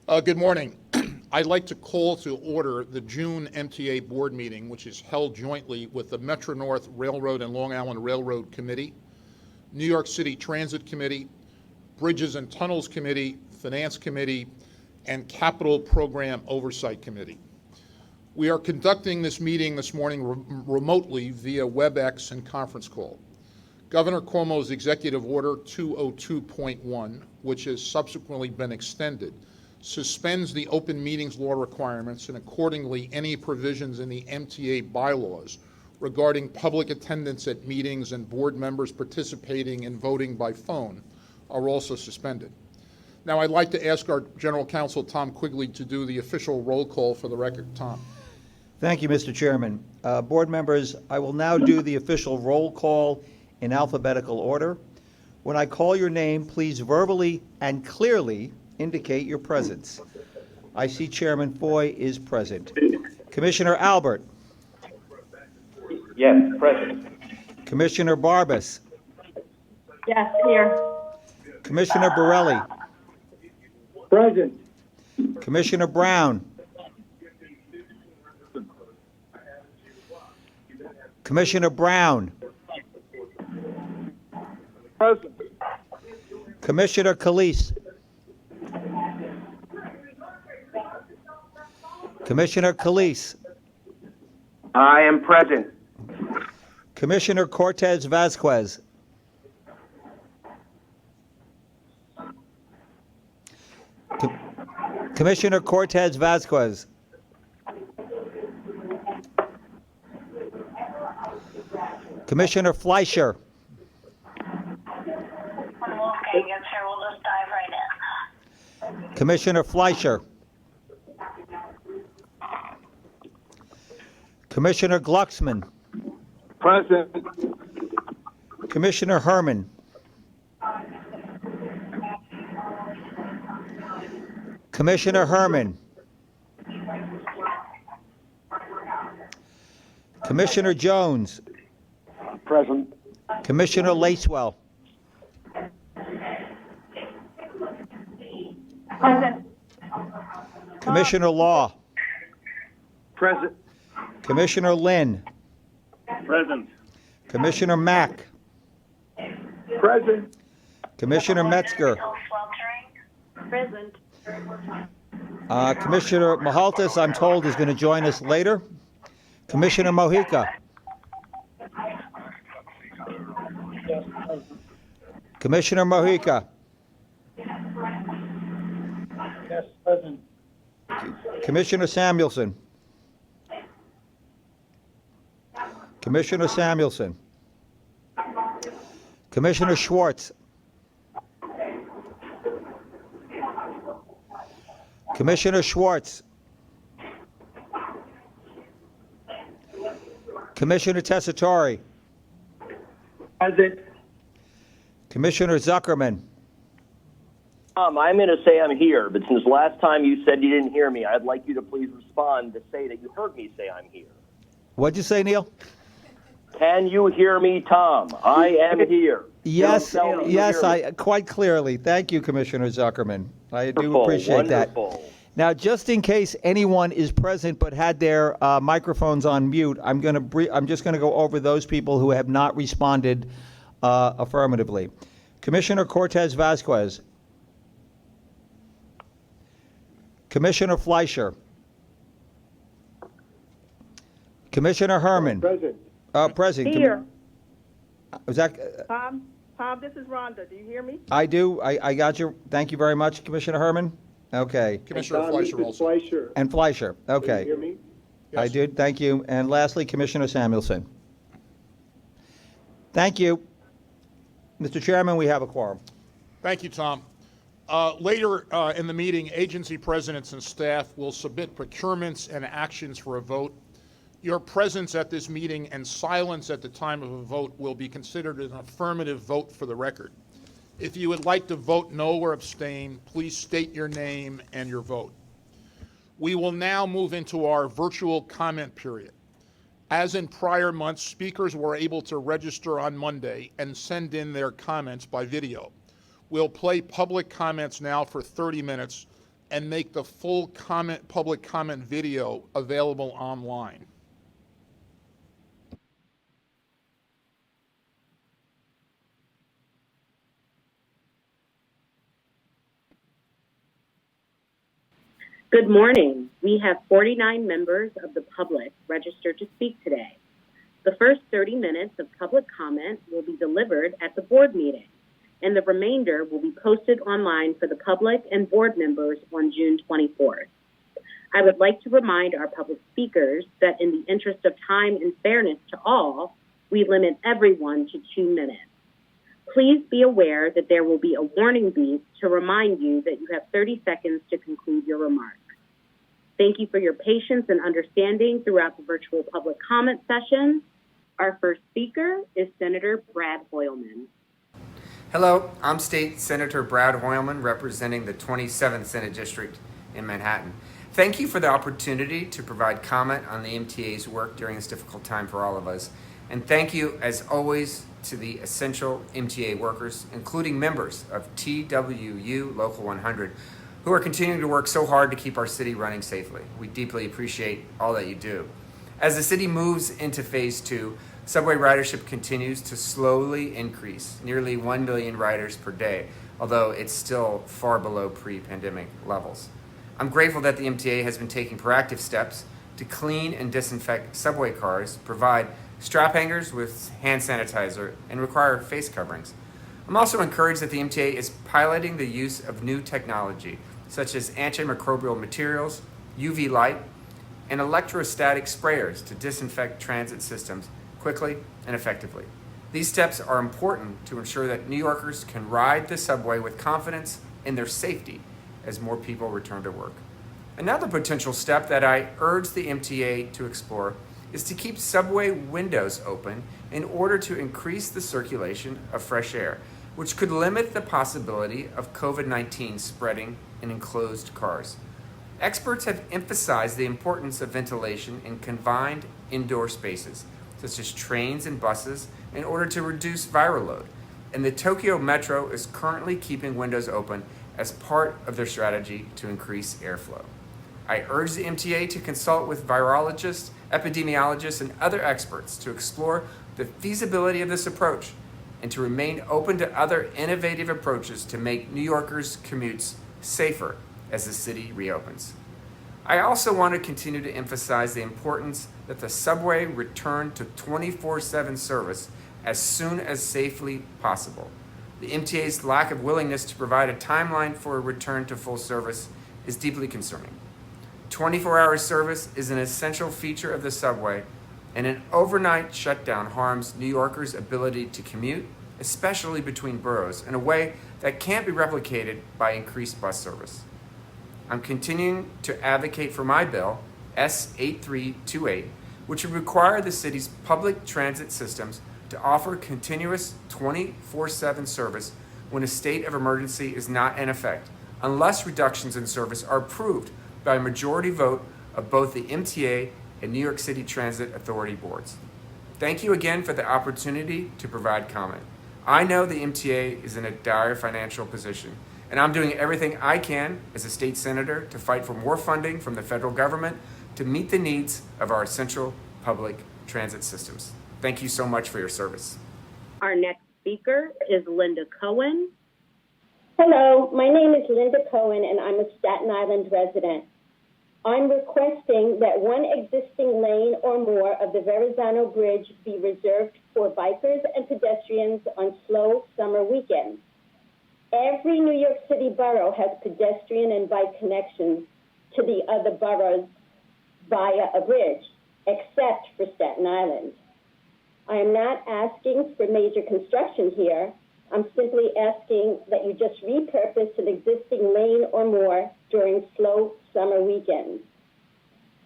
Good morning. I'd like to call to order the June MTA board meeting, which is held jointly with the Metro-North Railroad and Long Island Railroad Committee, New York City Transit Committee, Bridges and Tunnels Committee, Finance Committee, and Capital Program Oversight Committee. We are conducting this meeting this morning remotely via WebEx and conference call. Governor Cuomo's Executive Order 202.1, which has subsequently been extended, suspends the open meetings law requirements, and accordingly any provisions in the MTA bylaws regarding public attendance at meetings and board members participating and voting by phone are also suspended. Now I'd like to ask our General Counsel, Tom Quigley, to do the official roll call for the record. Tom. Thank you, Mr. Chairman. Board members, I will now do the official roll call in alphabetical order. When I call your name, please verbally and clearly indicate your presence. I see Chairman Foy is present. Commissioner Albert. Yes, present. Commissioner Barbas. Yes, here. Commissioner Borelli. Present. Commissioner Brown. Commissioner Brown. Present. Commissioner Calise. Commissioner Calise. I am present. Commissioner Cortez Vasquez. Commissioner Cortez Vasquez. Commissioner Fleischer. Okay, yes, sir. We'll just dive right in. Commissioner Fleischer. Commissioner Glucksman. Present. Commissioner Herman. Commissioner Herman. Commissioner Jones. Present. Commissioner Lacewell. Present. Commissioner Law. Present. Commissioner Lynn. Present. Commissioner Mack. Present. Commissioner Metzger. Present. Commissioner Mahaltis, I'm told, is going to join us later. Commissioner Mojica. Commissioner Mojica. Yes, present. Commissioner Samuelson. Commissioner Samuelson. Commissioner Schwartz. Commissioner Schwartz. Commissioner Tessitore. Present. Commissioner Zuckerman. I'm going to say I'm here, but since last time you said you didn't hear me, I'd like you to please respond to say that you heard me say I'm here. What'd you say, Neil? Can you hear me, Tom? I am here. Yes, Don't tell me you yes, hear me. quite clearly. Thank you, Commissioner Zuckerman. I do Wonderful, appreciate wonderful. that. Now, just in case anyone is present but had their microphones on mute, I'm just going to go over those people who have not responded affirmatively. Commissioner Cortez Vasquez. Commissioner Fleischer. Commissioner Herman. Present. Present. Here. Was that? Tom, this is Rhonda. Do you hear me? I do. I got you. Thank you very much, Commissioner Herman. Okay. Commissioner Fleischer also. Fleischer. And Fleischer. Okay. Can you hear me? I Yes. did. Thank you. And lastly, Commissioner Samuelson. Thank you. Mr. Chairman, we have a quorum. Thank you, Tom. Later in the meeting, agency presidents and staff will submit procurements and actions for a vote. Your presence at this meeting and silence at the time of a vote will be considered an affirmative vote for the record. If you would like to vote no or abstain, please state your name and your vote. We will now move into our virtual comment period. As in prior months, speakers were able to register on Monday and send in their comments by video. We'll play public comments now for 30 minutes, and make the full public comment video available online. Good morning. We have 49 members of the public registered to speak today. The first 30 minutes of public comment will be delivered at the board meeting, and the remainder will be posted online for the public and board members on June 24th. I would like to remind our public speakers that in the interest of time and fairness to all, we limit everyone to 2 minutes. Please be aware that there will be a warning beep to remind you that you have 30 seconds to conclude your remarks. Thank you for your patience and understanding throughout the virtual public comment session. Our first speaker is Senator Brad Hoylman. Hello, I'm State Senator Brad Hoylman, representing the 27th Senate District in Manhattan. Thank you for the opportunity to provide comment on the MTA's work during this difficult time for all of us. And thank you, as always, to the essential MTA workers, including members of TWU Local 100, who are continuing to work so hard to keep our city running safely. We deeply appreciate all that you do. As the city moves into phase 2, subway ridership continues to slowly increase, nearly 1 million riders per day, although it's still far below pre-pandemic levels. I'm grateful that the MTA has been taking proactive steps to clean and disinfect subway cars, provide strap hangers with hand sanitizer, and require face coverings. I'm also encouraged that the MTA is piloting the use of new technology, such as antimicrobial materials, UV light, and electrostatic sprayers to disinfect transit systems quickly and effectively. These steps are important to ensure that New Yorkers can ride the subway with confidence in their safety as more people return to work. Another potential step that I urge the MTA to explore is to keep subway windows open in order to increase the circulation of fresh air, which could limit the possibility of COVID-19 spreading in enclosed cars. Experts have emphasized the importance of ventilation in confined indoor spaces, such as trains and buses, in order to reduce viral load. And the Tokyo Metro is currently keeping windows open as part of their strategy to increase airflow. I urge the MTA to consult with virologists, epidemiologists, and other experts to explore the feasibility of this approach and to remain open to other innovative approaches to make New Yorkers' commutes safer as the city reopens. I also want to continue to emphasize the importance that the subway return to 24/7 service as soon as safely possible. The MTA's lack of willingness to provide a timeline for a return to full service is deeply concerning. 24-hour service is an essential feature of the subway, and an overnight shutdown harms New Yorkers' ability to commute, especially between boroughs, in a way that can't be replicated by increased bus service. I'm continuing to advocate for my bill, S8328, which would require the city's public transit systems to offer continuous 24/7 service when a state of emergency is not in effect, unless reductions in service are approved by a majority vote of both the MTA and New York City Transit Authority boards. Thank you again for the opportunity to provide comment. I know the MTA is in a dire financial position, and I'm doing everything I can as a state senator to fight for more funding from the federal government to meet the needs of our essential public transit systems. Thank you so much for your service. Our next speaker is Linda Cohen. Hello, my name is Linda Cohen, and I'm a Staten Island resident. I'm requesting that one existing lane or more of the Verrazano Bridge be reserved for bikers and pedestrians on slow summer weekends. Every New York City borough has pedestrian and bike connections to the other boroughs via a bridge, except for Staten Island. I am not asking for major construction here. I'm simply asking that you just repurpose an existing lane or more during slow summer weekends.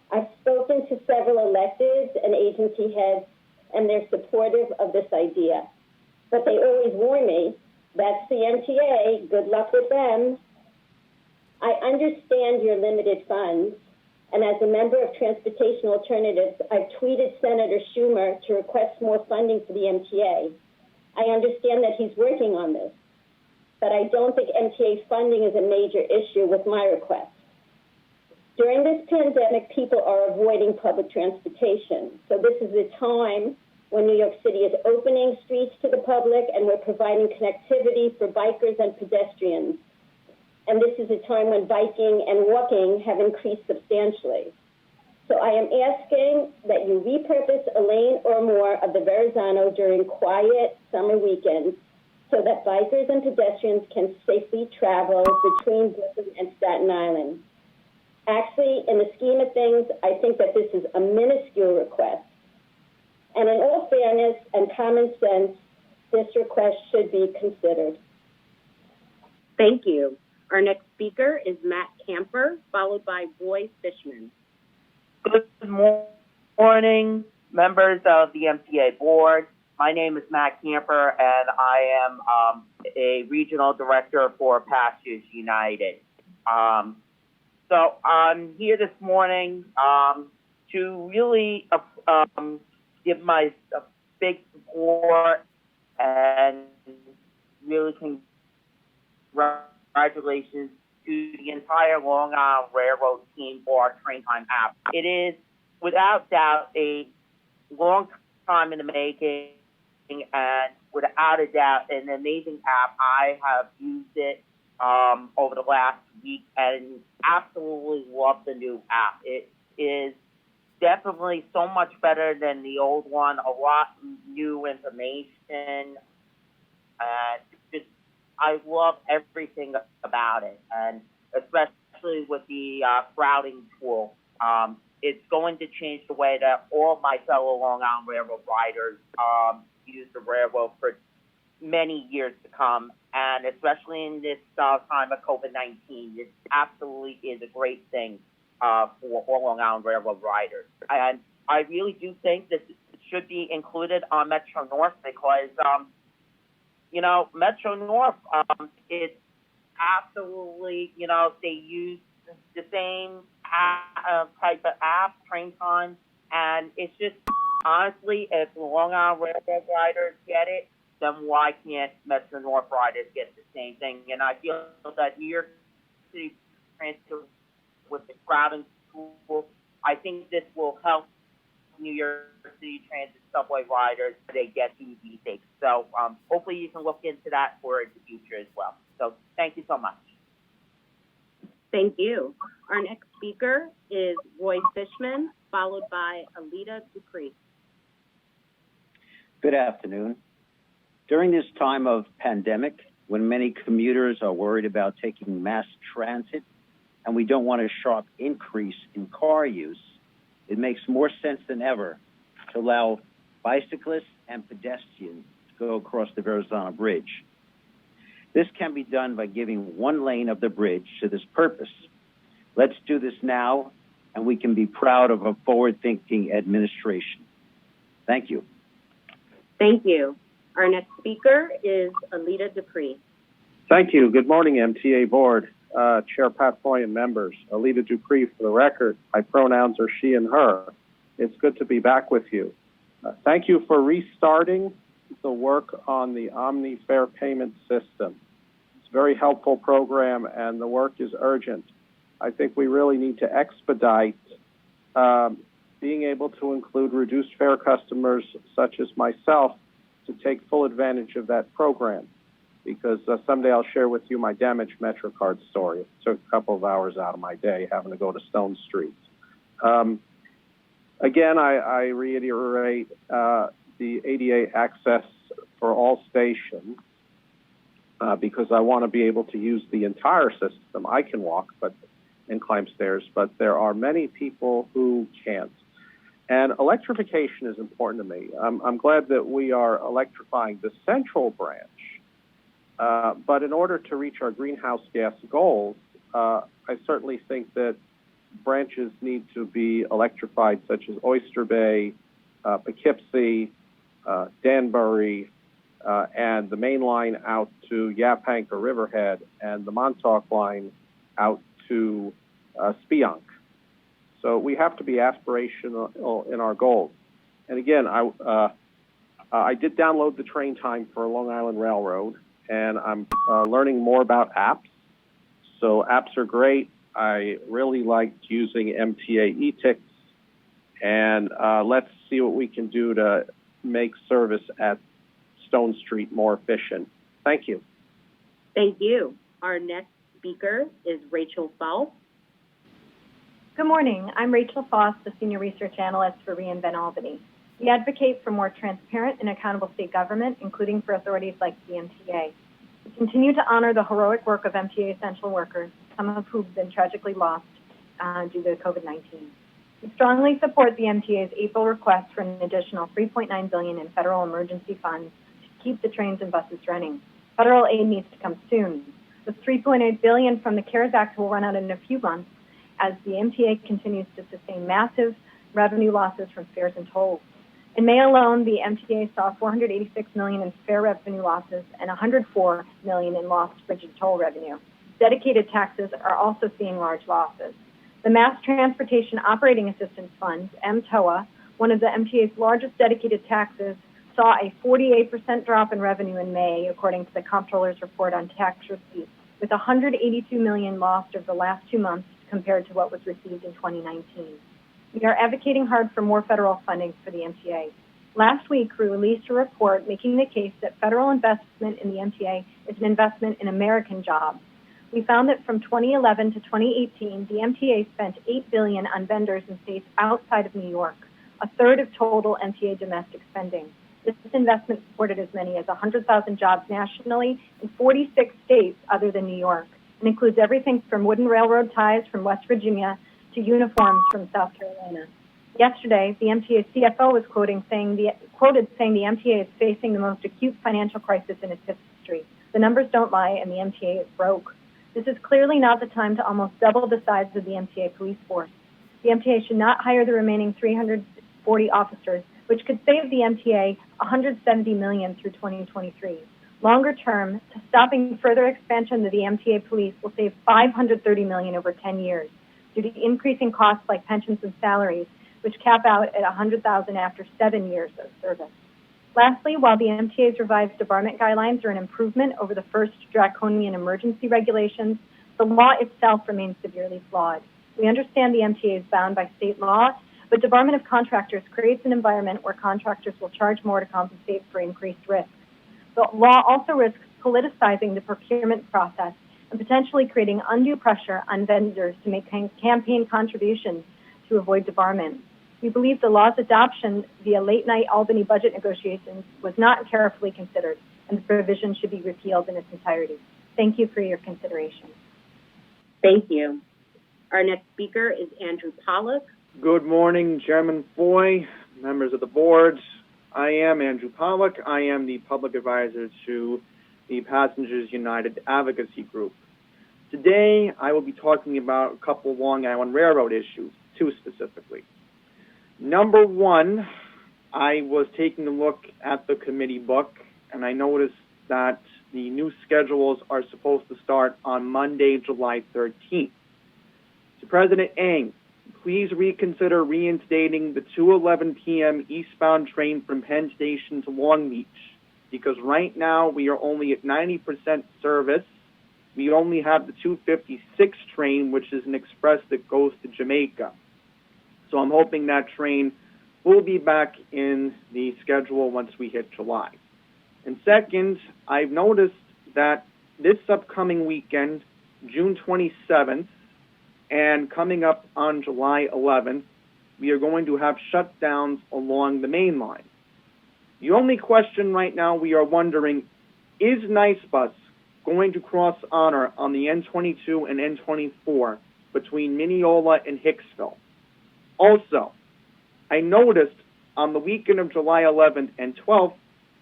I've spoken to several electeds and agency heads, and they're supportive of this idea. But they always warn me, that's the MTA, good luck with them. I understand your limited funds, and as a member of Transportation Alternatives, I've tweeted Senator Schumer to request more funding for the MTA. I understand that he's working on this. but I don't think MTA funding is a major issue with my request. During this pandemic, people are avoiding public transportation. So this is the time when New York City is opening streets to the public and we're providing connectivity for bikers and pedestrians. And this is a time when biking and walking have increased substantially. So I am asking that you repurpose a lane or more of the Verrazano during quiet summer weekends so that bikers and pedestrians can safely travel between Brooklyn and Staten Island. Actually, in the scheme of things, I think that this is a minuscule request. And in all fairness and common sense, this request should be considered. Thank you. Our next speaker is Matt Camper, followed by Roy Fishman. Good morning, members of the MTA board. My name is Matt Camper, and I am a regional director for Passengers United. So I'm here this morning to really give my big support and really congratulations to the entire Long Island Railroad team for our train time app. It is, without doubt, a long time in the making, and without a doubt, an amazing app. I have used it over the last week and absolutely love the new app. It is definitely so much better than the old one, a lot new information, and just I love everything about it, and especially with the routing tool. It's going to change the way that all my fellow Long Island Railroad riders use the railroad for many years to come, and especially in this time of COVID-19, this absolutely is a great thing for all Long Island Railroad riders. And I really do think that it should be included on Metro North because, Metro North, it's absolutely, they use the same type of app, train time, and it's just, honestly, if the Long Island Railroad riders get it, then why can't Metro North riders get the same thing? And I feel that New York City Transit with the routing tool, I think this will help New York City Transit subway riders as they get to these dates. So hopefully you can look into that for the future as well. So thank you so much. Thank you. Our next speaker is Roy Fishman, followed by Alita Dupree. Good afternoon. During this time of pandemic, when many commuters are worried about taking mass transit and we don't want a sharp increase in car use, it makes more sense than ever to allow bicyclists and pedestrians to go across the Verrazano Bridge. This can be done by giving one lane of the bridge to this purpose. Let's do this now, and we can be proud of a forward-thinking administration. Thank you. Thank you. Our next speaker is Alita Dupree. Thank you. Good morning, MTA Board, Chair Pat Foy and members. Alita Dupree, for the record, my pronouns are she and her. It's good to be back with you. Thank you for restarting the work on the Omni Fare Payment System. It's a very helpful program, and the work is urgent. I think we really need to expedite being able to include reduced fare customers such as myself to take full advantage of that program, because someday I'll share with you my damaged MetroCard story. It took a couple of hours out of my day having to go to Stone Street. Again, I reiterate the ADA access for all stations because I want to be able to use the entire system. I can walk and climb stairs, but there are many people who can't. And electrification is important to me. I'm glad that we are electrifying the central branch, but in order to reach our greenhouse gas goals, I certainly think that branches need to be electrified, such as Oyster Bay, Poughkeepsie, Danbury, and the main line out to Yaphank or Riverhead, and the Montauk line out to Spionk. So we have to be aspirational in our goals. And again, I did download the train time for Long Island Railroad, and I'm learning more about apps. So apps are great. I really liked using MTA e-tickets, and let's see what we can do to make service at Stone Street more efficient. Thank you. Thank you. Our next speaker is Rachel Foss. Good morning. I'm Rachel Foss, the Senior Research Analyst for reInvent Albany. We advocate for more transparent and accountable state government, including for authorities like the MTA. We continue to honor the heroic work of MTA essential workers, some of whom have been tragically lost due to COVID-19. We strongly support the MTA's April request for an additional $3.9 billion in federal emergency funds to keep the trains and buses running. Federal aid needs to come soon. The $3.8 billion from the CARES Act will run out in a few months as the MTA continues to sustain massive revenue losses from fares and tolls. In May alone, the MTA saw $486 million in fare revenue losses and $104 million in lost bridge and toll revenue. Dedicated taxes are also seeing large losses. The Mass Transportation Operating Assistance Fund, MTOA, one of the MTA's largest dedicated taxes, saw a 48% drop in revenue in May, according to the Comptroller's report on tax receipts, with $182 million lost over the last 2 months compared to what was received in 2019. We are advocating hard for more federal funding for the MTA. Last week, we released a report making the case that federal investment in the MTA is an investment in American jobs. We found that from 2011 to 2018, the MTA spent $8 billion on vendors in states outside of New York, a third of total MTA domestic spending. This investment supported as many as 100,000 jobs nationally in 46 states other than New York, and includes everything from wooden railroad ties from West Virginia to uniforms from South Carolina. Yesterday, the MTA CFO was quoted saying the MTA is facing the most acute financial crisis in its history. The numbers don't lie, and the MTA is broke. This is clearly not the time to almost double the size of the MTA police force. The MTA should not hire the remaining 340 officers, which could save the MTA $170 million through 2023. Longer term, stopping further expansion of the MTA police will save $530 million over 10 years due to increasing costs like pensions and salaries, which cap out at $100,000 after 7 years of service. Lastly, while the MTA's revised debarment guidelines are an improvement over the first draconian emergency regulations, the law itself remains severely flawed. We understand the MTA is bound by state law, but debarment of contractors creates an environment where contractors will charge more to compensate for increased risk. The law also risks politicizing the procurement process and potentially creating undue pressure on vendors to make campaign contributions to avoid debarment. We believe the law's adoption via late-night Albany budget negotiations was not carefully considered, and the provision should be repealed in its entirety. Thank you for your consideration. Thank you. Our next speaker is Andrew Pollock. Good morning, Chairman Foy, members of the board. I am Andrew Pollock. I am the public advisor to the Passengers United Advocacy Group. Today, I will be talking about a couple Long Island Railroad issues, two specifically. Number one, I was taking a look at the committee book, and I noticed that the new schedules are supposed to start on Monday, July 13th. To President Ng, please reconsider reinstating the 2:11 p.m. eastbound train from Penn Station to Long Beach, because right now we are only at 90% service. We only have the 256 train, which is an express that goes to Jamaica. So I'm hoping that train will be back in the schedule once we hit July. And second, I've noticed that this upcoming weekend, June 27th, and coming up on July 11th, we are going to have shutdowns along the main line. The only question right now we are wondering, is Nice Bus going to cross Honor on the N22 and N24 between Mineola and Hicksville? Also, I noticed on the weekend of July 11th and 12th,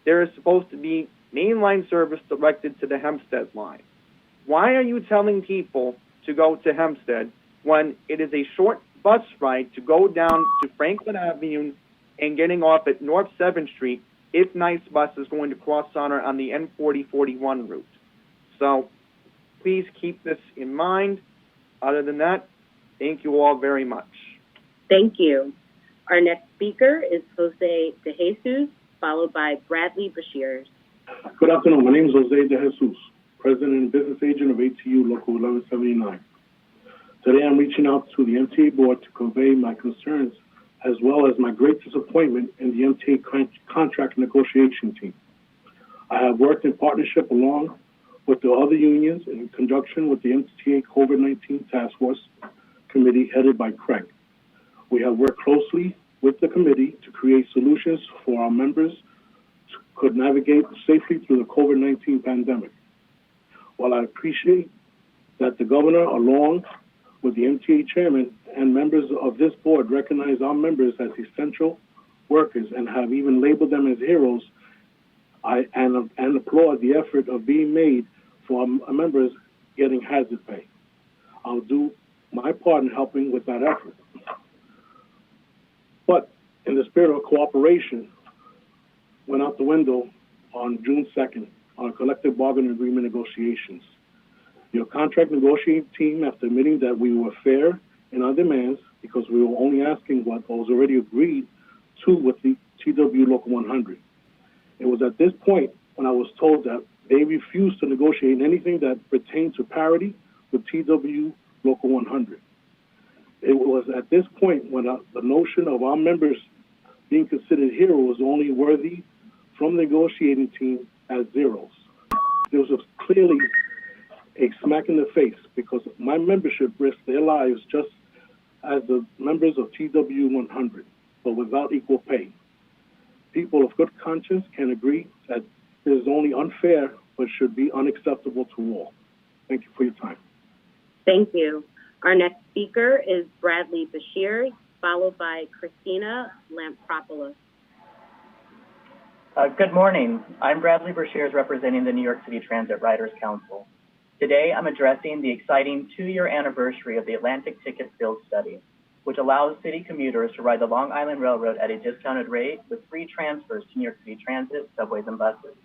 there is supposed to be mainline service directed to the Hempstead line. Why are you telling people to go to Hempstead when it is a short bus ride to go down to Franklin Avenue and getting off at North 7th Street if Nice Bus is going to cross Honor on the N4041 route? So please keep this in mind. Other than that, thank you all very much. Thank you. Our next speaker is Jose De Jesus, followed by Bradley Bashirs. Good afternoon. My name is Jose de Jesus, President and Business Agent of ATU Local 1179. Today I'm reaching out to the MTA Board to convey my concerns as well as my great disappointment in the MTA contract negotiation team. I have worked in partnership along with the other unions in conjunction with the MTA COVID-19 Task Force Committee headed by Craig. We have worked closely with the committee to create solutions for our members could navigate safely through the COVID-19 pandemic. While I appreciate that the governor, along with the MTA chairman and members of this board, recognize our members as essential workers and have even labeled them as heroes, I applaud the effort of being made for our members getting hazard pay. I'll do my part in helping with that effort. But in the spirit of cooperation, went out the window on June 2nd on collective bargaining agreement negotiations. Your contract negotiating team, after admitting that we were fair in our demands because we were only asking what was already agreed to with the TW Local 100. It was at this point when I was told that they refused to negotiate anything that pertained to parity with TW Local 100. It was at this point when the notion of our members being considered heroes was only worthy from the negotiating team as zeros. It was clearly a smack in the face because my membership risked their lives just as the members of TW 100, but without equal pay. People of good conscience can agree that it is only unfair but should be unacceptable to all. Thank you for your time. Thank you. Our next speaker is Bradley Bashir, followed by Christina Lampropoulos. Good morning. I'm Bradley Brashears representing the New York City Transit Riders Council. Today, I'm addressing the exciting 2-year anniversary of the Atlantic Ticket Field Study, which allows city commuters to ride the Long Island Railroad at a discounted rate with free transfers to New York City Transit, subways, and buses.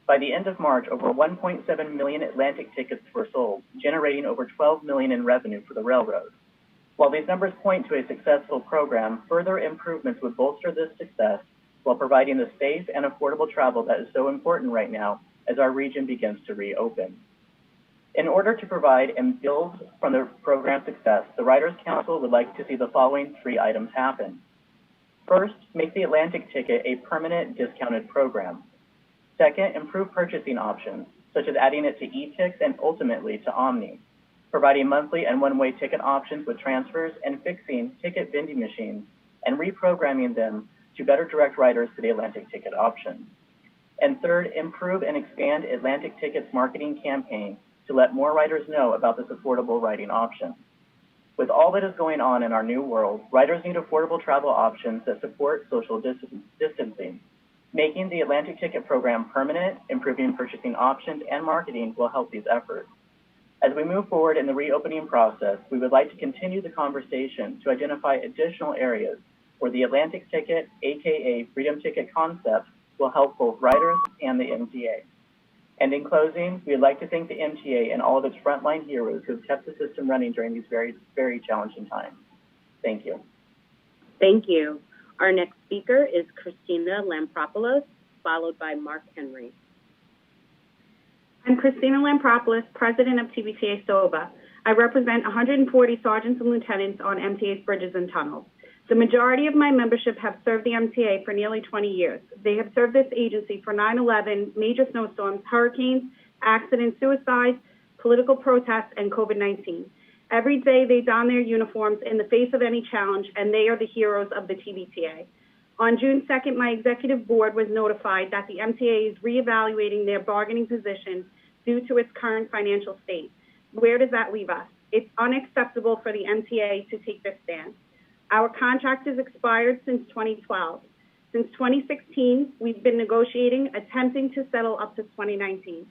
By the end of March, over 1.7 million Atlantic tickets were sold, generating over $12 million in revenue for the railroad. While these numbers point to a successful program, further improvements would bolster this success while providing the safe and affordable travel that is so important right now as our region begins to reopen. In order to provide and build from the program's success, the Riders Council would like to see the following 3 items happen. First, make the Atlantic ticket a permanent discounted program. Second, improve purchasing options, such as adding it to e-tix and ultimately to Omni, providing monthly and one-way ticket options with transfers, and fixing ticket vending machines and reprogramming them to better direct riders to the Atlantic ticket option. And third, improve and expand Atlantic Ticket's marketing campaign to let more riders know about this affordable riding option. With all that is going on in our new world, riders need affordable travel options that support social distancing. Making the Atlantic Ticket program permanent, improving purchasing options, and marketing will help these efforts. As we move forward in the reopening process, we would like to continue the conversation to identify additional areas where the Atlantic Ticket, aka Freedom Ticket concept, will help both riders and the MTA. And in closing, we'd like to thank the MTA and all of its frontline heroes who have kept the system running during these very, very challenging times. Thank you. Thank you. Our next speaker is Christina Lampropoulos, followed by Mark Henry. I'm Christina Lampropoulos, president of TBTA SOBA. I represent 140 sergeants and lieutenants on MTA's bridges and tunnels. The majority of my membership have served the MTA for nearly 20 years. They have served this agency for 9/11, major snowstorms, hurricanes, accidents, suicides, political protests, and COVID-19. Every day they don their uniforms in the face of any challenge, and they are the heroes of the TBTA. On June 2nd, my executive board was notified that the MTA is reevaluating their bargaining position due to its current financial state. Where does that leave us? It's unacceptable for the MTA to take this stance. Our contract has expired since 2012. Since 2016, we've been negotiating, attempting to settle up to 2019.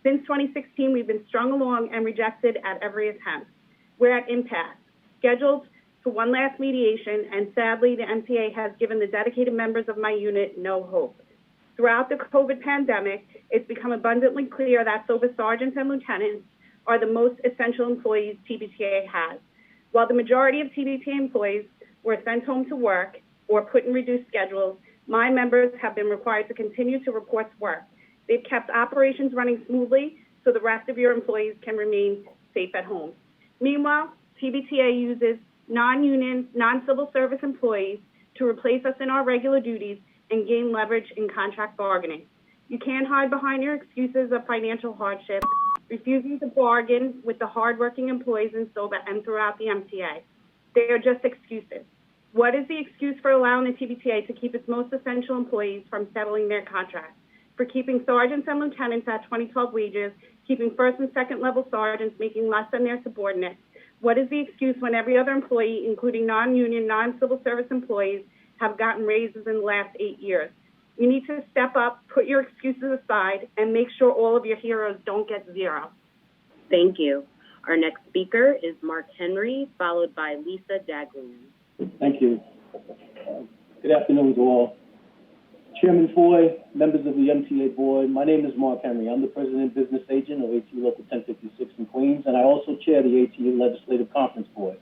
Since 2016, we've been strung along and rejected at every attempt. We're at impasse, scheduled for one last mediation, and sadly, the MTA has given the dedicated members of my unit no hope. Throughout the COVID pandemic, it's become abundantly clear that SOBA sergeants and lieutenants are the most essential employees TBTA has. While the majority of TBTA employees were sent home to work or put in reduced schedules, my members have been required to continue to report to work. They've kept operations running smoothly so the rest of your employees can remain safe at home. Meanwhile, TBTA uses non-union, non-civil service employees to replace us in our regular duties and gain leverage in contract bargaining. You can't hide behind your excuses of financial hardship, refusing to bargain with the hardworking employees in SOBA and throughout the MTA. They are just excuses. What is the excuse for allowing the TBTA to keep its most essential employees from settling their contracts? For keeping sergeants and lieutenants at 2012 wages, keeping first and second level sergeants making less than their subordinates? What is the excuse when every other employee, including non-union, non-civil service employees, have gotten raises in the last 8 years? You need to step up, put your excuses aside, and make sure all of your heroes don't get zero. Thank you. Our next speaker is Mark Henry, followed by Lisa Daglian. Thank you. Good afternoon to all. Chairman Foy, members of the MTA board, my name is Mark Henry. I'm the president business agent of ATU Local 1056 in Queens, and I also chair the ATU Legislative Conference Board.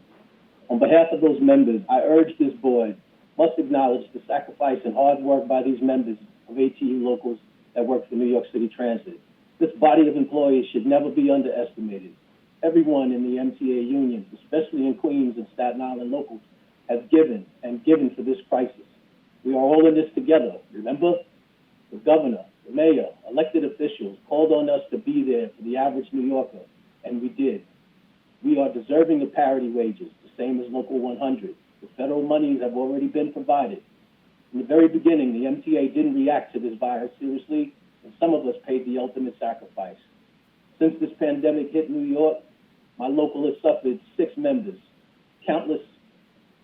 On behalf of those members, I urge this board must acknowledge the sacrifice and hard work by these members of ATU locals that work for New York City Transit. This body of employees should never be underestimated. Everyone in the MTA union, especially in Queens and Staten Island locals, has given and given for this crisis. We are all in this together. Remember? The governor, the mayor, elected officials called on us to be there for the average New Yorker, and we did. We are deserving of parity wages, the same as Local 100. The federal monies have already been provided. In the very beginning, the MTA didn't react to this virus seriously, and some of us paid the ultimate sacrifice. Since this pandemic hit New York, my local has suffered 6 members, countless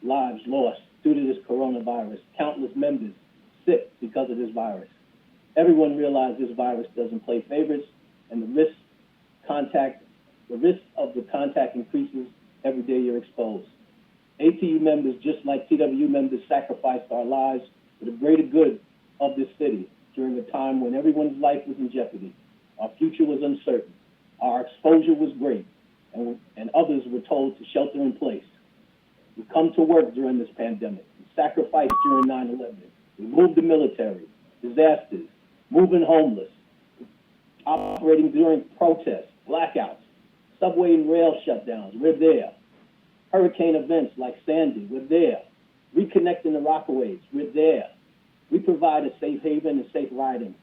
lives lost due to this coronavirus, countless members sick because of this virus. Everyone realized this virus doesn't play favorites, and the risk of the contact increases every day you're exposed. ATU members, just like TWU members, sacrificed our lives for the greater good of this city during a time when everyone's life was in jeopardy. Our future was uncertain. Our exposure was great, and others were told to shelter in place. We come to work during this pandemic. We sacrificed during 9/11. We moved the military, disasters, moving homeless, operating during protests, blackouts, subway and rail shutdowns. We're there. Hurricane events like Sandy, we're there. Reconnecting the Rockaways, we're there. We provide a safe haven and safe riding.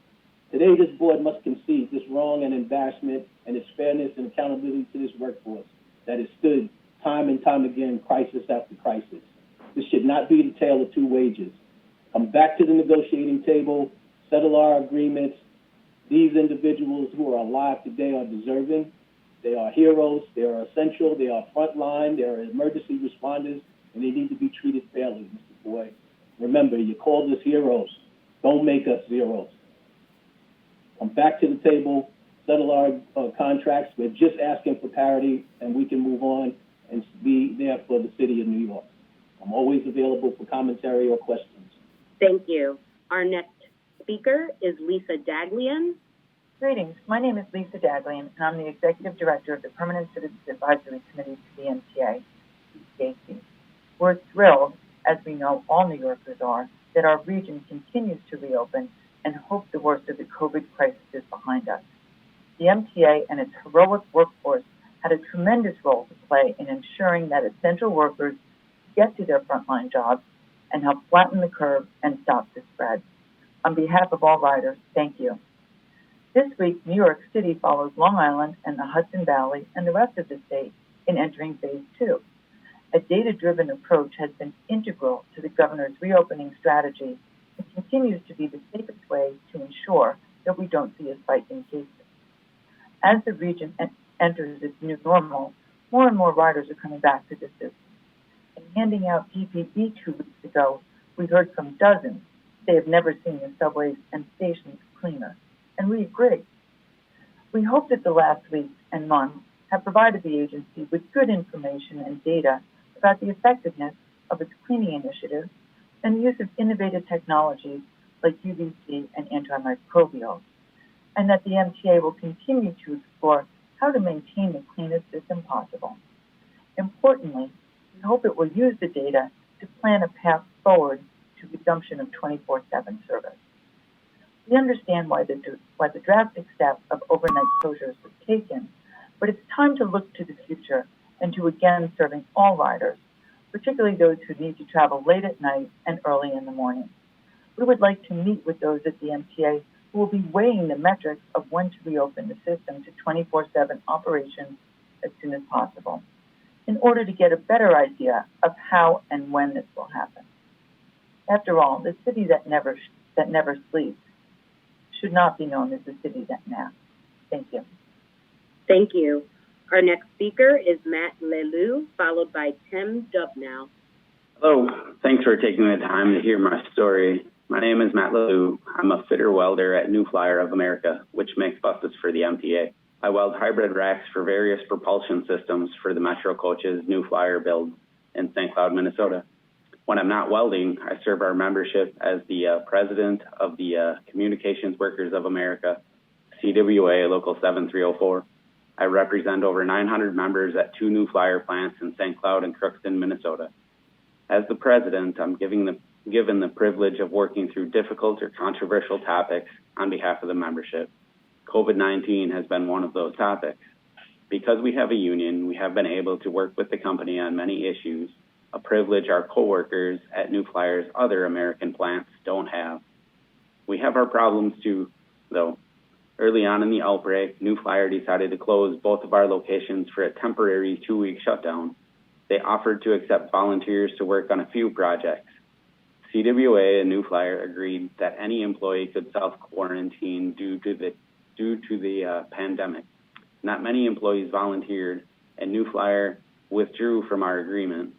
Today, this board must concede this wrong and embarrassment and its fairness and accountability to this workforce that has stood time and time again, crisis after crisis. This should not be the tale of two wages. Come back to the negotiating table, settle our agreements. These individuals who are alive today are deserving. They are heroes, they are essential, they are frontline, they are emergency responders, and they need to be treated fairly, Mr. Boyd. Remember, you called us heroes. Don't make us zeros. Come back to the table, settle our contracts. We're just asking for parity, and we can move on and be there for the city of New York. I'm always available for commentary or questions. Thank you. Our next speaker is Lisa Daglian. Greetings. My name is Lisa Daglian, and I'm the Executive Director of the Permanent Citizens Advisory Committee to the MTA, PCAC. We're thrilled, as we know all New Yorkers are, that our region continues to reopen and hope the worst of the COVID crisis is behind us. The MTA and its heroic workforce had a tremendous role to play in ensuring that essential workers get to their frontline jobs and help flatten the curve and stop the spread. On behalf of all riders, thank you. This week, New York City follows Long Island and the Hudson Valley and the rest of the state in entering Phase 2. A data-driven approach has been integral to the governor's reopening strategy and continues to be the safest way to ensure that we don't see a spike in cases. As the region enters its new normal, more and more riders are coming back to the system. In handing out PPE 2 weeks ago, we heard from dozens they have never seen the subways and stations cleaner, and we agree. We hope that the last weeks and months have provided the agency with good information and data about the effectiveness of its cleaning initiatives and the use of innovative technologies like UVC and antimicrobials, and that the MTA will continue to explore how to maintain the cleanest system possible. Importantly, we hope it will use the data to plan a path forward to resumption of 24/7 service. We understand why the drastic step of overnight closures was taken, but it's time to look to the future and to again serving all riders, particularly those who need to travel late at night and early in the morning. We would like to meet with those at the MTA who will be weighing the metrics of when to reopen the system to 24/7 operations as soon as possible, in order to get a better idea of how and when this will happen. After all, the city that never sleeps should not be known as the city that naps. Thank you. Thank you. Our next speaker is Matt Lelou, followed by Tim Dubnow. Hello. Thanks for taking the time to hear my story. My name is Matt Lelou. I'm a fitter welder at New Flyer of America, which makes buses for the MTA. I weld hybrid racks for various propulsion systems for the Metro Coach's New Flyer build in St. Cloud, Minnesota. When I'm not welding, I serve our membership as the president of the Communications Workers of America, CWA Local 7304. I represent over 900 members at 2 New Flyer plants in St. Cloud and Crookston, Minnesota. As the president, I'm given the privilege of working through difficult or controversial topics on behalf of the membership. COVID-19 has been one of those topics. Because we have a union, we have been able to work with the company on many issues, a privilege our coworkers at New Flyer's other American plants don't have. We have our problems too, though. Early on in the outbreak, New Flyer decided to close both of our locations for a temporary 2-week shutdown. They offered to accept volunteers to work on a few projects. CWA and New Flyer agreed that any employee could self-quarantine due to the pandemic. Not many employees volunteered, and New Flyer withdrew from our agreement.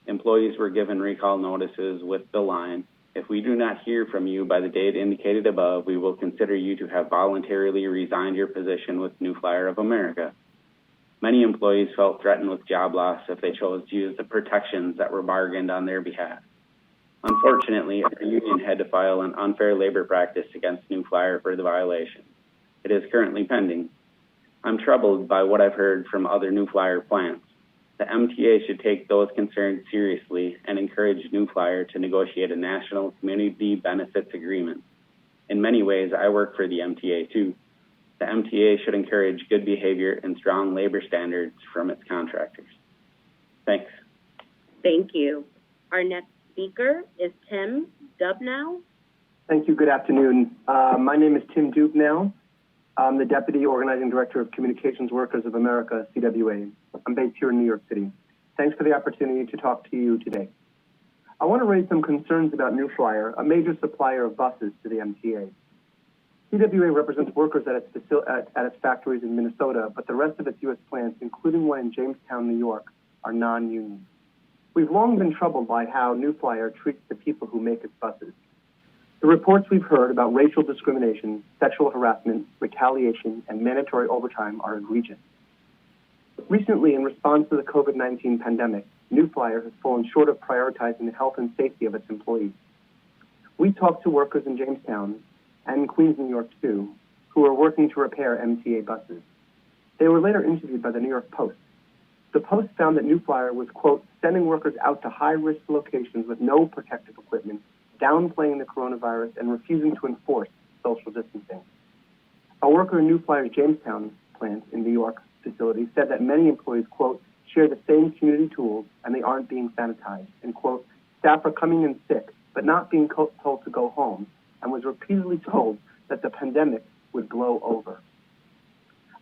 Employees were given recall notices with the line, "If we do not hear from you by the date indicated above, we will consider you to have voluntarily resigned your position with New Flyer of America." Many employees felt threatened with job loss if they chose to use the protections that were bargained on their behalf. Unfortunately, our union had to file an unfair labor practice against New Flyer for the violation. It is currently pending. I'm troubled by what I've heard from other New Flyer plants. The MTA should take those concerns seriously and encourage New Flyer to negotiate a national community benefits agreement. In many ways, I work for the MTA too. The MTA should encourage good behavior and strong labor standards from its contractors. Thanks. Thank you. Our next speaker is Tim Dubnow. Thank you. Good afternoon. My name is Tim Dubnow. I'm the Deputy Organizing Director of Communications Workers of America, CWA. I'm based here in New York City. Thanks for the opportunity to talk to you today. I want to raise some concerns about New Flyer, a major supplier of buses to the MTA. CWA represents workers at its factories in Minnesota, but the rest of its U.S. plants, including one in Jamestown, New York, are non-union. We've long been troubled by how New Flyer treats the people who make its buses. The reports we've heard about racial discrimination, sexual harassment, retaliation, and mandatory overtime are egregious. Recently, in response to the COVID-19 pandemic, New Flyer has fallen short of prioritizing the health and safety of its employees. We talked to workers in Jamestown and in Queens, New York, too, who are working to repair MTA buses. They were later interviewed by the New York Post. The Post found that New Flyer was, quote, sending workers out to high-risk locations with no protective equipment, downplaying the coronavirus, and refusing to enforce social distancing. A worker in New Flyer's Jamestown plant in New York facility said that many employees, quote, share the same community tools and they aren't being sanitized, and, quote, staff are coming in sick but not being told to go home, and was repeatedly told that the pandemic would blow over.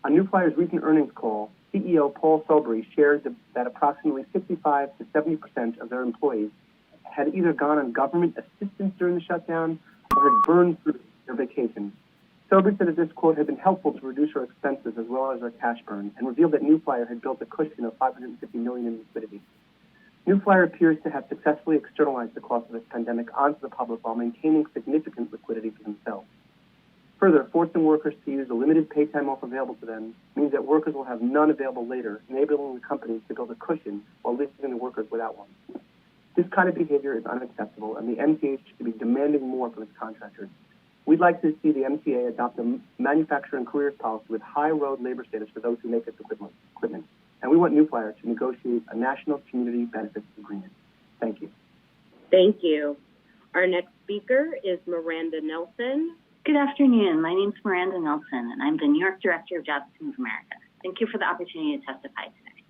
On New Flyer's recent earnings call, CEO Paul Sobry shared that approximately 65 to 70% of their employees had either gone on government assistance during the shutdown or had burned through their vacations. Sobry said that this quote had been helpful to reduce our expenses as well as our cash burn, and revealed that New Flyer had built a cushion of $550 million in liquidity. New Flyer appears to have successfully externalized the cost of this pandemic onto the public while maintaining significant liquidity for themselves. Further, forcing workers to use the limited pay time off available to them means that workers will have none available later, enabling the companies to build a cushion while leaving the workers without one. This kind of behavior is unacceptable, and the MTA should be demanding more from its contractors. We'd like to see the MTA adopt a manufacturer and careers policy with high road labor status for those who make its equipment. And we want New Flyer to negotiate a national community benefits agreement. Thank you. Thank you. Our next speaker is Miranda Nelson. Good afternoon. My name is Miranda Nelson, and I'm the New York Director of Jobs to Move America. Thank you for the opportunity to testify today.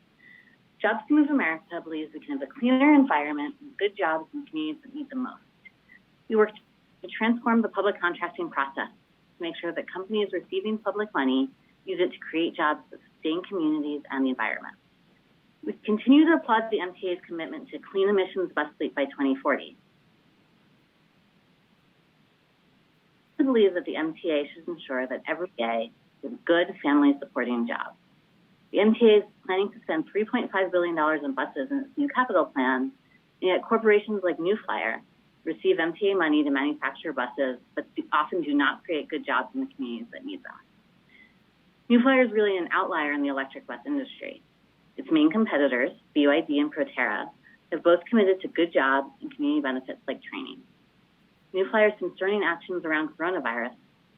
Jobs to Move America believes we can have a cleaner environment and good jobs in communities that need them most. We work to transform the public contracting process to make sure that companies receiving public money use it to create jobs that sustain communities and the environment. We continue to applaud the MTA's commitment to clean emissions bus fleet by 2040. I believe that the MTA should ensure that every day is a good family-supporting job. The MTA is planning to spend $3.5 billion on buses in its new capital plan, and yet corporations like New Flyer receive MTA money to manufacture buses, but often do not create good jobs in the communities that need them. New Flyer is really an outlier in the electric bus industry. Its main competitors, BYD and Proterra, have both committed to good jobs and community benefits like training. New Flyer's concerning actions around coronavirus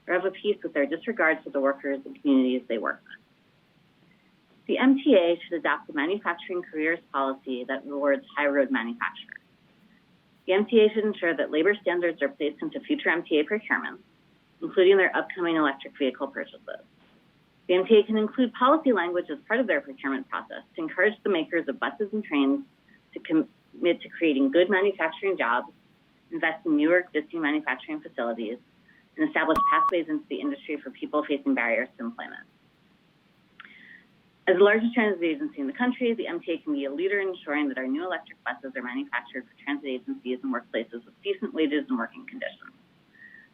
are of a piece with their disregard for the workers and communities they work with. The MTA should adopt a manufacturing careers policy that rewards high-road manufacturers. The MTA should ensure that labor standards are placed into future MTA procurements, including their upcoming electric vehicle purchases. The MTA can include policy language as part of their procurement process to encourage the makers of buses and trains to commit to creating good manufacturing jobs, invest in newer existing manufacturing facilities, and establish pathways into the industry for people facing barriers to employment. As the largest transit agency in the country, the MTA can be a leader in ensuring that our new electric buses are manufactured for transit agencies and workplaces with decent wages and working conditions.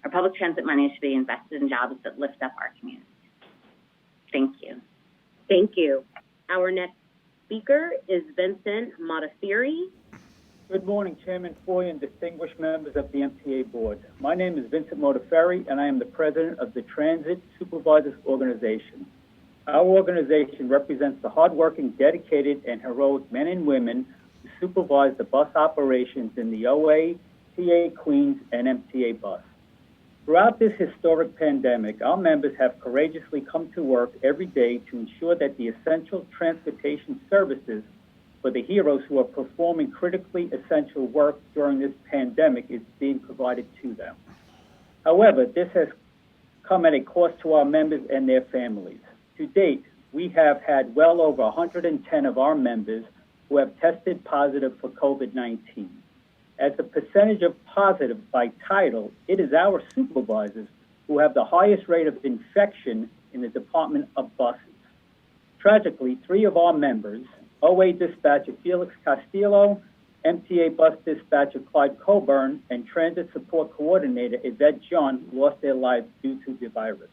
Our public transit money should be invested in jobs that lift up our communities. Thank you. Thank you. Our next speaker is Vincent Modafferi. Good morning, Chairman Foy and distinguished members of the MTA Board. My name is Vincent Modafferi, and I am the president of the Transit Supervisors Organization. Our organization represents the hardworking, dedicated, and heroic men and women who supervise the bus operations in the OA, TA Queens, and MTA bus. Throughout this historic pandemic, our members have courageously come to work every day to ensure that the essential transportation services for the heroes who are performing critically essential work during this pandemic is being provided to them. However, this has come at a cost to our members and their families. To date, we have had well over 110 of our members who have tested positive for COVID-19. As a percentage of positive by title, it is our supervisors who have the highest rate of infection in the Department of Buses. Tragically, 3 of our members, OA dispatcher Felix Castillo, MTA bus dispatcher Clyde Coburn, and transit support coordinator Yvette John, lost their lives due to the virus.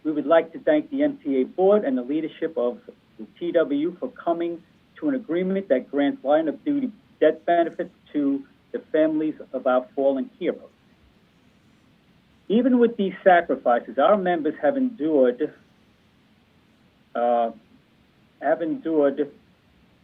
We would like to thank the MTA board and the leadership of the TW for coming to an agreement that grants line of duty death benefits to the families of our fallen heroes. Even with these sacrifices, our members have endured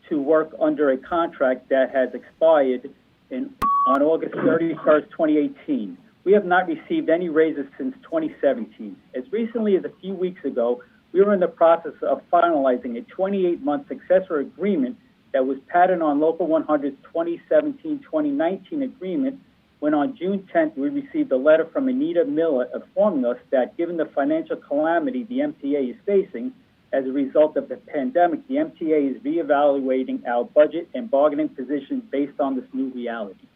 to work under a contract that has expired on August 31st, 2018. We have not received any raises since 2017. As recently as a few weeks ago, we were in the process of finalizing a 28-month successor agreement that was patterned on Local 100's 2017-2019 agreement, when on June 10th we received a letter from Anita Miller informing us that given the financial calamity the MTA is facing as a result of the pandemic, the MTA is reevaluating our budget and bargaining positions based on this new reality.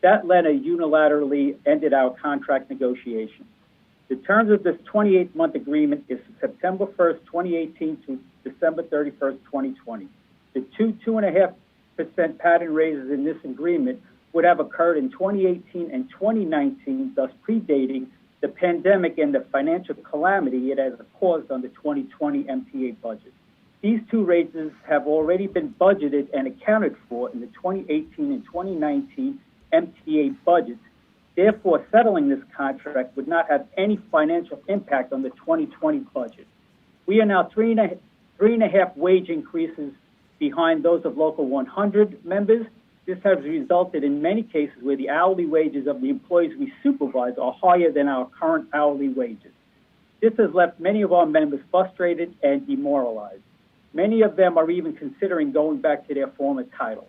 That letter unilaterally ended our contract negotiations. The terms of this 28-month agreement is September 1st, 2018 to December 31st, 2020. The 2.5% pattern raises in this agreement would have occurred in 2018 and 2019, thus predating the pandemic and the financial calamity it has caused on the 2020 MTA budget. These 2 raises have already been budgeted and accounted for in the 2018 and 2019 MTA budgets. Therefore, settling this contract would not have any financial impact on the 2020 budget. We are now 3.5 wage increases behind those of Local 100 members. This has resulted in many cases where the hourly wages of the employees we supervise are higher than our current hourly wages. This has left many of our members frustrated and demoralized. Many of them are even considering going back to their former titles.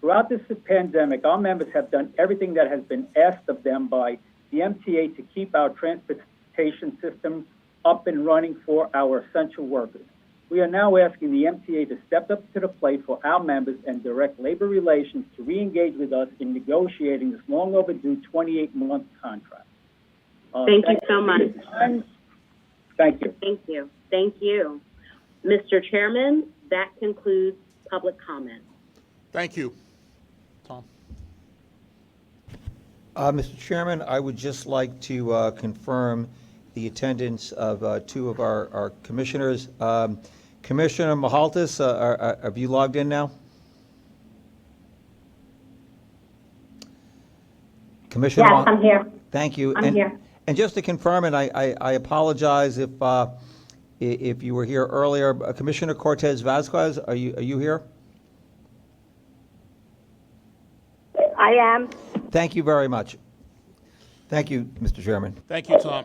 Throughout this pandemic, our members have done everything that has been asked of them by the the MTA to keep our transportation systems up and running for our essential workers. We are now asking the MTA to step up to the plate for our members and direct labor relations to re-engage with us in negotiating this long overdue 28-month contract. Thank you so much. Thank you. Thank you. Thank you. Mr. Chairman, that concludes public comment. Thank you. Tom. Mr. Chairman, I would just like to confirm the attendance of two of our commissioners. Commissioner Mahaltis, have you logged in now? Commissioner? Yes, I'm here. Thank you. I'm here. And just to confirm, and I apologize if you were here earlier, Commissioner Cortez Vasquez, are you here? I am. Thank you very much. Thank you, Mr. Chairman. Thank you, Tom.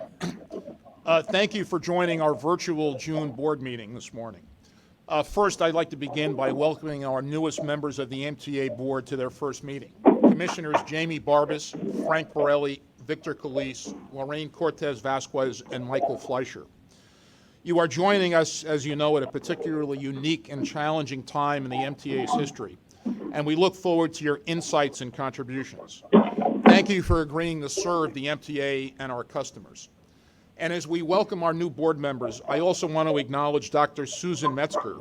Thank you for joining our virtual June board meeting this morning. First, I'd like to begin by welcoming our newest members of the MTA board to their first meeting. Commissioners Jamie Barbas, Frank Borelli, Victor Calise, Lorraine Cortez Vasquez, and Michael Fleischer. You are joining us, as you know, at a particularly unique and challenging time in the MTA's history, and we look forward to your insights and contributions. Thank you for agreeing to serve the MTA and our customers. And as we welcome our new board members, I also want to acknowledge Dr. Susan Metzger,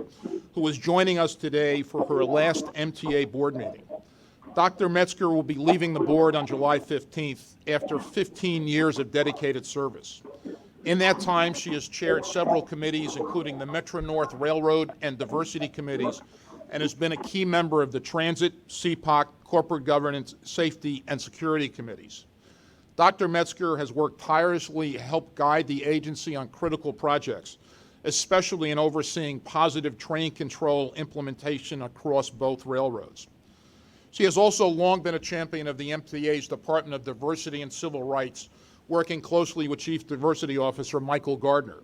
who is joining us today for her last MTA board meeting. Dr. Metzger will be leaving the board on July 15th after 15 years of dedicated service. In that time, she has chaired several committees, including the Metro-North Railroad and Diversity Committees, and has been a key member of the Transit, CPOC, Corporate Governance, Safety, and Security Committees. Dr. Metzger has worked tirelessly to help guide the agency on critical projects, especially in overseeing positive train control implementation across both railroads. She has also long been a champion of the MTA's Department of Diversity and Civil Rights, working closely with Chief Diversity Officer Michael Gardner.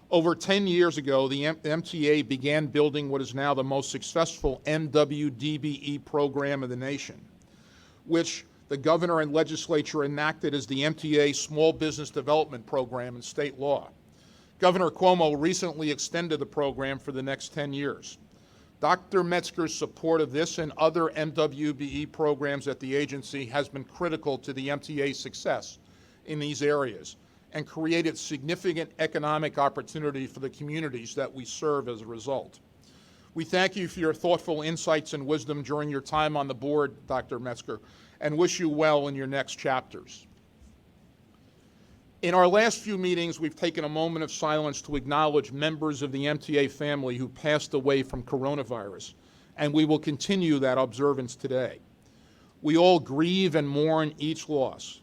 Over 10 years ago, the MTA began building what is now the most successful MWDBE program in the nation, which the governor and legislature enacted as the MTA Small Business Development Program in state law. Governor Cuomo recently extended the program for the next 10 years. Dr. Metzger's support of this and other MWBE programs at the agency has been critical to the MTA's success in these areas and created significant economic opportunity for the communities that we serve as a result. We thank you for your thoughtful insights and wisdom during your time on the board, Dr. Metzger, and wish you well in your next chapters. In our last few meetings, we've taken a moment of silence to acknowledge members of the MTA family who passed away from coronavirus, and we will continue that observance today. We all grieve and mourn each loss.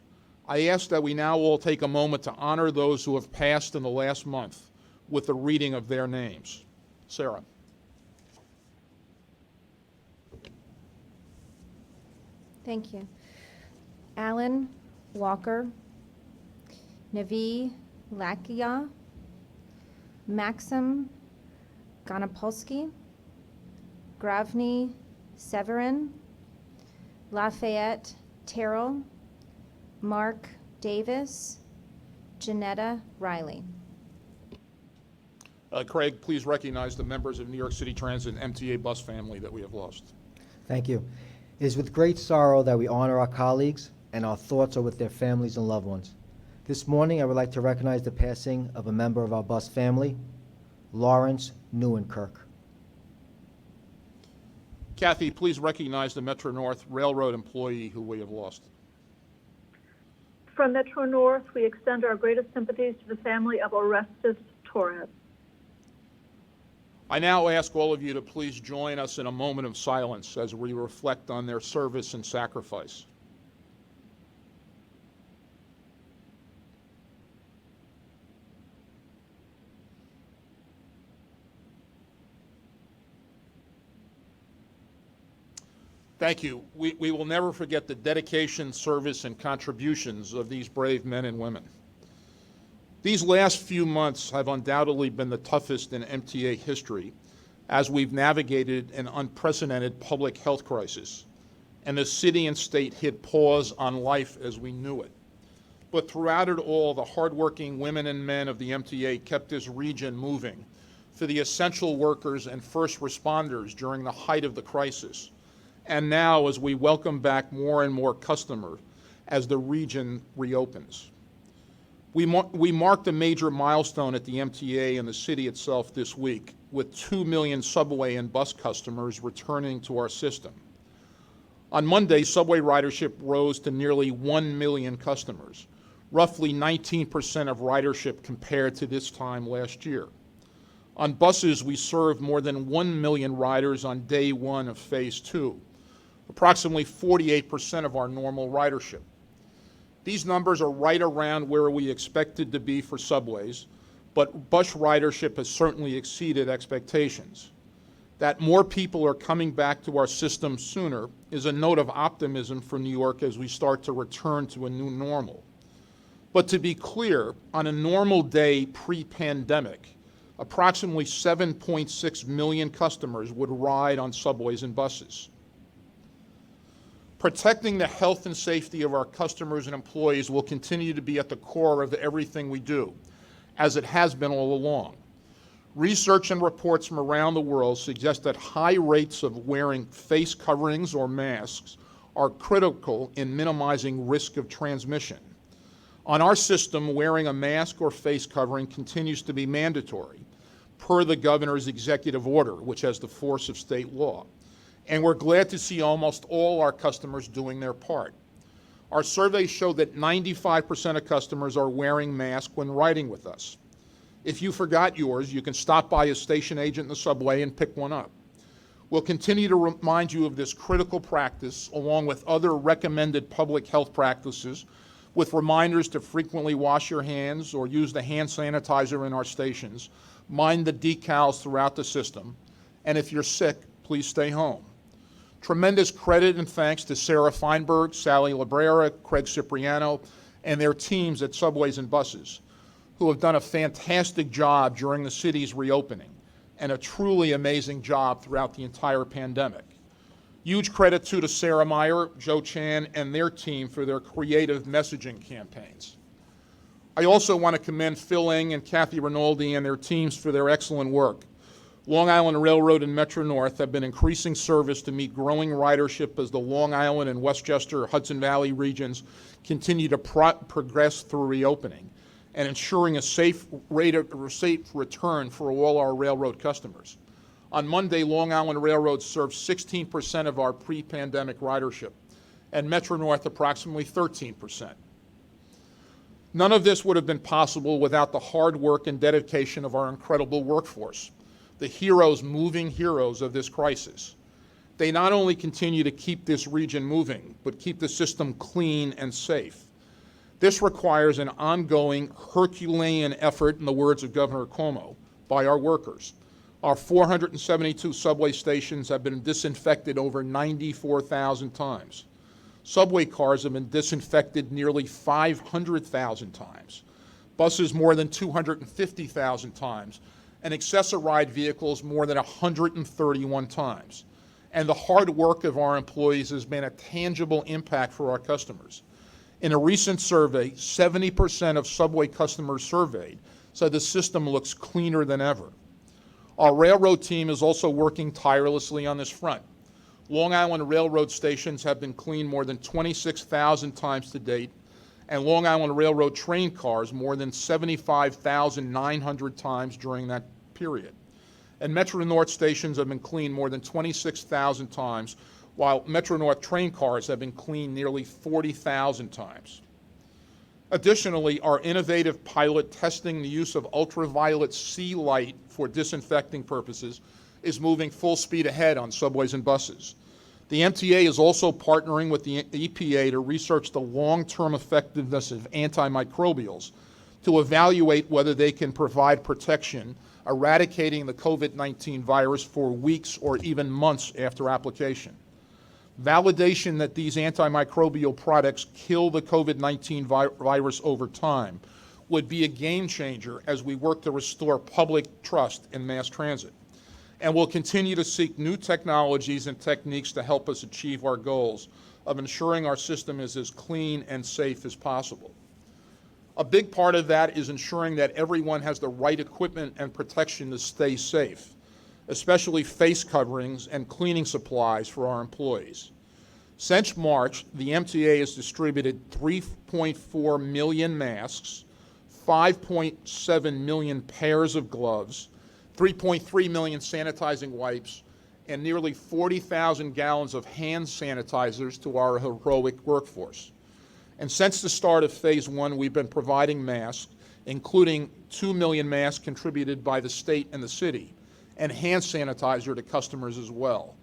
I ask that we now all take a moment to honor those who have passed in the last month with the reading of their names. Sarah. Thank you. Alan Walker, Navi Lakia, Maxim Ganapolsky, Gravny Severin, Lafayette Terrell, Mark Davis, Janetta Riley. Craig, please recognize the members of New York City Transit and MTA bus family that we have lost. Thank you. It is with great sorrow that we honor our colleagues, and our thoughts are with their families and loved ones. This morning, I would like to recognize the passing of a member of our bus family, Lawrence Newenkirk. Kathy, please recognize the Metro-North Railroad employee who we have lost. From Metro-North, we extend our greatest sympathies to the family of Orestes Torres. I now ask all of you to please join us in a moment of silence as we reflect on their service and sacrifice. Thank you. We will never forget the dedication, service, and contributions of these brave men and women. These last few months have undoubtedly been the toughest in MTA history as we've navigated an unprecedented public health crisis, and the city and state hit pause on life as we knew it. But throughout it all, the hardworking women and men of the MTA kept this region moving for the essential workers and first responders during the height of the crisis. And now, as we welcome back more and more customers as the region reopens. We marked a major milestone at the MTA and the city itself this week, with 2 million subway and bus customers returning to our system. On Monday, subway ridership rose to nearly 1 million customers, roughly 19% of ridership compared to this time last year. On buses, we served more than 1 million riders on day one of phase 2, approximately 48% of our normal ridership. These numbers are right around where we expected to be for subways, but bus ridership has certainly exceeded expectations. That more people are coming back to our system sooner is a note of optimism for New York as we start to return to a new normal. But to be clear, on a normal day pre-pandemic, approximately 7.6 million customers would ride on subways and buses. Protecting the health and safety of our customers and employees will continue to be at the core of everything we do, as it has been all along. Research and reports from around the world suggest that high rates of wearing face coverings or masks are critical in minimizing risk of transmission. On our system, wearing a mask or face covering continues to be mandatory, per the governor's executive order, which has the force of state law. And we're glad to see almost all our customers doing their part. Our surveys show that 95% of customers are wearing masks when riding with us. If you forgot yours, you can stop by a station agent in the subway and pick one up. We'll continue to remind you of this critical practice, along with other recommended public health practices, with reminders to frequently wash your hands or use the hand sanitizer in our stations, mind the decals throughout the system, and if you're sick, please stay home. Tremendous credit and thanks to Sarah Feinberg, Sally Labrera, Craig Cipriano, and their teams at Subways and Buses, who have done a fantastic job during the city's reopening, and a truly amazing job throughout the entire pandemic. Huge credit too to Sarah Meyer, Joe Chan, and their team for their creative messaging campaigns. I also want to commend Phil Ing and Kathy Rinaldi and their teams for their excellent work. Long Island Railroad and Metro North have been increasing service to meet growing ridership as the Long Island and Westchester Hudson Valley regions continue to progress through reopening and ensuring a safe return for all our railroad customers. On Monday, Long Island Railroad served 16% of our pre-pandemic ridership, and Metro North approximately 13%. None of this would have been possible without the hard work and dedication of our incredible workforce, the heroes, moving heroes of this crisis. They not only continue to keep this region moving, but keep the system clean and safe. This requires an ongoing Herculean effort, in the words of Governor Cuomo, by our workers. Our 472 subway stations have been disinfected over 94,000 times. Subway cars have been disinfected nearly 500,000 times. Buses more than 250,000 times. And accessoride vehicles more than 131 times. And the hard work of our employees has been a tangible impact for our customers. In a recent survey, 70% of subway customers surveyed said the system looks cleaner than ever. Our railroad team is also working tirelessly on this front. Long Island Railroad stations have been cleaned more than 26,000 times to date, and Long Island Railroad train cars more than 75,900 times during that period. And Metro North stations have been cleaned more than 26,000 times, while Metro North train cars have been cleaned nearly 40,000 times. Additionally, our innovative pilot testing the use of ultraviolet C light for disinfecting purposes is moving full speed ahead on subways and buses. The MTA is also partnering with the EPA to research the long-term effectiveness of antimicrobials to evaluate whether they can provide protection, eradicating the COVID-19 virus for weeks or even months after application. Validation that these antimicrobial products kill the COVID-19 virus over time would be a game changer as we work to restore public trust in mass transit. And we'll continue to seek new technologies and techniques to help us achieve our goals of ensuring our system is as clean and safe as possible. A big part of that is ensuring that everyone has the right equipment and protection to stay safe, especially face coverings and cleaning supplies for our employees. Since March, the MTA has distributed 3.4 million masks, 5.7 million pairs of gloves, 3.3 million sanitizing wipes, and nearly 40,000 gallons of hand sanitizers to our heroic workforce. And since the start of Phase 1, we've been providing masks, including 2 million masks contributed by the state and the city, and hand sanitizer to customers as well.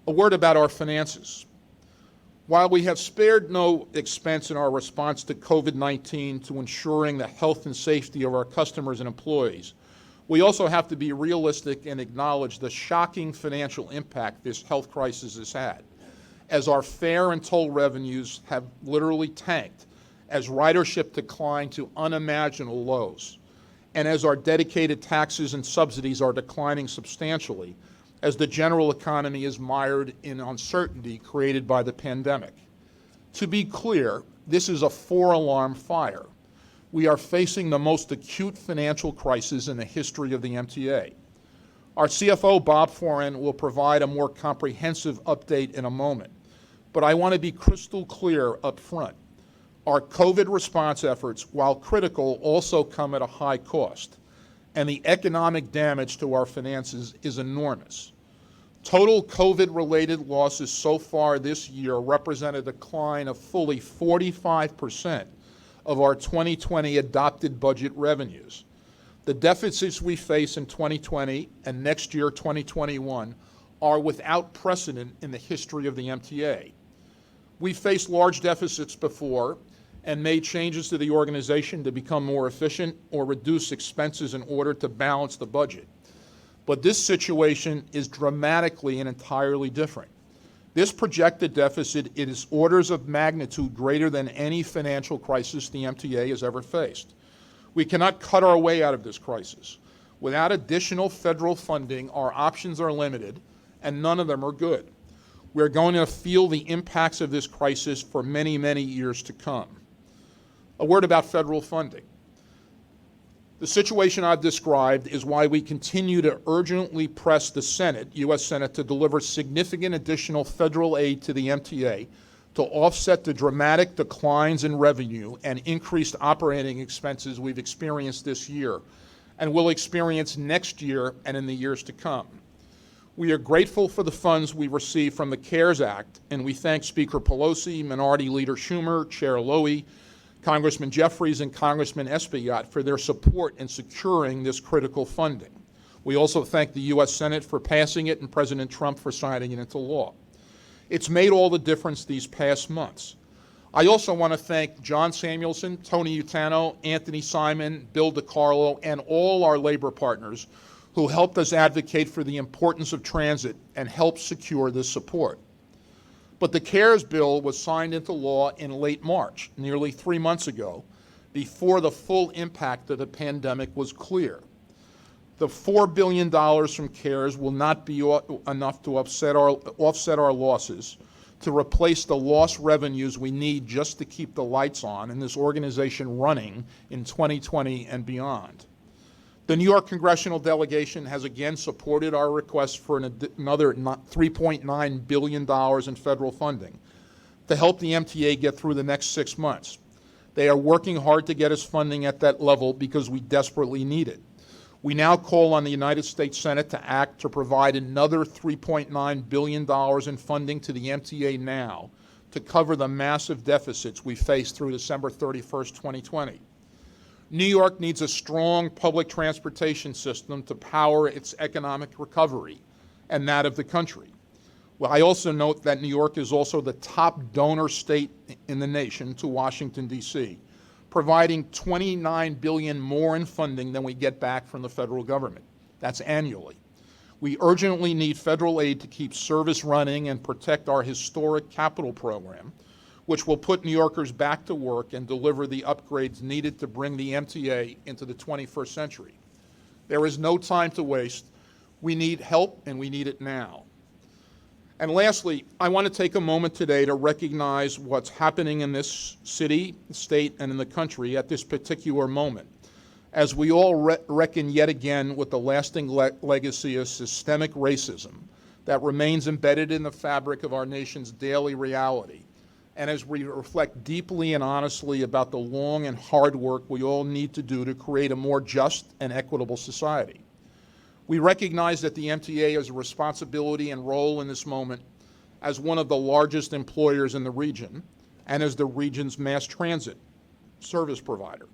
A word about our finances. While we have spared no expense in our response to COVID-19 to ensuring the health and safety of our customers and employees, we also have to be realistic and acknowledge the shocking financial impact this health crisis has had, as our fare and toll revenues have literally tanked, as ridership declined to unimaginable lows, and as our dedicated taxes and subsidies are declining substantially, as the general economy is mired in uncertainty created by the pandemic. To be clear, this is a four-alarm fire. We are facing the most acute financial crisis in the history of the MTA. Our CFO, Bob Foran, will provide a more comprehensive update in a moment, but I want to be crystal clear up front. Our COVID response efforts, while critical, also come at a high cost, and the economic damage to our finances is enormous. Total COVID-related losses so far this year represent a decline of fully 45% of our 2020 adopted budget revenues. The deficits we face in 2020 and next year, 2021, are without precedent in the history of the MTA. We've faced large deficits before and made changes to the organization to become more efficient or reduce expenses in order to balance the budget. But this situation is dramatically and entirely different. This projected deficit is orders of magnitude greater than any financial crisis the MTA has ever faced. We cannot cut our way out of this crisis. Without additional federal funding, our options are limited, and none of them are good. We're going to feel the impacts of this crisis for many, many years to come. A word about federal funding. The situation I've described is why we continue to urgently press the Senate, U.S. Senate, to deliver significant additional federal aid to the MTA to offset the dramatic declines in revenue and increased operating expenses we've experienced this year and will experience next year and in the years to come. We are grateful for the funds we received from the CARES Act, and we thank Speaker Pelosi, Minority Leader Schumer, Chair Lowy, Congressman Jeffries, and Congressman Espaillat for their support in securing this critical funding. We also thank the U.S. Senate for passing it and President Trump for signing it into law. It's made all the difference these past months. I also want to thank John Samuelson, Tony Utano, Anthony Simon, Bill DiCarlo, and all our labor partners who helped us advocate for the importance of transit and helped secure this support. But the CARES bill was signed into law in late March, nearly 3 months ago, before the full impact of the pandemic was clear. The $4 billion from CARES will not be enough to offset our losses, to replace the lost revenues we need just to keep the lights on and this organization running in 2020 and beyond. The New York congressional delegation has again supported our request for another $3.9 billion in federal funding to help the MTA get through the next 6 months. They are working hard to get us funding at that level because we desperately need it. We now call on the United States Senate to act to provide another $3.9 billion in funding to the MTA now to cover the massive deficits we face through December 31st, 2020. New York needs a strong public transportation system to power its economic recovery and that of the country. Well, I also note that New York is also the top donor state in the nation to Washington, D.C., providing $29 billion more in funding than we get back from the federal government. That's annually. We urgently need federal aid to keep service running and protect our historic capital program, which will put New Yorkers back to work and deliver the upgrades needed to bring the MTA into the 21st century. There is no time to waste. We need help, and we need it now. And lastly, I want to take a moment today to recognize what's happening in this city, state, and in the country at this particular moment, as we all reckon yet again with the lasting legacy of systemic racism that remains embedded in the fabric of our nation's daily reality, and as we reflect deeply and honestly about the long and hard work we all need to do to create a more just and equitable society. We recognize that the MTA has a responsibility and role in this moment as one of the largest employers in the region and as the region's mass transit service provider.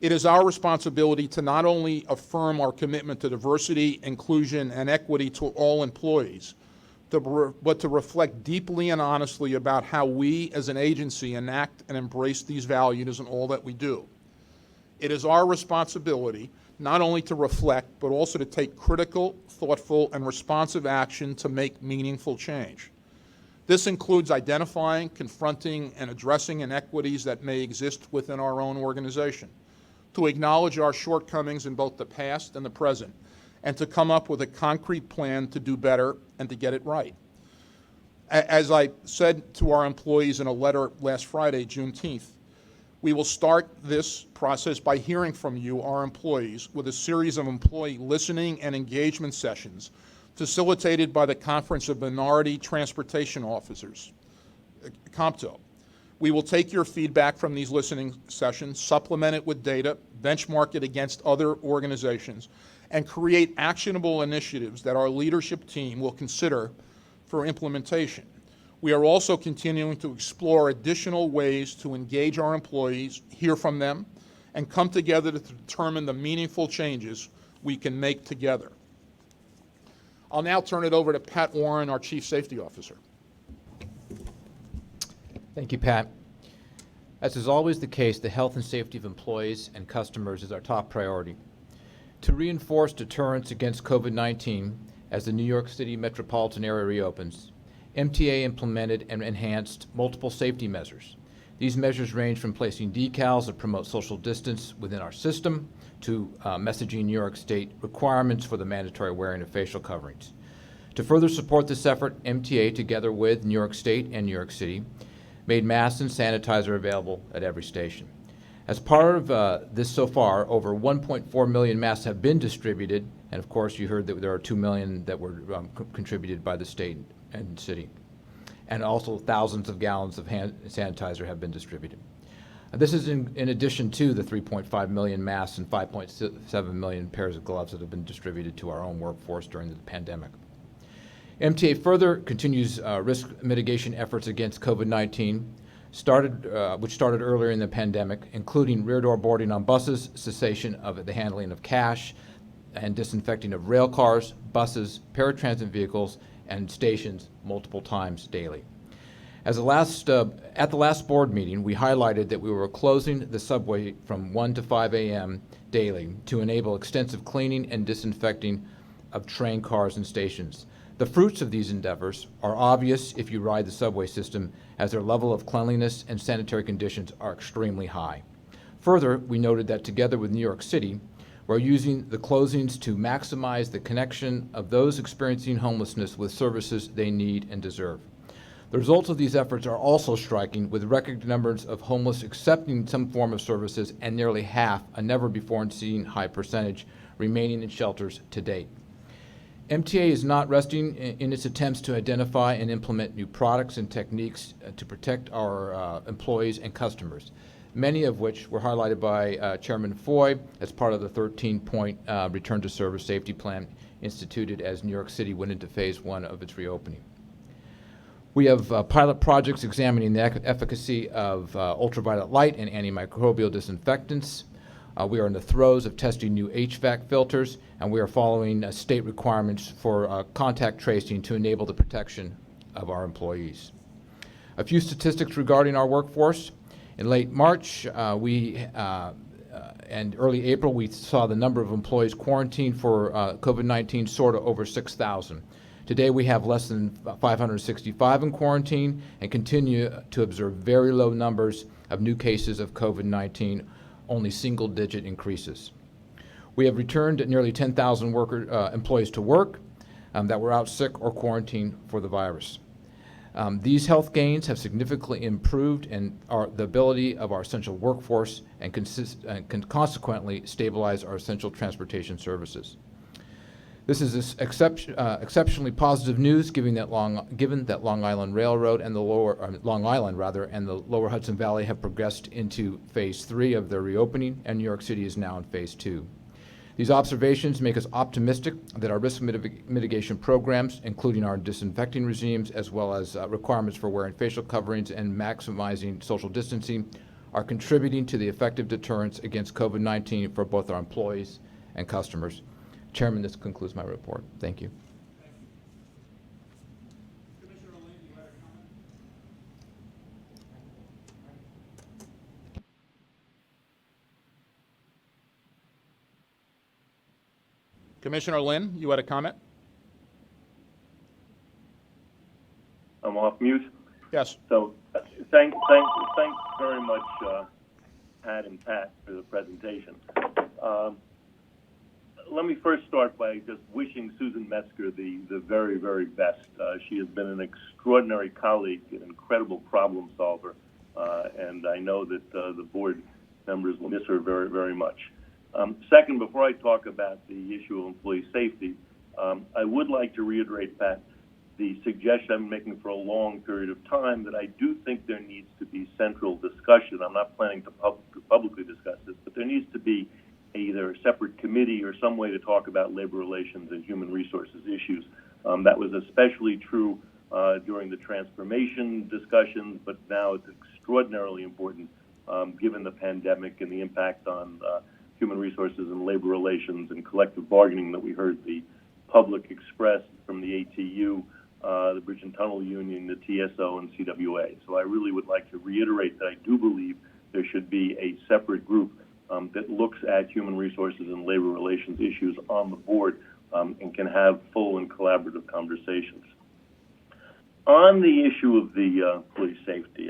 It is our responsibility to not only affirm our commitment to diversity, inclusion, and equity to all employees, but to reflect deeply and honestly about how we as an agency enact and embrace these values in all that we do. It is our responsibility not only to reflect, but also to take critical, thoughtful, and responsive action to make meaningful change. This includes identifying, confronting, and addressing inequities that may exist within our own organization, to acknowledge our shortcomings in both the past and the present, and to come up with a concrete plan to do better and to get it right. As I said to our employees in a letter last Friday, Juneteenth, we will start this process by hearing from you, our employees, with a series of employee listening and engagement sessions facilitated by the Conference of Minority Transportation Officers, COMTO. We will take your feedback from these listening sessions, supplement it with data, benchmark it against other organizations, and create actionable initiatives that our leadership team will consider for implementation. We are also continuing to explore additional ways to engage our employees, hear from them, and come together to determine the meaningful changes we can make together. I'll now turn it over to Pat Warren, our Chief Safety Officer. Thank you, Pat. As is always the case, the health and safety of employees and customers is our top priority. To reinforce deterrence against COVID-19 as the New York City metropolitan area reopens, MTA implemented and enhanced multiple safety measures. These measures range from placing decals that promote social distance within our system to messaging New York State requirements for the mandatory wearing of facial coverings. To further support this effort, MTA, together with New York State and New York City, made masks and sanitizer available at every station. As part of this so far, over 1.4 million masks have been distributed, and of course you heard that there are 2 million that were contributed by the state and city. And also thousands of gallons of hand sanitizer have been distributed. This is in addition to the 3.5 million masks and 5.7 million pairs of gloves that have been distributed to our own workforce during the pandemic. MTA further continues risk mitigation efforts against COVID-19, which started earlier in the pandemic, including rear door boarding on buses, cessation of the handling of cash, and disinfecting of rail cars, buses, paratransit vehicles, and stations multiple times daily. At the last board meeting, we highlighted that we were closing the subway from 1 to 5 a.m. daily to enable extensive cleaning and disinfecting of train cars and stations. The fruits of these endeavors are obvious if you ride the subway system, as their level of cleanliness and sanitary conditions are extremely high. Further, we noted that together with New York City, we're using the closings to maximize the connection of those experiencing homelessness with services they need and deserve. The results of these efforts are also striking, with record numbers of homeless accepting some form of services and nearly half, a never-before-seen high percentage, remaining in shelters to date. MTA is not resting in its attempts to identify and implement new products and techniques to protect our employees and customers, many of which were highlighted by Chairman Foy as part of the 13-point return to service safety plan instituted as New York City went into phase 1 of its reopening. We have pilot projects examining the efficacy of ultraviolet light and antimicrobial disinfectants. We are in the throes of testing new HVAC filters, and we are following state requirements for contact tracing to enable the protection of our employees. A few statistics regarding our workforce. In late March and early April, we saw the number of employees quarantined for COVID-19 soar to over 6,000. Today, we have less than 565 in quarantine and continue to observe very low numbers of new cases of COVID-19, only single-digit increases. We have returned nearly 10,000 employees to work. that were out sick or quarantined for the virus. These health gains have significantly improved the ability of our essential workforce and can consequently stabilize our essential transportation services. This is exceptionally positive news, given that Long Island Railroad and Long Island and the Lower Hudson Valley have progressed into Phase 3 of their reopening, and New York City is now in Phase 2. These observations make us optimistic that our risk mitigation programs, including our disinfecting regimes, as well as requirements for wearing facial coverings and maximizing social distancing, are contributing to the effective deterrence against COVID-19 for both our employees and customers. Chairman, this concludes my report. Thank you. Commissioner Lynn, you had a comment? I'm off mute. Yes. So thanks very much, Pat and Pat, for the presentation. Let me first start by just wishing Susan Metzger the very, very best. She has been an extraordinary colleague, an incredible problem solver, and I know that the board members will miss her very, very much. Second, before I talk about the issue of employee safety, I would like to reiterate, Pat, the suggestion I'm making for a long period of time that I do think there needs to be central discussion. I'm not planning to publicly discuss this, but there needs to be either a separate committee or some way to talk about labor relations and human resources issues. That was especially true during the transformation discussions, but now it's extraordinarily important given the pandemic and the impact on human resources and labor relations and collective bargaining that we heard the public express from the ATU, the Bridge and Tunnel Union, the TSO, and CWA. So I really would like to reiterate that I do believe there should be a separate group that looks at human resources and labor relations issues on the board and can have full and collaborative conversations. On the issue of the police safety,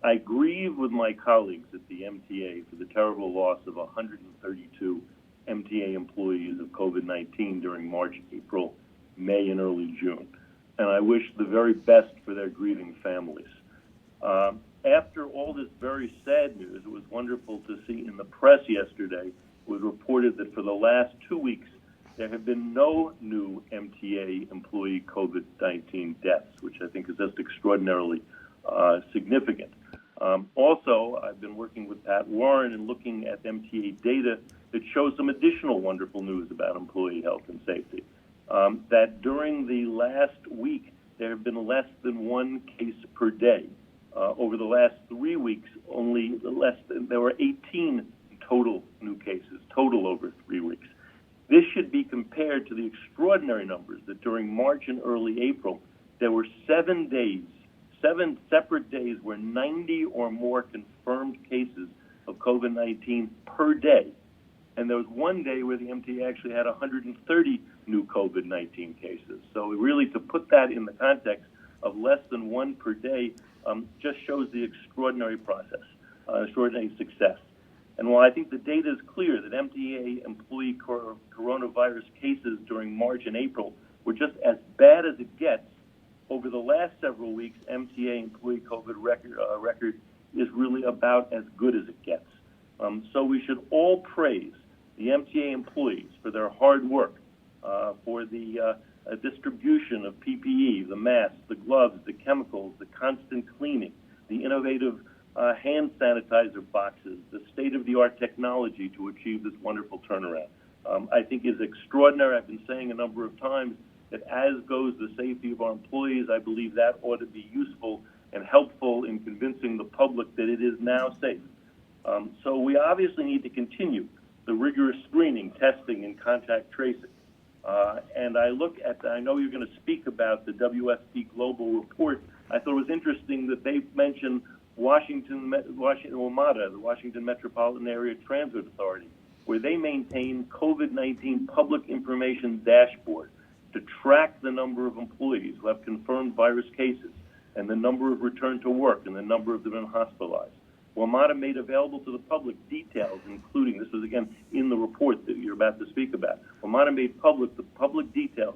I grieve with my colleagues at the MTA for the terrible loss of 132 MTA employees of COVID-19 during March, April, May, and early June. And I wish the very best for their grieving families. After all this very sad news, it was wonderful to see in the press yesterday, it was reported that for the last 2 weeks, there have been no new MTA employee COVID-19 deaths, which I think is just extraordinarily significant. Also, I've been working with Pat Warren and looking at MTA data that shows some additional wonderful news about employee health and safety. That during the last week, there have been less than one case per day. Over the last 3 weeks, there were 18 total new cases, total over 3 weeks. This should be compared to the extraordinary numbers that during March and early April, there were 7 separate days where 90 or more confirmed cases of COVID-19 per day. And there was one day where the MTA actually had 130 new COVID-19 cases. So really, to put that in the context of less than one per day just shows the extraordinary process, extraordinary success. And while I think the data is clear that MTA employee coronavirus cases during March and April were just as bad as it gets, over the last several weeks, MTA employee COVID record is really about as good as it gets. So we should all praise the MTA employees for their hard work, for the distribution of PPE, the masks, the gloves, the chemicals, the constant cleaning, the innovative hand sanitizer boxes, the state-of-the-art technology to achieve this wonderful turnaround. I think is extraordinary. I've been saying a number of times that as goes the safety of our employees, I believe that ought to be useful and helpful in convincing the public that it is now safe. So we obviously need to continue the rigorous screening, testing, and contact tracing. And I know you're going to speak about the WSP Global Report. I thought it was interesting that they mentioned WMATA, the Washington Metropolitan Area Transit Authority, where they maintain COVID-19 public information dashboard to track the number of employees who have confirmed virus cases and the number of return to work and the number of them hospitalized. WMATA made available to the public details, including, this is again in the report that you're about to speak about, WMATA made public the public details,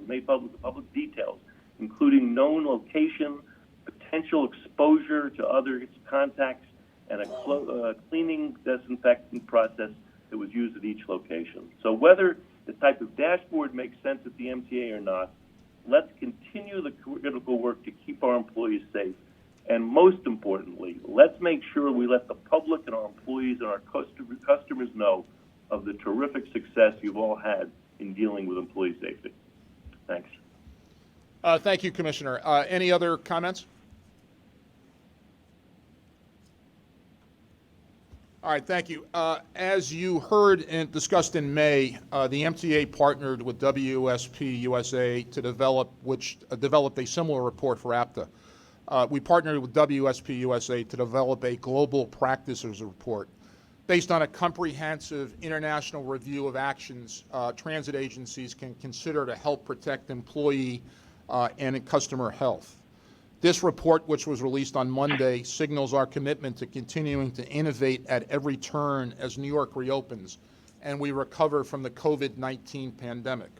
including known location, potential exposure to other contacts, and a cleaning disinfectant process that was used at each location. So whether the type of dashboard makes sense at the MTA or not, let's continue the critical work to keep our employees safe. And most importantly, let's make sure we let the public and our employees and our customers know of the terrific success you've all had in dealing with employee safety. Thanks. Thank you, Commissioner. Any other comments? All right, thank you. As you heard and discussed in May, the MTA partnered with WSP USA to develop a similar report for APTA. We partnered with WSP USA to develop a global practices report based on a comprehensive international review of actions transit agencies can consider to help protect employee and customer health. This report, which was released on Monday, signals our commitment to continuing to innovate at every turn as New York reopens and we recover from the COVID-19 pandemic.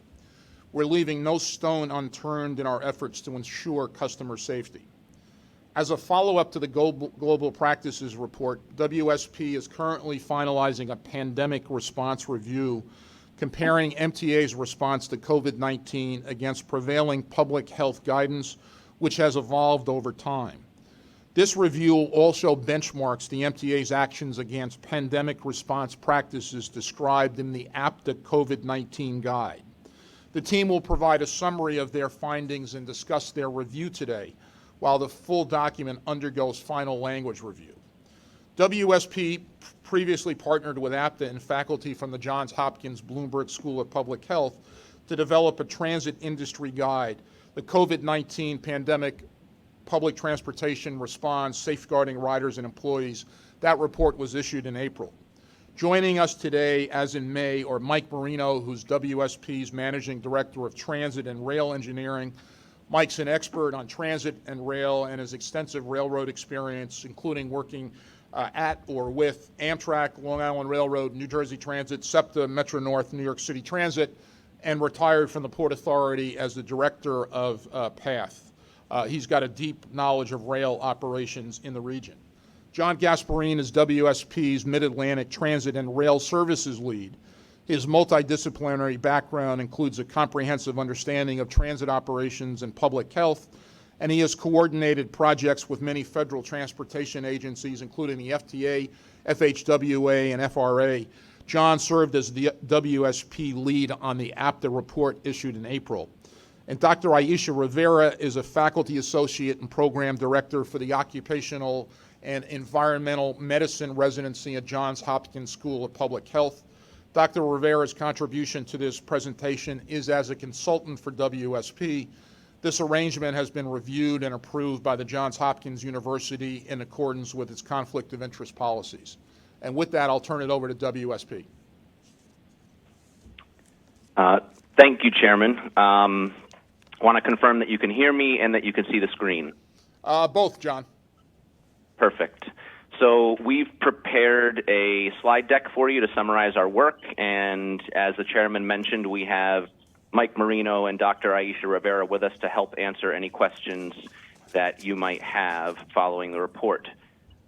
We're leaving no stone unturned in our efforts to ensure customer safety. As a follow-up to the Global Practices Report, WSP is currently finalizing a pandemic response review comparing MTA's response to COVID-19 against prevailing public health guidance, which has evolved over time. This review also benchmarks the MTA's actions against pandemic response practices described in the APTA COVID-19 guide. The team will provide a summary of their findings and discuss their review today, while the full document undergoes final language review. WSP previously partnered with APTA and faculty from the Johns Hopkins Bloomberg School of Public Health to develop a transit industry guide, the COVID-19 Pandemic Public Transportation Response, Safeguarding Riders and Employees. That report was issued in April. Joining us today, as in May, are Mike Marino, who's WSP's Managing Director of Transit and Rail Engineering. Mike's an expert on transit and rail and has extensive railroad experience, including working at or with Amtrak, Long Island Railroad, New Jersey Transit, SEPTA, Metro-North, New York City Transit, and retired from the Port Authority as the Director of PATH. He's got a deep knowledge of rail operations in the region. John Gasparin is WSP's Mid-Atlantic Transit and Rail Services Lead. His multidisciplinary background includes a comprehensive understanding of transit operations and public health, and he has coordinated projects with many federal transportation agencies, including the FTA, FHWA, and FRA. John served as the WSP lead on the APTA report issued in April. And Dr. Aisha Rivera is a faculty associate and program director for the Occupational and Environmental Medicine residency at Johns Hopkins School of Public Health. Dr. Rivera's contribution to this presentation is as a consultant for WSP. This arrangement has been reviewed and approved by the Johns Hopkins University in accordance with its conflict of interest policies. And with that, I'll turn it over to WSP. Thank you, Chairman. I want to confirm that you can hear me and that you can see the screen. Both, John. Perfect. So we've prepared a slide deck for you to summarize our work, and as the Chairman mentioned, we have Mike Marino and Dr. Aisha Rivera with us to help answer any questions that you might have following the report.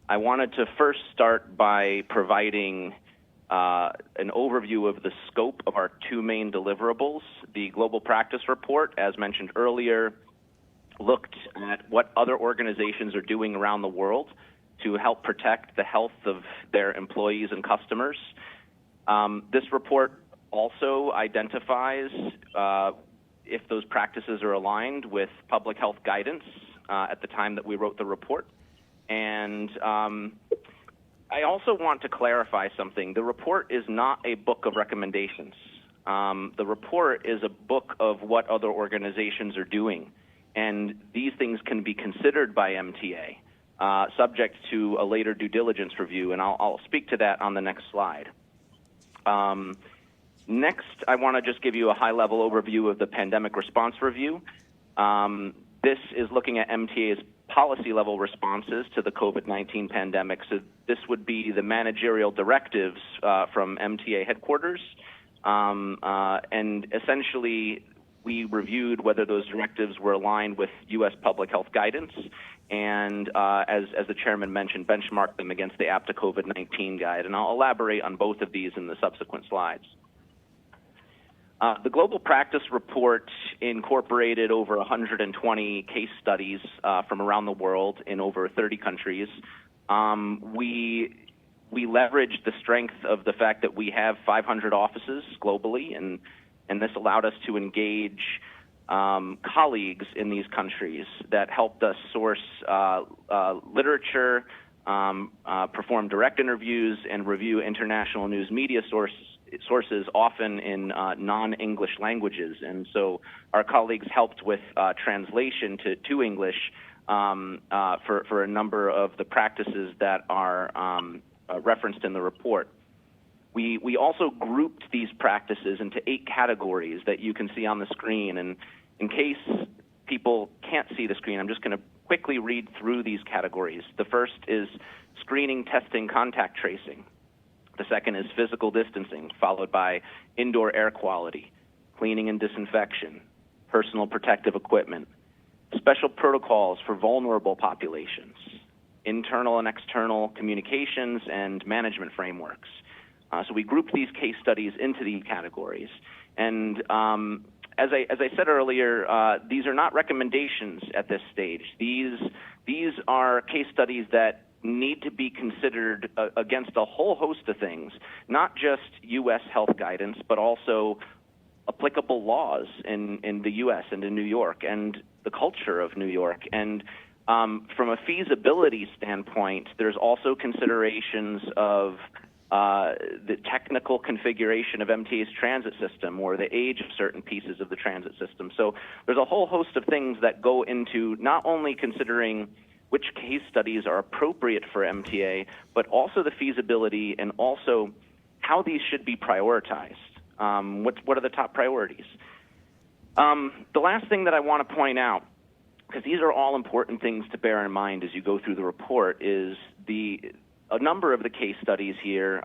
I wanted to first start by providing an overview of the scope of our two main deliverables. The Global Practice Report, as mentioned earlier, looked at what other organizations are doing around the world to help protect the health of their employees and customers. This report also identifies if those practices are aligned with public health guidance at the time that we wrote the report. And I also want to clarify something. The report is not a book of recommendations. The report is a book of what other organizations are doing. And these things can be considered by MTA, subject to a later due diligence review, and I'll speak to that on the next slide. Next, I want to just give you a high-level overview of the Pandemic Response Review. This is looking at MTA's policy level responses to the COVID-19 pandemic. So this would be the managerial directives from MTA headquarters. And essentially, we reviewed whether those directives were aligned with U.S. public health guidance and, as the chairman mentioned, benchmark them against the APTA COVID-19 guide. And I'll elaborate on both of these in the subsequent slides. The Global Practice Report incorporated over 120 case studies from around the world in over 30 countries. We leveraged the strength of the fact that we have 500 offices globally, and this allowed us to engage colleagues in these countries that helped us source literature, perform direct interviews, and review international news media sources, often in non-English languages. And so our colleagues helped with translation to English for a number of the practices that are referenced in the report. We also grouped these practices into 8 categories that you can see on the screen. And in case people can't see the screen, I'm just going to quickly read through these categories. The first is screening, testing, contact tracing. The second is physical distancing, followed by indoor air quality, cleaning and disinfection, personal protective equipment, special protocols for vulnerable populations, internal and external communications, and management frameworks. So we grouped these case studies into these categories. And as I said earlier, these are not recommendations at this stage. These are case studies that need to be considered against a whole host of things, not just U.S. health guidance, but also applicable laws in the U.S. and in New York and the culture of New York. And from a feasibility standpoint, there's also considerations of the technical configuration of MTA's transit system or the age of certain pieces of the transit system. So there's a whole host of things that go into not only considering which case studies are appropriate for MTA, but also the feasibility and also how these should be prioritized. What are the top priorities? The last thing that I want to point out, because these are all important things to bear in mind as you go through the report, is a number of the case studies here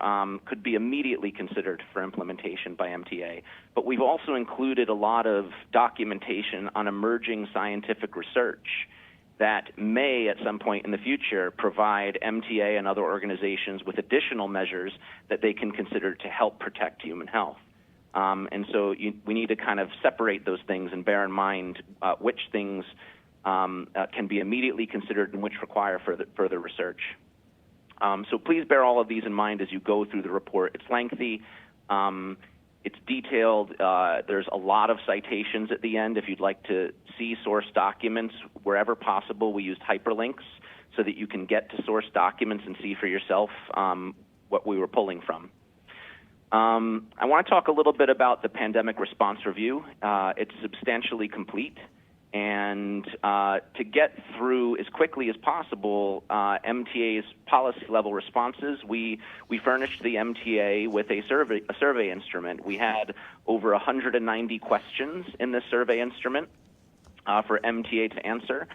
could be immediately considered for implementation by MTA, but we've also included a lot of documentation on emerging scientific research that may, at some point in the future, provide MTA and other organizations with additional measures that they can consider to help protect human health. And so we need to kind of separate those things and bear in mind which things can be immediately considered and which require further research. So please bear all of these in mind as you go through the report. It's lengthy. It's detailed. There's a lot of citations at the end. If you'd like to see source documents, wherever possible, we used hyperlinks so that you can get to source documents and see for yourself what we were pulling from. I want to talk a little bit about the pandemic response review. It's substantially complete. And to get through as quickly as possible MTA's policy level responses, we furnished the MTA with a survey instrument. We had over 190 questions in this survey instrument for MTA to answer.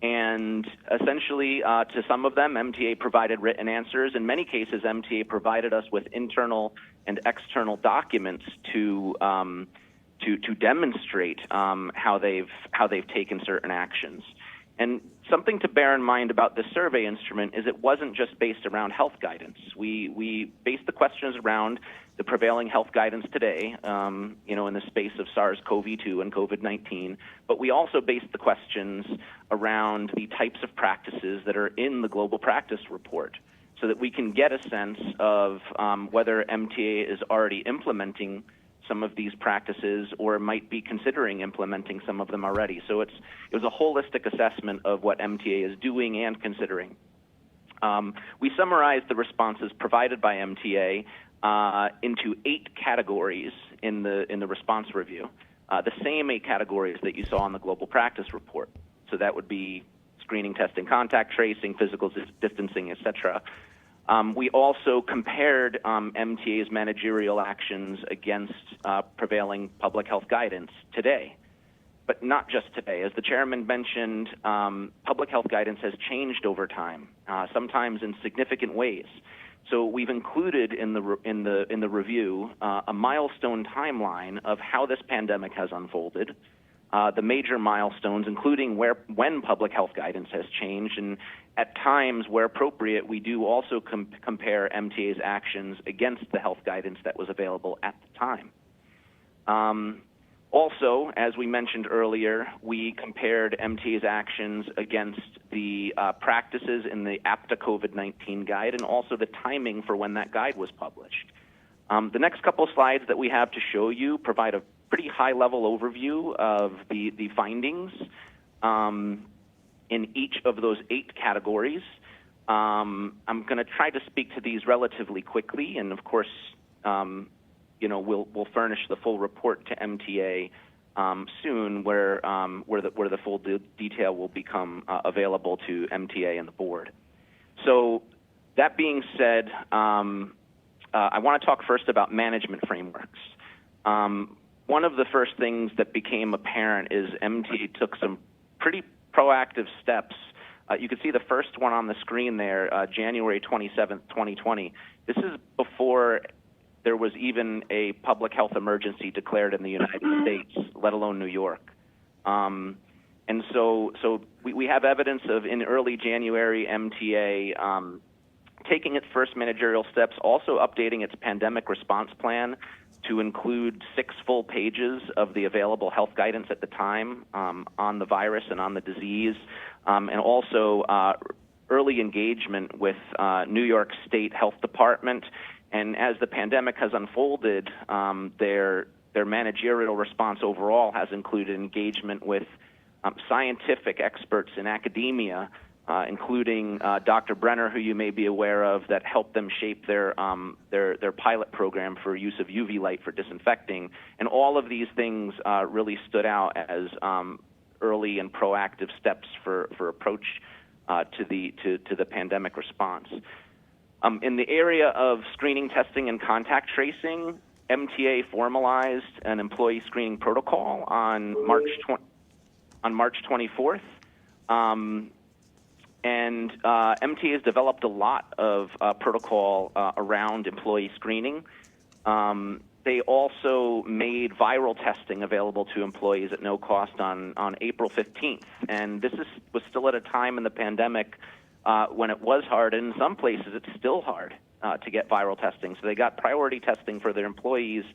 And essentially, to some of them, MTA provided written answers. In many cases, MTA provided us with internal and external documents to demonstrate how they've taken certain actions. And something to bear in mind about this survey instrument is it wasn't just based around health guidance. We based the questions around the prevailing health guidance today, in the space of SARS-CoV-2 and COVID-19, but we also based the questions around the types of practices that are in the Global Practice Report, so that we can get a sense of whether MTA is already implementing some of these practices or might be considering implementing some of them already. So it was a holistic assessment of what MTA is doing and considering. We summarized the responses provided by MTA into 8 categories in the response review, the same 8 categories that you saw in the Global Practice Report. So that would be screening, testing, contact tracing, physical distancing, et cetera. We also compared MTA's managerial actions against prevailing public health guidance today. but not just today. As the chairman mentioned, public health guidance has changed over time, sometimes in significant ways. So we've included in the review a milestone timeline of how this pandemic has unfolded, the major milestones, including when public health guidance has changed, and at times where appropriate, we do also compare MTA's actions against the health guidance that was available at the time. Also, as we mentioned earlier, we compared MTA's actions against the practices in the APTA COVID-19 guide and also the timing for when that guide was published. The next couple of slides that we have to show you provide a pretty high-level overview of the findings in each of those 8 categories. I'm going to try to speak to these relatively quickly, and of course, we'll furnish the full report to MTA soon, where the full detail will become available to MTA and the board. So that being said, I want to talk first about management frameworks. One of the first things that became apparent is MTA took some pretty proactive steps. You can see the first one on the screen there, January 27th, 2020. This is before there was even a public health emergency declared in the United States, let alone New York. And so we have evidence of, in early January, MTA taking its first managerial steps, also updating its pandemic response plan to include 6 full pages of the available health guidance at the time on the virus and on the disease, and also early engagement with New York State Health Department. And as the pandemic has unfolded, their managerial response overall has included engagement with scientific experts in academia, including Dr. Brenner, who you may be aware of, that helped them shape their pilot program for use of UV light for disinfecting. And all of these things really stood out as early and proactive steps for approach to the pandemic response. In the area of screening, testing, and contact tracing, MTA formalized an employee screening protocol on March 24th. And MTA has developed a lot of protocol around employee screening. They also made viral testing available to employees at no cost on April 15th. And this was still at a time in the pandemic when it was hard, and in some places it's still hard to get viral testing. So they got priority testing for their employees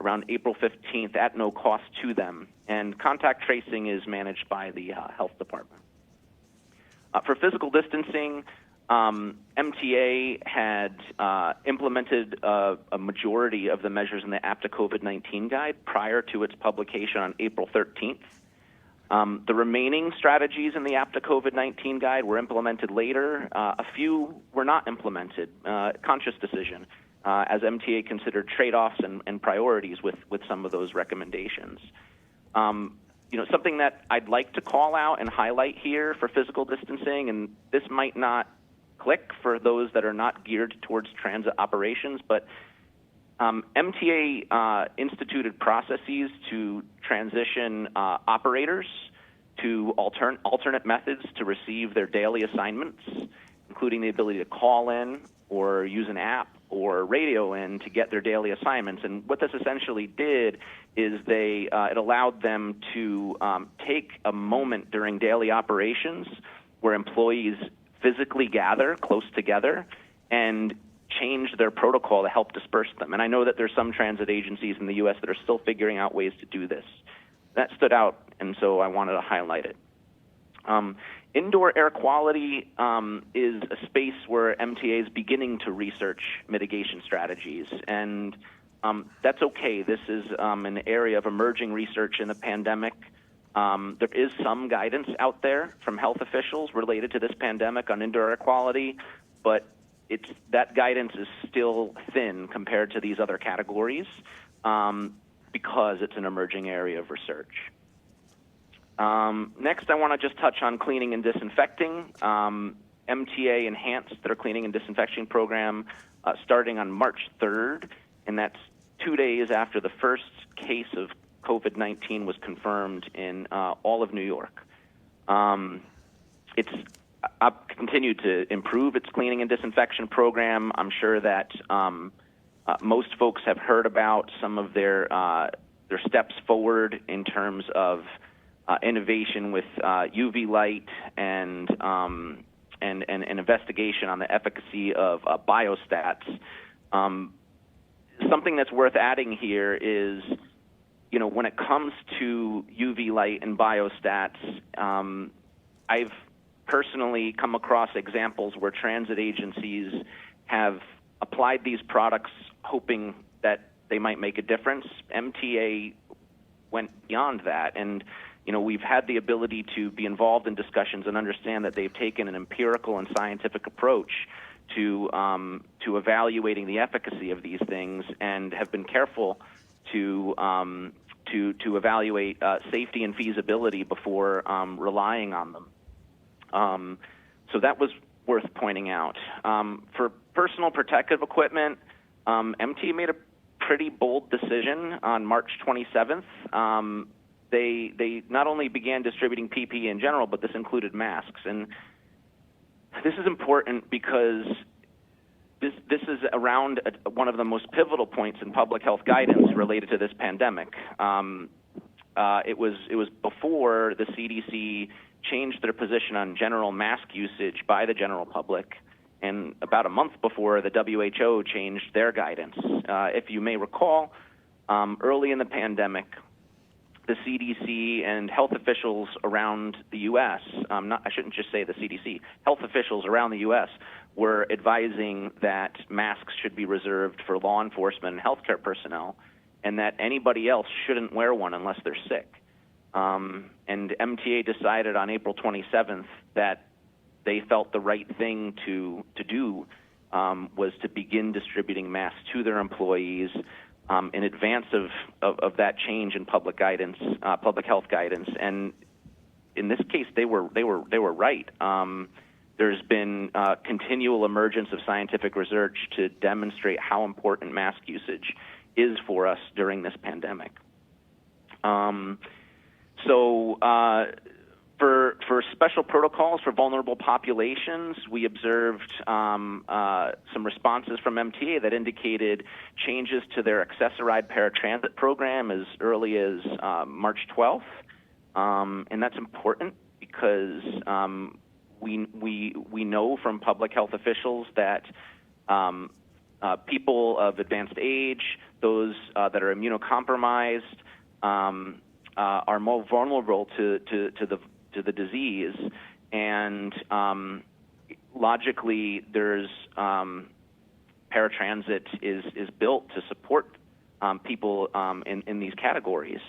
around April 15th at no cost to them. And contact tracing is managed by the health department. For physical distancing, MTA had implemented a majority of the measures in the APTA COVID-19 guide prior to its publication on April 13th. The remaining strategies in the APTA COVID-19 guide were implemented later. A few were not implemented, conscious decision, as MTA considered trade-offs and priorities with some of those recommendations. Something that I'd like to call out and highlight here for physical distancing, and this might not click for those that are not geared towards transit operations, but MTA instituted processes to transition operators to alternate methods to receive their daily assignments, including the ability to call in or use an app or radio in to get their daily assignments. And what this essentially did is it allowed them to take a moment during daily operations where employees physically gather close together and change their protocol to help disperse them. And I know that there's some transit agencies in the U.S. that are still figuring out ways to do this. That stood out, and so I wanted to highlight it. Indoor air quality is a space where MTA is beginning to research mitigation strategies, and that's okay. This is an area of emerging research in the pandemic. There is some guidance out there from health officials related to this pandemic on indoor air quality, but that guidance is still thin compared to these other categories because it's an emerging area of research. Next, I want to just touch on cleaning and disinfecting. MTA enhanced their cleaning and disinfection program starting on March 3rd, and that's 2 days after the first case of COVID-19 was confirmed in all of New York. It's continued to improve its cleaning and disinfection program. I'm sure that most folks have heard about some of their steps forward in terms of innovation with UV light and investigation on the efficacy of biostats. Something that's worth adding here is, when it comes to UV light and biostats, I've personally come across examples where transit agencies have applied these products hoping that they might make a difference. MTA went beyond that, and we've had the ability to be involved in discussions and understand that they've taken an empirical and scientific approach to evaluating the efficacy of these things, and have been careful to evaluate safety and feasibility before relying on them. So that was worth pointing out. For personal protective equipment, MTA made a pretty bold decision on March 27th. They not only began distributing PPE in general, but this included masks. And this is important because this is around one of the most pivotal points in public health guidance related to this pandemic. It was before the CDC changed their position on general mask usage by the general public, and about a month before the WHO changed their guidance. If you may recall, early in the pandemic, the CDC and health officials around the U.S., I shouldn't just say the CDC, health officials around the U.S. were advising that masks should be reserved for law enforcement and healthcare personnel, and that anybody else shouldn't wear one unless they're sick. And MTA decided on April 27th that they felt the right thing to do was to begin distributing masks to their employees in advance of that change in public guidance, public health guidance. And in this case, they were right. There's been continual emergence of scientific research to demonstrate how important mask usage is for us during this pandemic. For special protocols for vulnerable populations, we observed some responses from MTA that indicated changes to their accessoride paratransit program as early as March 12th. And that's important because we know from public health officials that people of advanced age, those that are immunocompromised, are more vulnerable to the disease, and logically, there's paratransit is built to support people in these categories.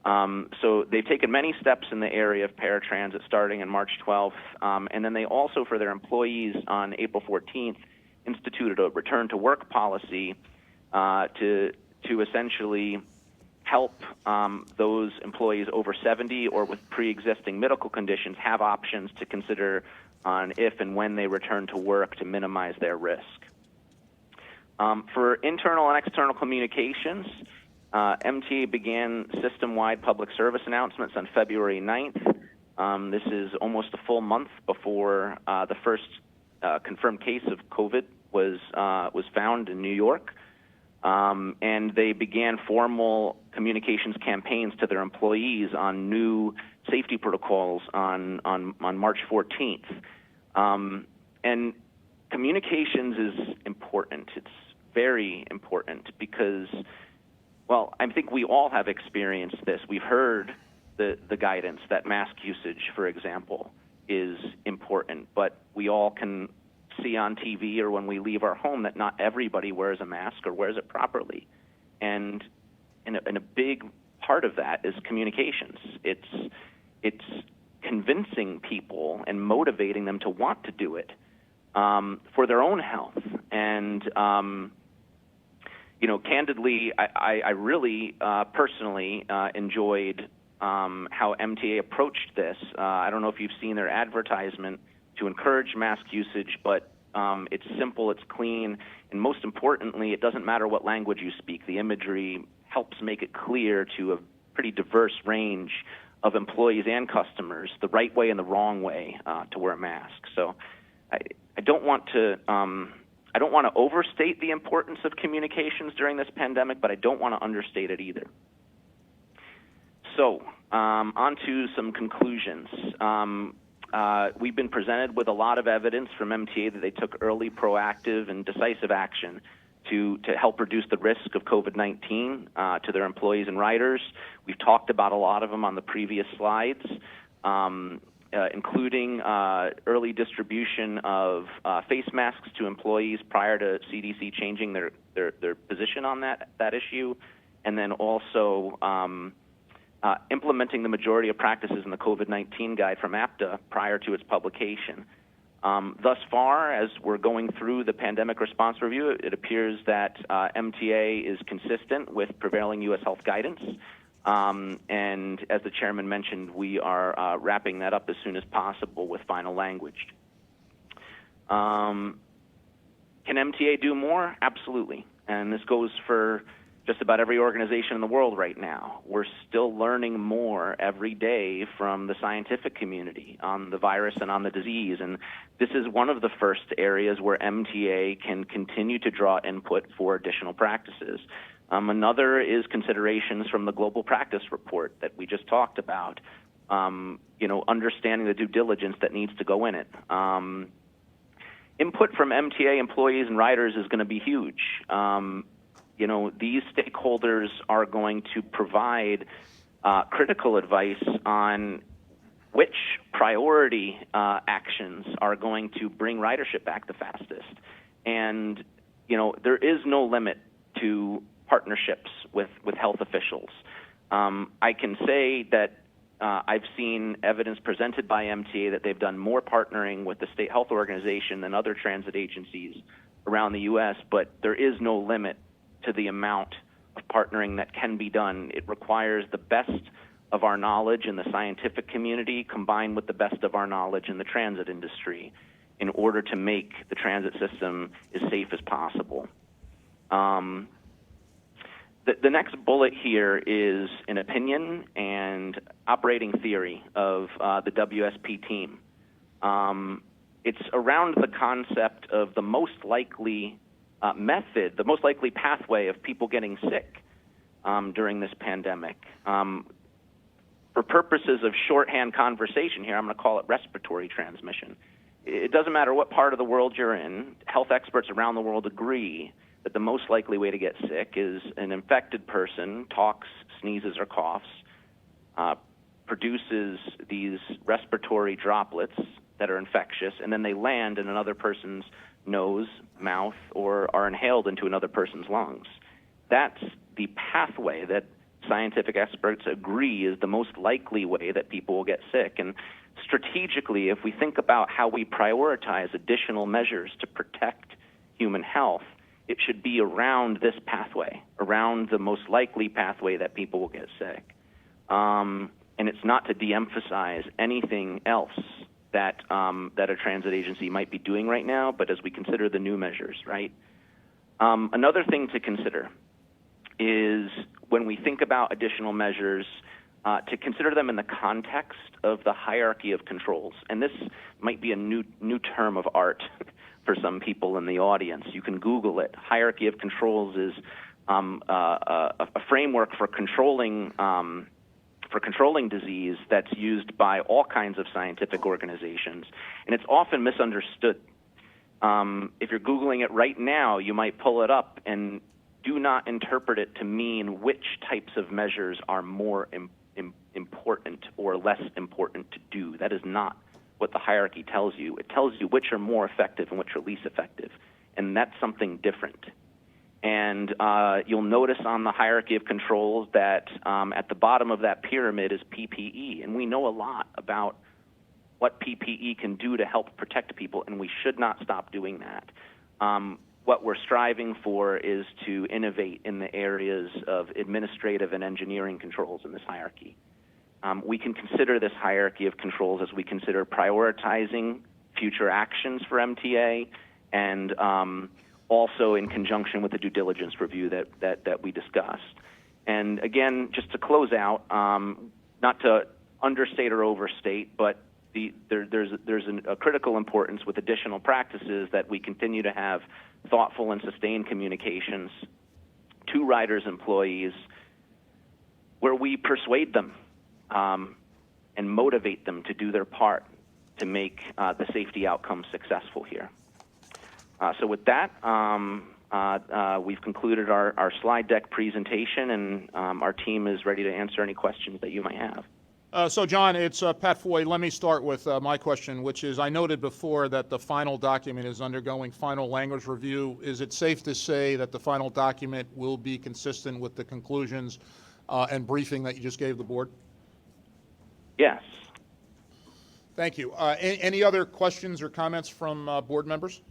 So they've taken many steps in the area of paratransit starting on March 12th, and then they also, for their employees on April 14th, instituted a return to work policy to essentially help those employees over 70 or with pre-existing medical conditions have options to consider on if and when they return to work to minimize their risk. For internal and external communications, MTA began system-wide public service announcements on February 9th. This is almost a full month before the first confirmed case of COVID was found in New York. And they began formal communications campaigns to their employees on new safety protocols on March 14th. And communications is important. It's very important because, well, I think we all have experienced this. We've heard the guidance that mask usage, for example, is important, but we all can see on TV or when we leave our home that not everybody wears a mask or wears it properly. And a big part of that is communications. It's convincing people and motivating them to want to do it for their own health. And, candidly, I really personally enjoyed how MTA approached this. I don't know if you've seen their advertisement to encourage mask usage, but it's simple, it's clean, and most importantly, it doesn't matter what language you speak. The imagery helps make it clear to pretty diverse range of employees and customers the right way and the wrong way to wear a mask. So I don't want to overstate the importance of communications during this pandemic, but I don't want to understate it either. So on to some conclusions. We've been presented with a lot of evidence from MTA that they took early, proactive, and decisive action to help reduce the risk of COVID-19 to their employees and riders. We've talked about a lot of them on the previous slides, including early distribution of face masks to employees prior to CDC changing their position on that issue, and then also implementing the majority of practices in the COVID-19 guide from APTA prior to its publication. Thus far, as we're going through the pandemic response review, it appears that MTA is consistent with prevailing U.S. health guidance. And as the chairman mentioned, we are wrapping that up as soon as possible with final language. Can MTA do more? Absolutely. And this goes for just about every organization in the world right now. We're still learning more every day from the scientific community on the virus and on the disease. And this is one of the first areas where MTA can continue to draw input for additional practices. Another is considerations from the global practice report that we just talked about, understanding the due diligence that needs to go in it. Input from MTA employees and riders is going to be huge. These stakeholders are going to provide critical advice on which priority actions are going to bring ridership back the fastest. And, there is no limit to partnerships with health officials. I can say that I've seen evidence presented by MTA that they've done more partnering with the state health organization than other transit agencies around the U.S., but there is no limit to the amount of partnering that can be done. It requires the best of our knowledge in the scientific community combined with the best of our knowledge in the transit industry in order to make the transit system as safe as possible. The next bullet here is an opinion and operating theory of the WSP team. It's around the concept of the most likely method, the most likely pathway of people getting sick during this pandemic. For purposes of shorthand conversation here, I'm going to call it respiratory transmission. It doesn't matter what part of the world you're in. Health experts around the world agree that the most likely way to get sick is an infected person talks, sneezes, or coughs, produces these respiratory droplets that are infectious, and then they land in another person's nose, mouth, or are inhaled into another person's lungs. That's the pathway that scientific experts agree is the most likely way that people will get sick. And strategically, if we think about how we prioritize additional measures to protect human health, it should be around this pathway, around the most likely pathway that people will get sick. And it's not to de-emphasize anything else that a transit agency might be doing right now, but as we consider the new measures, right? Another thing to consider is when we think about additional measures, to consider them in the context of the hierarchy of controls. And this might be a new term of art for some people in the audience. You can Google it. Hierarchy of controls is a framework for controlling disease that's used by all kinds of scientific organizations, and it's often misunderstood. If you're Googling it right now, you might pull it up and do not interpret it to mean which types of measures are more important or less important to do. That is not what the hierarchy tells you. It tells you which are more effective and which are least effective, and that's something different. And you'll notice on the hierarchy of controls that at the bottom of that pyramid is PPE, and we know a lot about what PPE can do to help protect people, and we should not stop doing that. What we're striving for is to innovate in the areas of administrative and engineering controls in this hierarchy. We can consider this hierarchy of controls as we consider prioritizing future actions for MTA and also in conjunction with the due diligence review that we discussed. And again, just to close out, not to understate or overstate, but there's a critical importance with additional practices that we continue to have thoughtful and sustained communications to riders, employees, where we persuade them and motivate them to do their part to make the safety outcomes successful here. So with that, we've concluded our slide deck presentation, and our team is ready to answer any questions that you might have. So, John, it's Pat Foy. Let me start with my question, which is, I noted before that the final document is undergoing final language review. Is it safe to say that the final document will be consistent with the conclusions and briefing that you just gave the board? Yes. Thank you. Any other questions or comments from board members?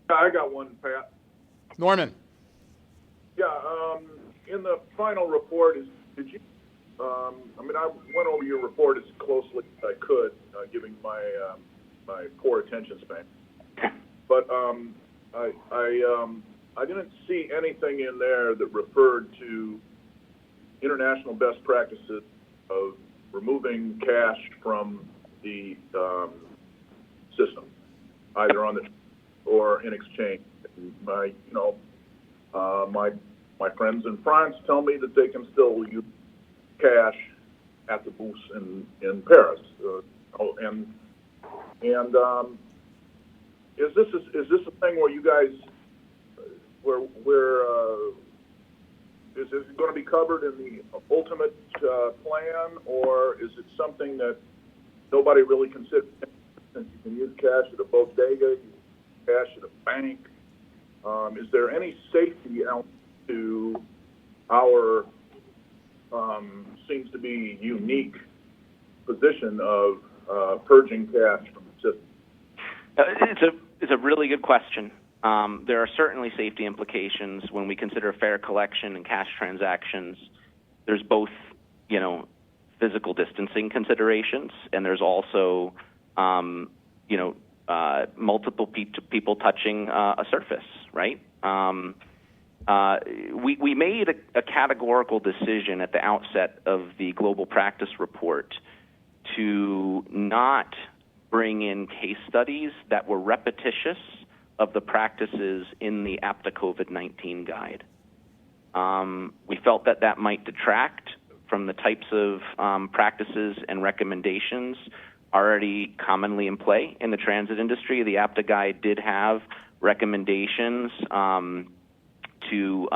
I got one, Pat. Norman. Yeah, in the final report, did you, I went over your report as closely as I could, given my poor attention span. But I didn't see anything in there that referred to international best practices of removing cash from the system, either on the or in exchange. My friends in France tell me that they can still use cash at the booths in Paris. Is this a thing where you guys is it going to be covered in the ultimate plan, or is it something that nobody really considers? Since you can use cash at a bodega, cash at a bank, is there any safety element to our seems to be unique position of purging cash from the system? It's a really good question. There are certainly safety implications when we consider fair collection and cash transactions. There's both, physical distancing considerations, and there's also, multiple people touching a surface, right? We made a categorical decision at the outset of the Global Practice Report to not bring in case studies that were repetitious of the practices in the APTA COVID-19 guide. We felt that might detract from the types of practices and recommendations already commonly in play in the transit industry. The APTA guide did have recommendations to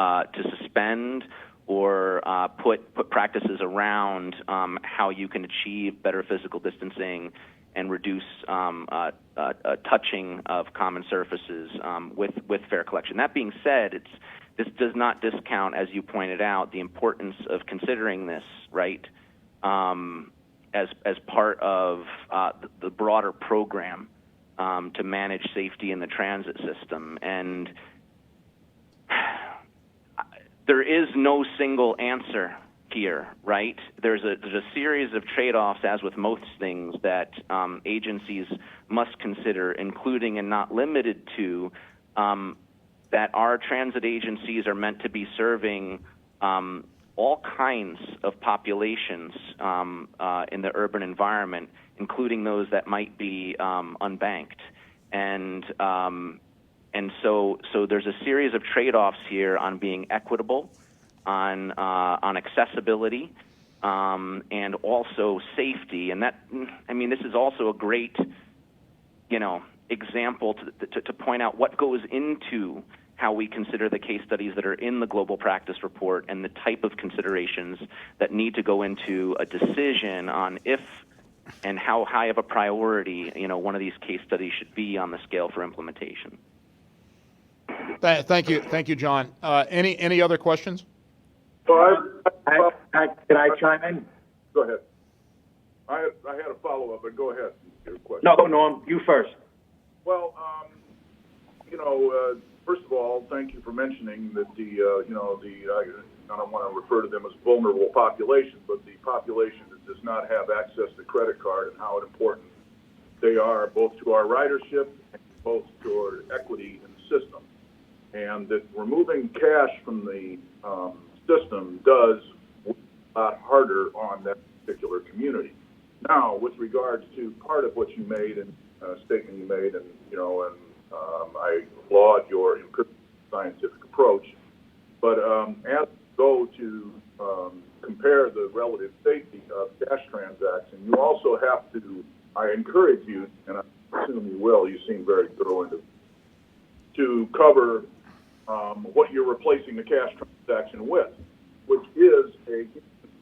suspend or put practices around how you can achieve better physical distancing and reduce touching of common surfaces with fair collection. That being said, this does not discount, as you pointed out, the importance of considering this, right, as part of the broader program to manage safety in the transit system. And there is no single answer here, right? There's a series of trade-offs, as with most things, that agencies must consider, including and not limited to that our transit agencies are meant to be serving all kinds of populations in the urban environment, including those that might be unbanked. And so there's a series of trade-offs here on being equitable, on accessibility, and also safety. And this is also a great, example to point out what goes into how we consider the case studies that are in the Global Practice Report and the type of considerations that need to go into a decision on if and how high of a priority, one of these case studies should be on the scale for implementation. Thank you, John. Any other questions? Can I chime in? Go ahead. I had a follow-up, but go ahead. Your question. No, Norm, you first. Well, first of all, thank you for mentioning that I don't want to refer to them as vulnerable populations, but the population that does not have access to credit card and how important they are both to our ridership and both to our equity in the system. and that removing cash from the system does work a lot harder on that particular community. Now, with regards to part of what you made and statement you made, and I applaud your empirical scientific approach, but as we go to compare the relative safety of cash transactions, you also have to, I encourage you, and I assume you will, you seem very thorough into, to cover what you're replacing the cash transaction with, which is a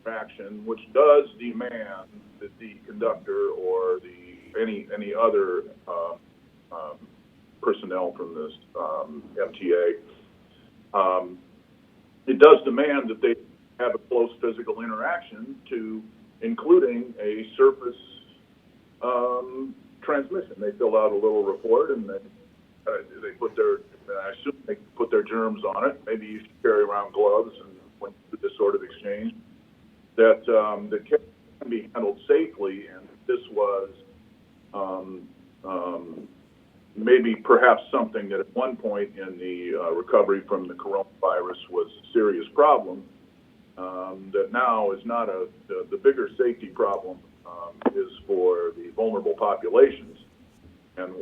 interaction which does demand that the conductor or any other personnel from this MTA, it does demand that they have a close physical interaction to including a surface transmission. They fill out a little report and they put their, I assume they put their germs on it. Maybe you should carry around gloves and when you do this sort of exchange, that can be handled safely, and this was maybe perhaps something that at one point in the recovery from the coronavirus was a serious problem, that now is not the bigger safety problem is for the vulnerable populations and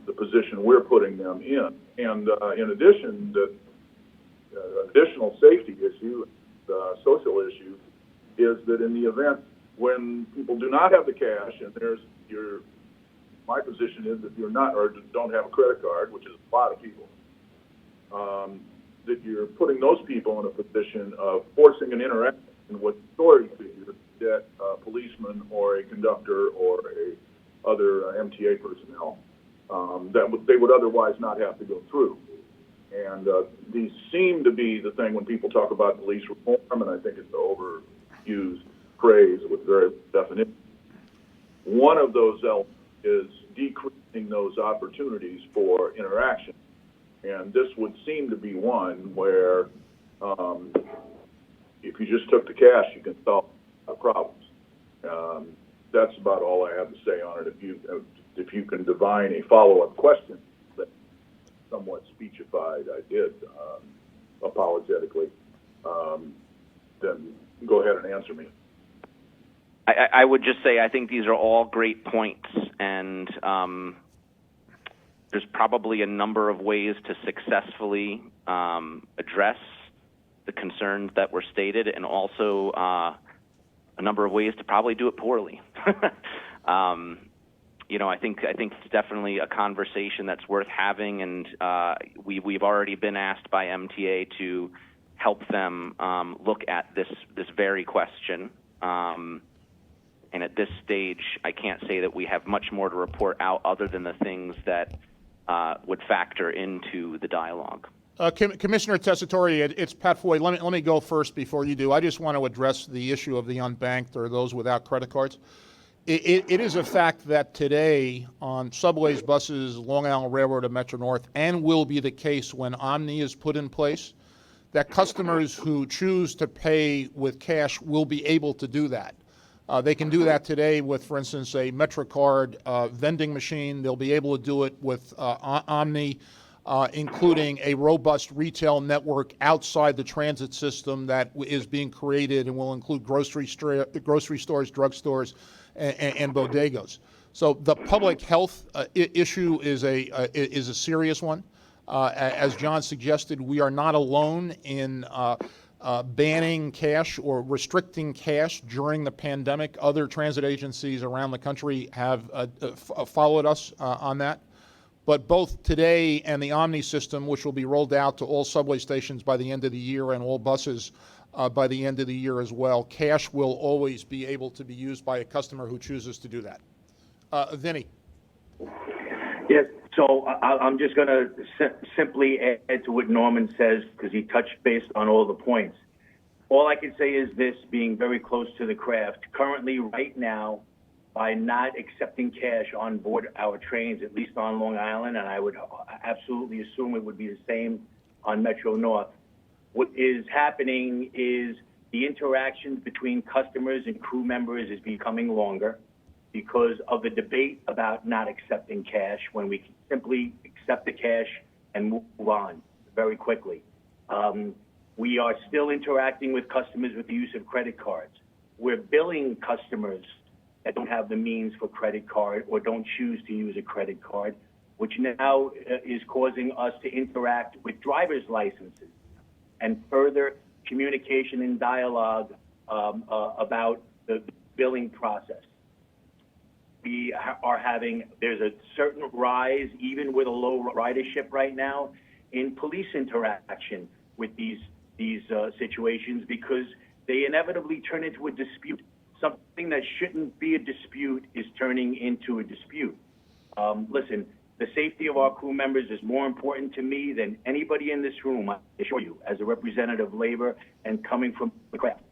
the position we're putting them in. And in addition, the additional safety issue, social issue, is that in the event when people do not have the cash and my position is if you're not or don't have a credit card, which is a lot of people, that you're putting those people in a position of forcing an interaction with authority figures that a policeman or a conductor or a other MTA personnel they would otherwise not have to go through. And these seem to be the thing when people talk about police reform, and I think it's an overused phrase with very definition. One of those elements is decreasing those opportunities for interaction. And this would seem to be one where if you just took the cash, you can solve problems. That's about all I have to say on it. If you can divine a follow-up question that somewhat speechified, I did apologetically, then go ahead and answer me. I would just say I think these are all great points, and there's probably a number of ways to successfully address the concerns that were stated, and also a number of ways to probably do it poorly. I think it's definitely a conversation that's worth having, and we've already been asked by MTA to help them look at this very question. And at this stage, I can't say that we have much more to report out other than the things that would factor into the dialogue. Commissioner Tessitore, it's Pat Foy. Let me go first before you do. I just want to address the issue of the unbanked or those without credit cards. It is a fact that today on subways, buses, Long Island Railroad, and Metro North, and will be the case when Omni is put in place, that customers who choose to pay with cash will be able to do that. They can do that today with, for instance, a MetroCard vending machine. They'll be able to do it with Omni, including a robust retail network outside the transit system that is being created and will include grocery stores, drugstores, and bodegas. So the public health issue is a serious one. As John suggested, we are not alone in banning cash or restricting cash during the pandemic. Other transit agencies around the country have followed us on that. But both today and the Omni system, which will be rolled out to all subway stations by the end of the year and all buses by the end of the year as well, cash will always be able to be used by a customer who chooses to do that. Vinny. Yes, so I'm just going to simply add to what Norman says because he touched base on all the points. All I can say is this, being very close to the craft. Currently, right now, by not accepting cash on board our trains, at least on Long Island, and I would absolutely assume it would be the same on Metro North, what is happening is the interactions between customers and crew members is becoming longer because of the debate about not accepting cash when we can simply accept the cash and move on. very quickly. We are still interacting with customers with the use of credit cards. We're billing customers that don't have the means for credit card or don't choose to use a credit card, which now is causing us to interact with driver's licenses and further communication and dialogue about the billing process. We are having, there's a certain rise, even with a low ridership right now, in police interaction with these situations because they inevitably turn into a dispute. Something that shouldn't be a dispute is turning into a dispute. Listen, the safety of our crew members is more important to me than anybody in this room, I assure you, as a representative of labor and coming from the craft.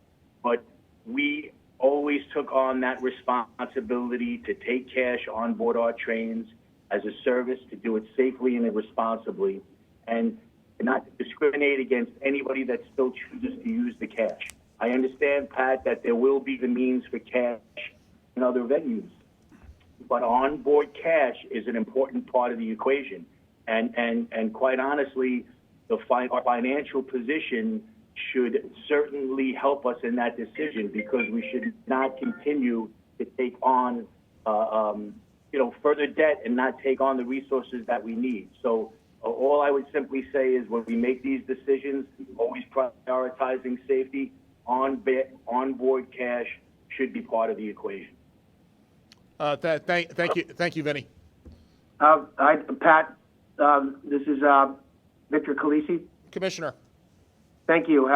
But we always took on that responsibility to take cash on board our trains as a service, to do it safely and responsibly, and not discriminate against anybody that still chooses to use the cash. I understand, Pat, that there will be the means for cash in other venues, but onboard cash is an important part of the equation. And quite honestly, our financial position should certainly help us in that decision because we should not continue to take on further debt and not take on the resources that we need. So all I would simply say is when we make these decisions, always prioritizing safety, onboard cash should be part of the equation. Thank you, Vinny. Pat, this is Victor Calisi. Commissioner. Thank you.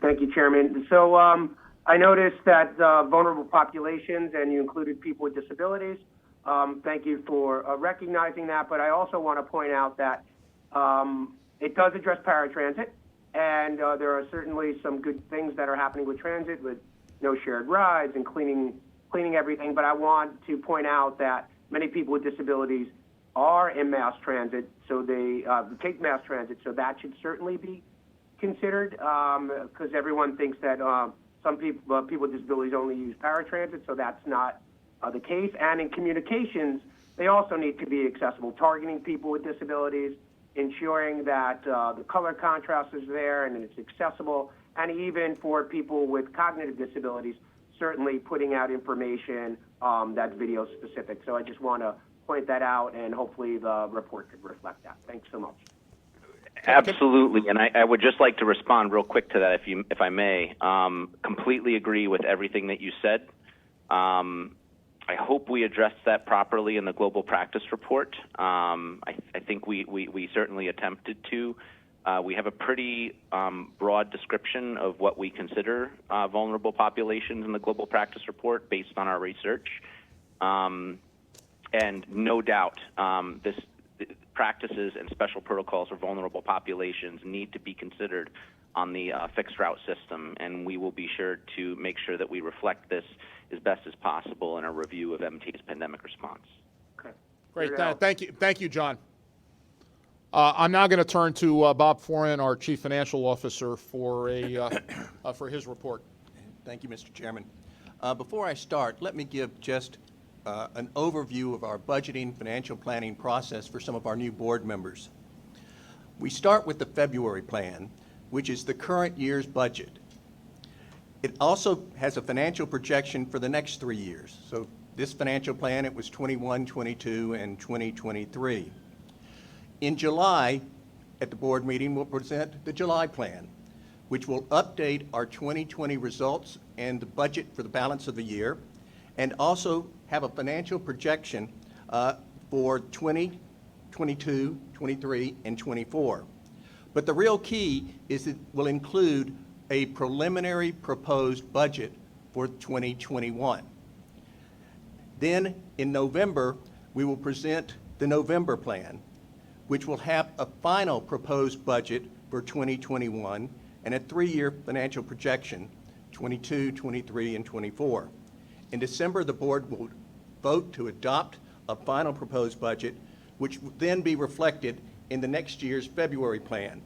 Thank you, Chairman. So I noticed that vulnerable populations, and you included people with disabilities. Thank you for recognizing that. But I also want to point out that it does address paratransit, and there are certainly some good things that are happening with transit, with no shared rides and cleaning everything. But I want to point out that many people with disabilities are in mass transit, so they take mass transit. So that should certainly be considered because everyone thinks that some people with disabilities only use paratransit, so that's not the case. And in communications, they also need to be accessible, targeting people with disabilities, ensuring that the color contrast is there and it's accessible, and even for people with cognitive disabilities, certainly putting out information that's video specific. So I just want to point that out, and hopefully the report could reflect that. Thanks so much. Absolutely, and I would just like to respond real quick to that, if I may. Completely agree with everything that you said. I hope we addressed that properly in the global practice report. I think we certainly attempted to. We have a pretty broad description of what we consider vulnerable populations in the global practice report based on our research. And no doubt, practices and special protocols for vulnerable populations need to be considered on the fixed route system, and we will be sure to make sure that we reflect this as best as possible in our review of MTA's pandemic response. Okay. Great. Thank you, John. I'm now going to turn to Bob Foran, our Chief Financial Officer, for his report. Thank you, Mr. Chairman. Before I start, let me give just an overview of our budgeting financial planning process for some of our new board members. We start with the February plan, which is the current year's budget. It also has a financial projection for the next 3 years. So this financial plan, it was 21, 22, and 2023. In July, at the board meeting, we'll present the July plan, which will update our 2020 results and the budget for the balance of the year, and also have a financial projection for 20, 22, 23, and 24. But the real key is it will include a preliminary proposed budget for 2021. Then in November, we will present the November plan, which will have a final proposed budget for 2021 and a 3-year financial projection, 22, 23, and 24. In December, the board will vote to adopt a final proposed budget, which will then be reflected in the next year's February plan.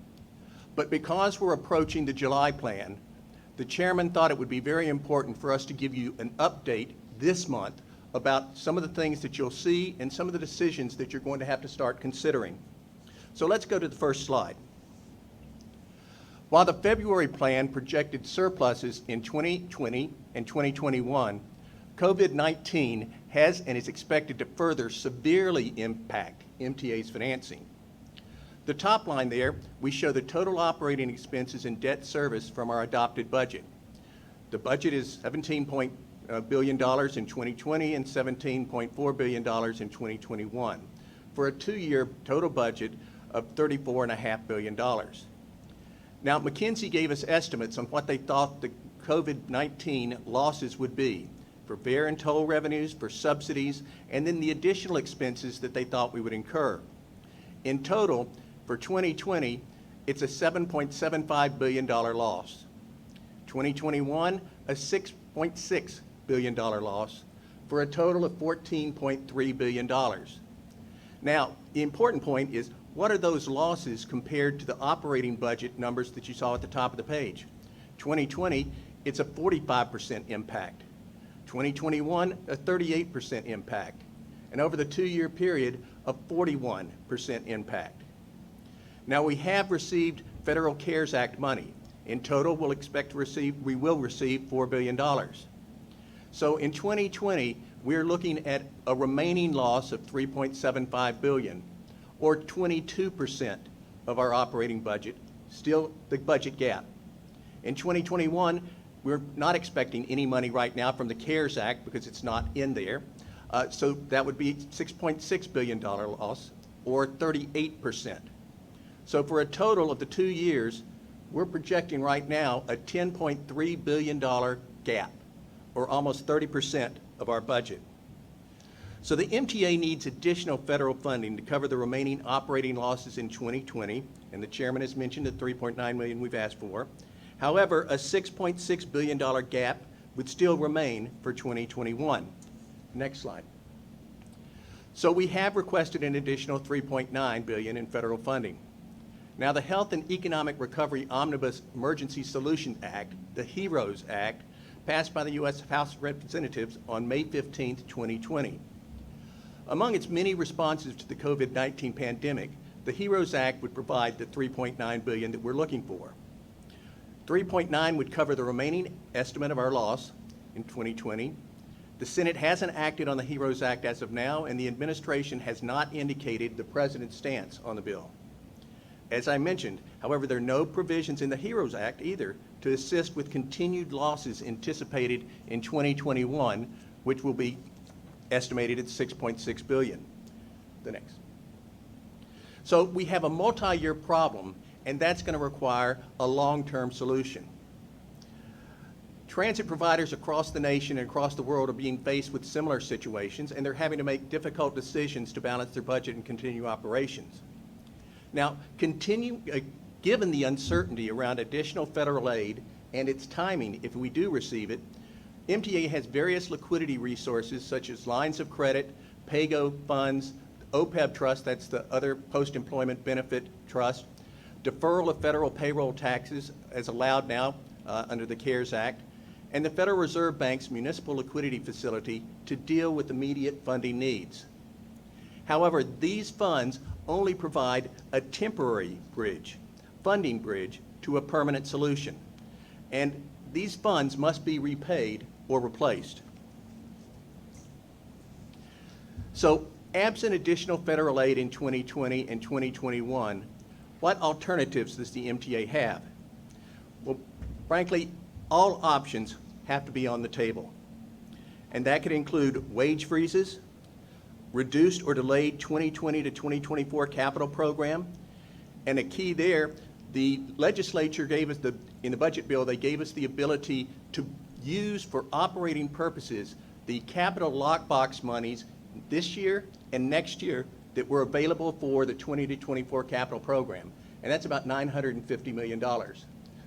But because we're approaching the July plan, the chairman thought it would be very important for us to give you an update this month about some of the things that you'll see and some of the decisions that you're going to have to start considering. So let's go to the first slide. While the February plan projected surpluses in 2020 and 2021, COVID-19 has and is expected to further severely impact MTA's financing. The top line there, we show the total operating expenses and debt service from our adopted budget. The budget is $17 billion in 2020 and $17.4 billion in 2021, for a two-year total budget of $34.5 billion. Now, McKinsey gave us estimates on what they thought the COVID-19 losses would be for fare and toll revenues, for subsidies, and then the additional expenses that they thought we would incur. In total, for 2020, it's a $7.75 billion loss. 2021, a $6.6 billion loss, for a total of $14.3 billion. Now, the important point is, what are those losses compared to the operating budget numbers that you saw at the top of the page? 2020, it's a 45% impact. 2021, a 38% impact. And over the two-year period, a 41% impact. Now, we have received Federal CARES Act money. In total, we will receive $4 billion. So in 2020, we're looking at a remaining loss of $3.75 billion, or 22% of our operating budget, still the budget gap. In 2021, we're not expecting any money right now from the CARES Act because it's not in there. So that would be $6.6 billion loss, or 38%. So for a total of the 2 years, we're projecting right now a $10.3 billion gap, or almost 30% of our budget. So the MTA needs additional federal funding to cover the remaining operating losses in 2020, and the chairman has mentioned the $3.9 million we've asked for. However, a $6.6 billion gap would still remain for 2021. Next slide. So we have requested an additional $3.9 billion in federal funding. Now, the Health and Economic Recovery Omnibus Emergency Solutions Act, the HEROES Act, passed by the U.S. House of Representatives on May 15, 2020. Among its many responses to the COVID-19 pandemic, the HEROES Act would provide the $3.9 billion that we're looking for. 3.9 would cover the remaining estimate of our loss in 2020. The Senate hasn't acted on the HEROES Act as of now, and the administration has not indicated the president's stance on the bill. As I mentioned, however, there are no provisions in the HEROES Act either to assist with continued losses anticipated in 2021, which will be estimated at $6.6 billion. The next. So we have a multi-year problem, and that's going to require a long-term solution. Transit providers across the nation and across the world are being faced with similar situations, and they're having to make difficult decisions to balance their budget and continue operations. Now, given the uncertainty around additional federal aid and its timing if we do receive it, MTA has various liquidity resources such as lines of credit, PAYGO funds, OPEB trust, that's the other post-employment benefit trust, deferral of federal payroll taxes as allowed now under the CARES Act, and the Federal Reserve Bank's municipal liquidity facility to deal with immediate funding needs. However, these funds only provide a temporary funding bridge to a permanent solution. And these funds must be repaid or replaced. So, absent additional federal aid in 2020 and 2021, what alternatives does the MTA have? Well, frankly, all options have to be on the table. And that could include wage freezes, reduced or delayed 2020 to 2024 capital program, and a key there, the legislature gave us in the budget bill, they gave us the ability to use for operating purposes the capital lockbox monies this year and next year that were available for the 20 to 24 capital program, and that's about $950 million.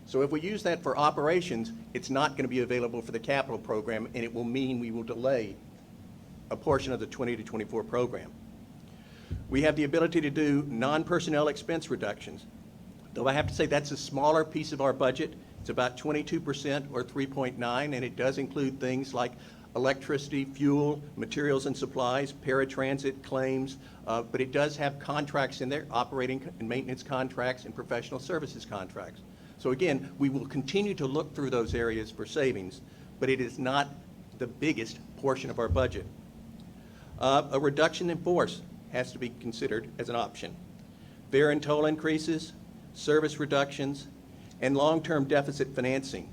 So if we use that for operations, it's not going to be available for the capital program, and it will mean we will delay a portion of the 20 to 24 program. We have the ability to do non-personnel expense reductions, though I have to say that's a smaller piece of our budget. It's about 22% or 3.9, and it does include things like electricity, fuel, materials and supplies, paratransit claims, but it does have contracts in there, operating and maintenance contracts and professional services contracts. So again, we will continue to look through those areas for savings, but it is not the biggest portion of our budget. A reduction in force has to be considered as an option. Fare and toll increases, service reductions, and long-term deficit financing.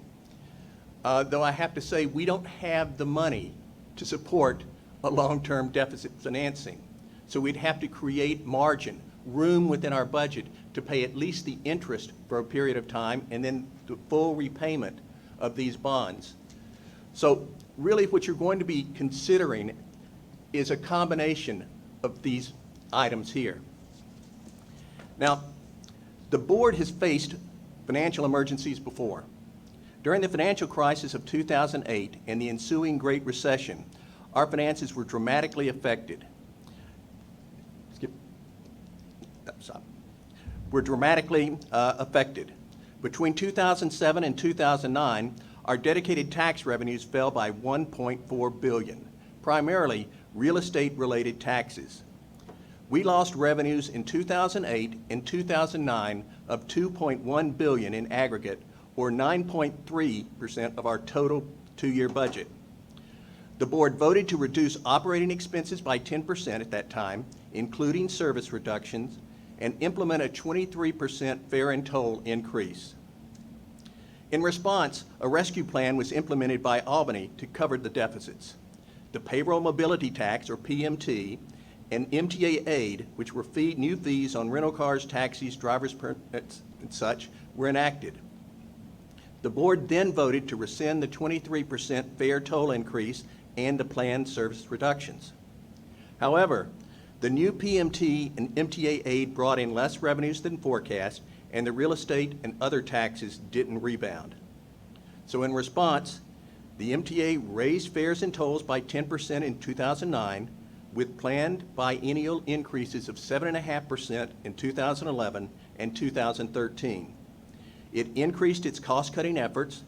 Though I have to say, we don't have the money to support a long-term deficit financing. So we'd have to create margin, room within our budget to pay at least the interest for a period of time and then the full repayment of these bonds. So really what you're going to be considering is a combination of these items here. Now, the board has faced financial emergencies before. During the financial crisis of 2008 and the ensuing Great Recession, our finances were dramatically affected. Between 2007 and 2009, our dedicated tax revenues fell by $1.4 billion, primarily real estate-related taxes. We lost revenues in 2008 and 2009 of $2.1 billion in aggregate, or 9.3% of our total two-year budget. The board voted to reduce operating expenses by 10% at that time, including service reductions, and implement a 23% fare and toll increase. In response, a rescue plan was implemented by Albany to cover the deficits. The payroll mobility tax, or PMT, and MTA aid, which were new fees on rental cars, taxis, driver's permits, and such, were enacted. The board then voted to rescind the 23% fare toll increase and the planned service reductions. However, the new PMT and MTA aid brought in less revenues than forecast, and the real estate and other taxes didn't rebound. So in response, the MTA raised fares and tolls by 10% in 2009, with planned biennial increases of 7.5% in 2011 and 2013. It increased its cost-cutting efforts,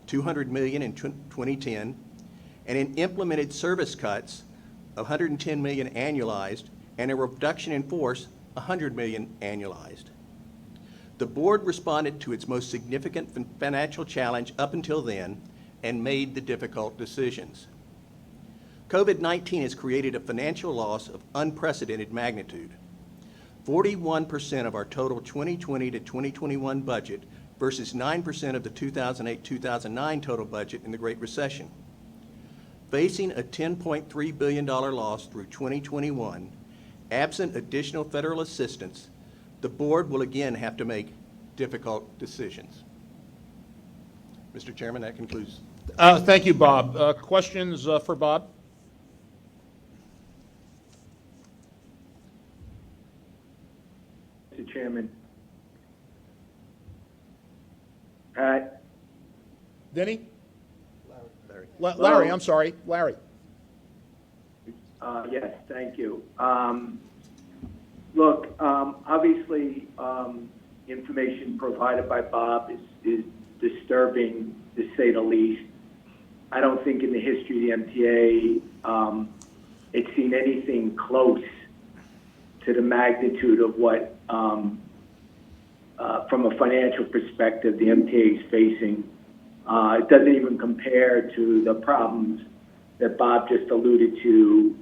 $200 million in 2010, and it implemented service cuts of $110 million annualized and a reduction in force, $100 million annualized. The board responded to its most significant financial challenge up until then and made the difficult decisions. COVID-19 has created a financial loss of unprecedented magnitude. 41% of our total 2020 to 2021 budget versus 9% of the 2008-2009 total budget in the Great Recession. Facing a $10.3 billion loss through 2021, absent additional federal assistance, the board will again have to make difficult decisions. Mr. Chairman, that concludes. Thank you, Bob. Questions for Bob? Mr. Chairman. Denny? Larry, I'm sorry. Larry. Yes, thank you. Look, obviously, information provided by Bob is disturbing, to say the least. I don't think in the history of the MTA it's seen anything close to the magnitude of what, from a financial perspective, the MTA is facing. It doesn't even compare to the problems that Bob just alluded to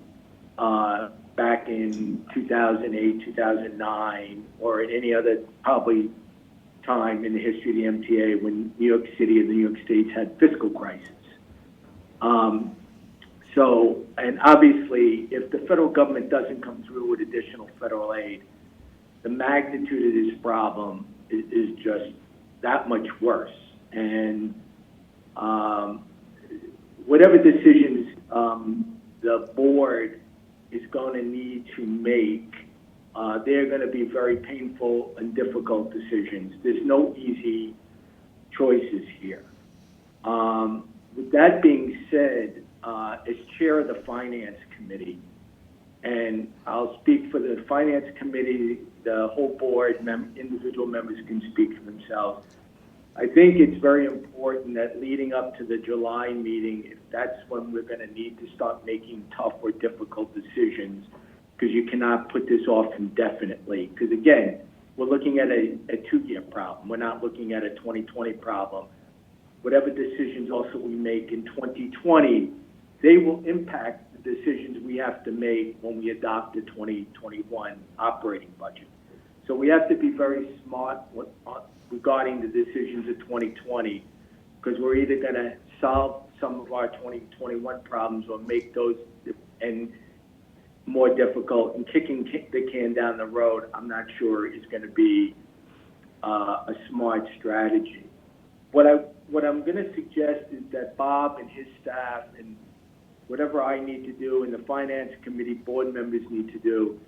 back in 2008, 2009, or at any other probably time in the history of the MTA when New York City and the New York State had fiscal crisis. And obviously, if the federal government doesn't come through with additional federal aid, the magnitude of this problem is just that much worse. And whatever decisions the board is going to need to make, they're going to be very painful and difficult decisions. There's no easy choices here. With that being said, as chair of the Finance Committee, and I'll speak for the Finance Committee, the whole board, individual members can speak for themselves. I think it's very important that leading up to the July meeting, if that's when we're going to need to start making tough or difficult decisions, because you cannot put this off indefinitely. Because again, we're looking at a 2-year problem. We're not looking at a 2020 problem. Whatever decisions also we make in 2020, they will impact the decisions we have to make when we adopt the 2021 operating budget. So we have to be very smart regarding the decisions of 2020, because we're either going to solve some of our 2021 problems or make those and more difficult. And kicking the can down the road, I'm not sure is going to be a smart strategy. What I'm going to suggest is that Bob and his staff and whatever I need to do and the Finance Committee board members need to do,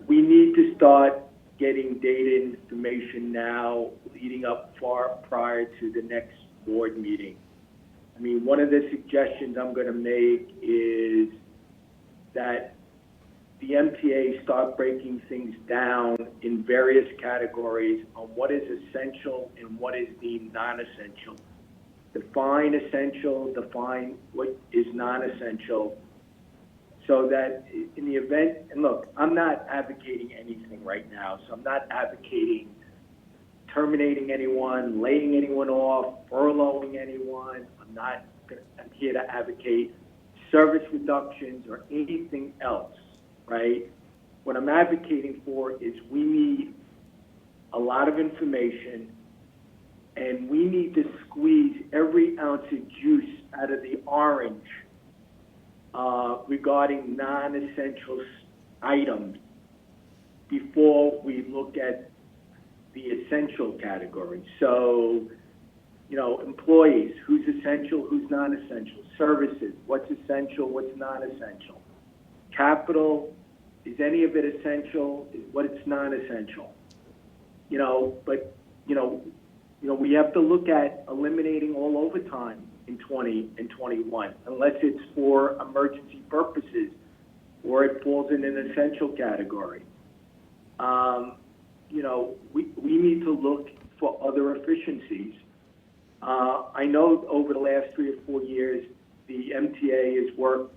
we need to start getting data information now leading up far prior to the next board meeting. I mean, one of the suggestions I'm going to make is that the MTA start breaking things down in various categories on what is essential and what is deemed non-essential. Define essential, define what is non-essential, so that in the event, and look, I'm not advocating anything right now, so I'm not advocating terminating anyone, laying anyone off, furloughing anyone. I'm here to advocate service reductions or anything else, right? What I'm advocating for is we need a lot of information, and we need to squeeze every ounce of juice out of the orange regarding non-essential items before we look at the essential category. So, employees, who's essential, who's non-essential. Services, what's essential, what's non-essential. Capital, is any of it essential, what it's non-essential. We have to look at eliminating all overtime in 20 and 21, unless it's for emergency purposes or it falls in an essential category. We need to look for other efficiencies. I know over the last 3 or 4 years, the MTA has worked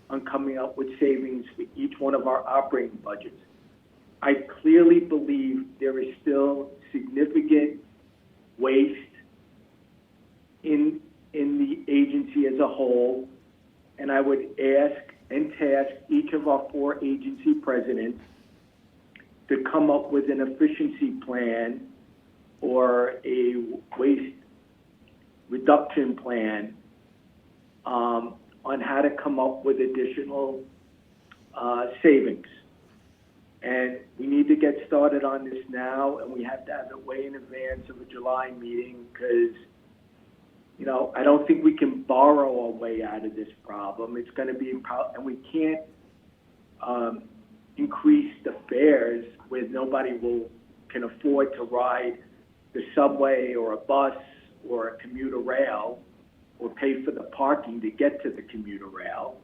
on coming up with savings for each one of our operating budgets. I clearly believe there is still significant waste in the agency as a whole, and I would ask and task each of our 4 agency presidents to come up with an efficiency plan or a waste reduction plan on how to come up with additional savings. And we need to get started on this now, and we have to have it way in advance of a July meeting, because I don't think we can borrow our way out of this problem. It's going to be, and we can't increase the fares where nobody can afford to ride the subway or a bus or a commuter rail or pay for the parking to get to the commuter rail.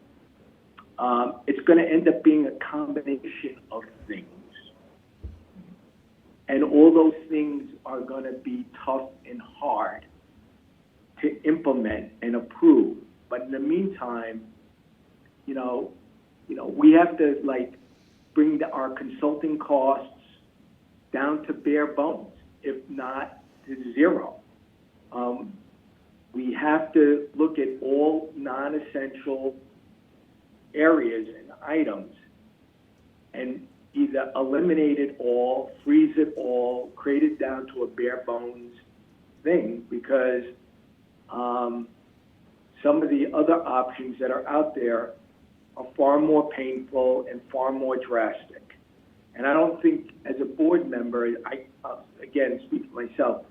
It's going to end up being a combination of things. And all those things are going to be tough and hard to implement and approve. But in the meantime, we have to bring our consulting costs down to bare bones, if not to zero. We have to look at all non-essential areas and items and either eliminate it all, freeze it all, create it down to a bare bones thing, because some of the other options that are out there are far more painful and far more drastic. And I don't think, as a board member, I again speak for myself,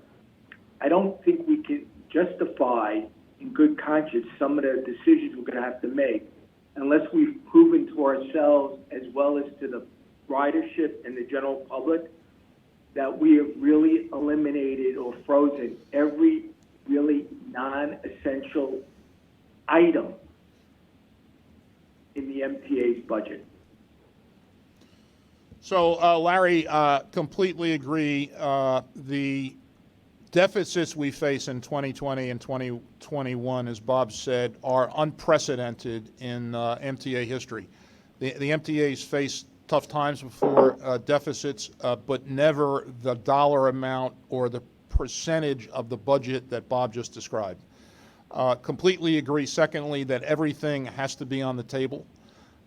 I don't think we can justify in good conscience some of the decisions we're going to have to make unless we've proven to ourselves, as well as to the ridership and the general public, that we have really eliminated or frozen every really non-essential item in the MTA's budget. So, Larry, completely agree. The deficits we face in 2020 and 2021, as Bob said, are unprecedented in MTA history. The MTA's faced tough times before deficits, but never the dollar amount or the percentage of the budget that Bob just described. Completely agree, secondly, that everything has to be on the table,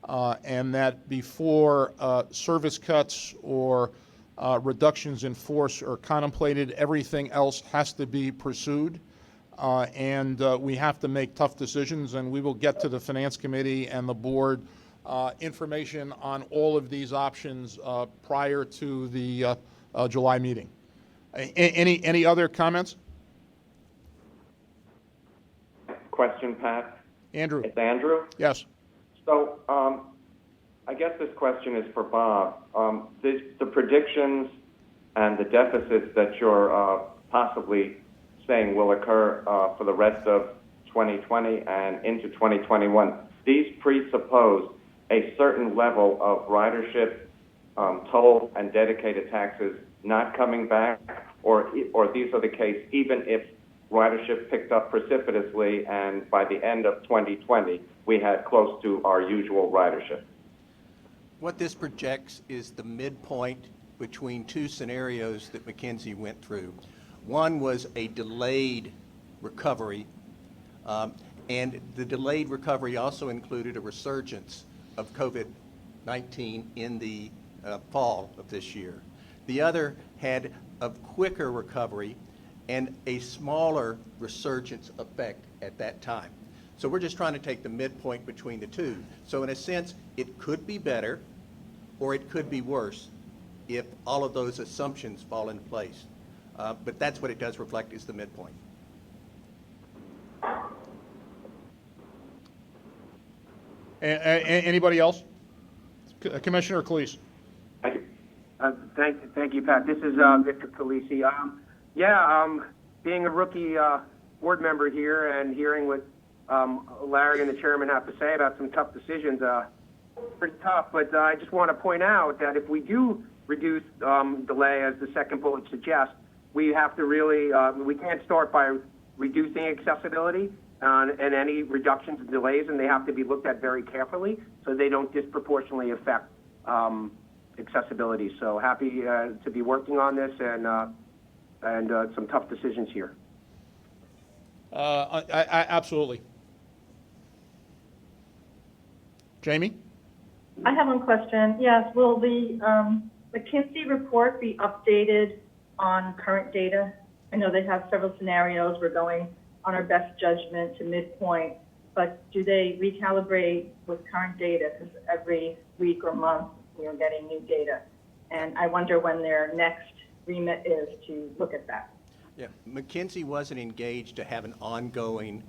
and that before service cuts or reductions in force are contemplated, everything else has to be pursued. And we have to make tough decisions, and we will get to the Finance Committee and the board information on all of these options prior to the July meeting. Any other comments? Question, Pat. Andrew. It's Andrew. Yes. So I guess this question is for Bob. The predictions and the deficits that you're possibly saying will occur for the rest of 2020 and into 2021, these presuppose a certain level of ridership, toll, and dedicated taxes not coming back, or these are the case even if ridership picked up precipitously and by the end of 2020 we had close to our usual ridership. What this projects is the midpoint between two scenarios that McKinsey went through. One was a delayed recovery, and the delayed recovery also included a resurgence of COVID-19 in the fall of this year. The other had a quicker recovery and a smaller resurgence effect at that time. So we're just trying to take the midpoint between the two. So in a sense, it could be better or it could be worse if all of those assumptions fall in place. But that's what it does reflect, is the midpoint. Anybody else? Commissioner Calise. Thank you, Pat. This is Victor Calisi. Being a rookie board member here and hearing what Larry and the chairman have to say about some tough decisions, pretty tough. But I just want to point out that if we do reduce delay, as the second bullet suggests, we have to really, we can't start by reducing accessibility and any reductions and delays, and they have to be looked at very carefully so they don't disproportionately affect accessibility. So happy to be working on this and some tough decisions here. Absolutely. Jamie? I have one question. Yes, will the McKinsey report be updated on current data? I know they have several scenarios. We're going on our best judgment to midpoint, but do they recalibrate with current data? Because every week or month we are getting new data. And I wonder when their next remit is to look at that. Yeah, McKinsey wasn't engaged to have an ongoing,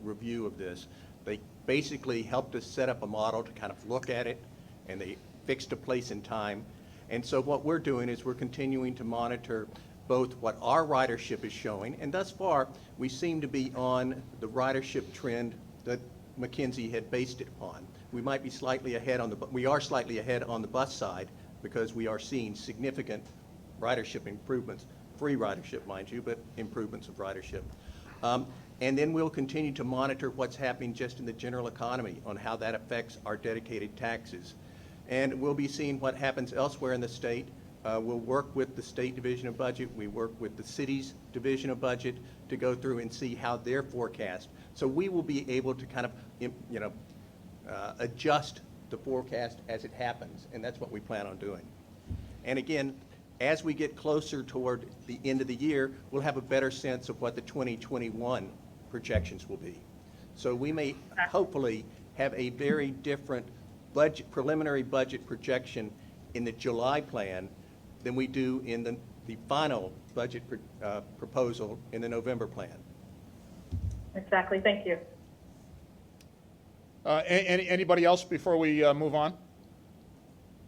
review of this. They basically helped us set up a model to kind of look at it, and they fixed a place in time. And so what we're doing is we're continuing to monitor both what our ridership is showing, and thus far we seem to be on the ridership trend that McKinsey had based it upon. We might be slightly ahead we are slightly ahead on the bus side because we are seeing significant ridership improvements, free ridership, mind you, but improvements of ridership. And then we'll continue to monitor what's happening just in the general economy on how that affects our dedicated taxes. And we'll be seeing what happens elsewhere in the state. We'll work with the State Division of Budget. We work with the city's Division of Budget to go through and see how their forecast. So we will be able to kind of, adjust the forecast as it happens, and that's what we plan on doing. And again, as we get closer toward the end of the year, we'll have a better sense of what the 2021 projections will be. So we may hopefully have a very different preliminary budget projection in the July plan than we do in the final budget proposal in the November plan. Exactly. Thank you. Anybody else before we move on?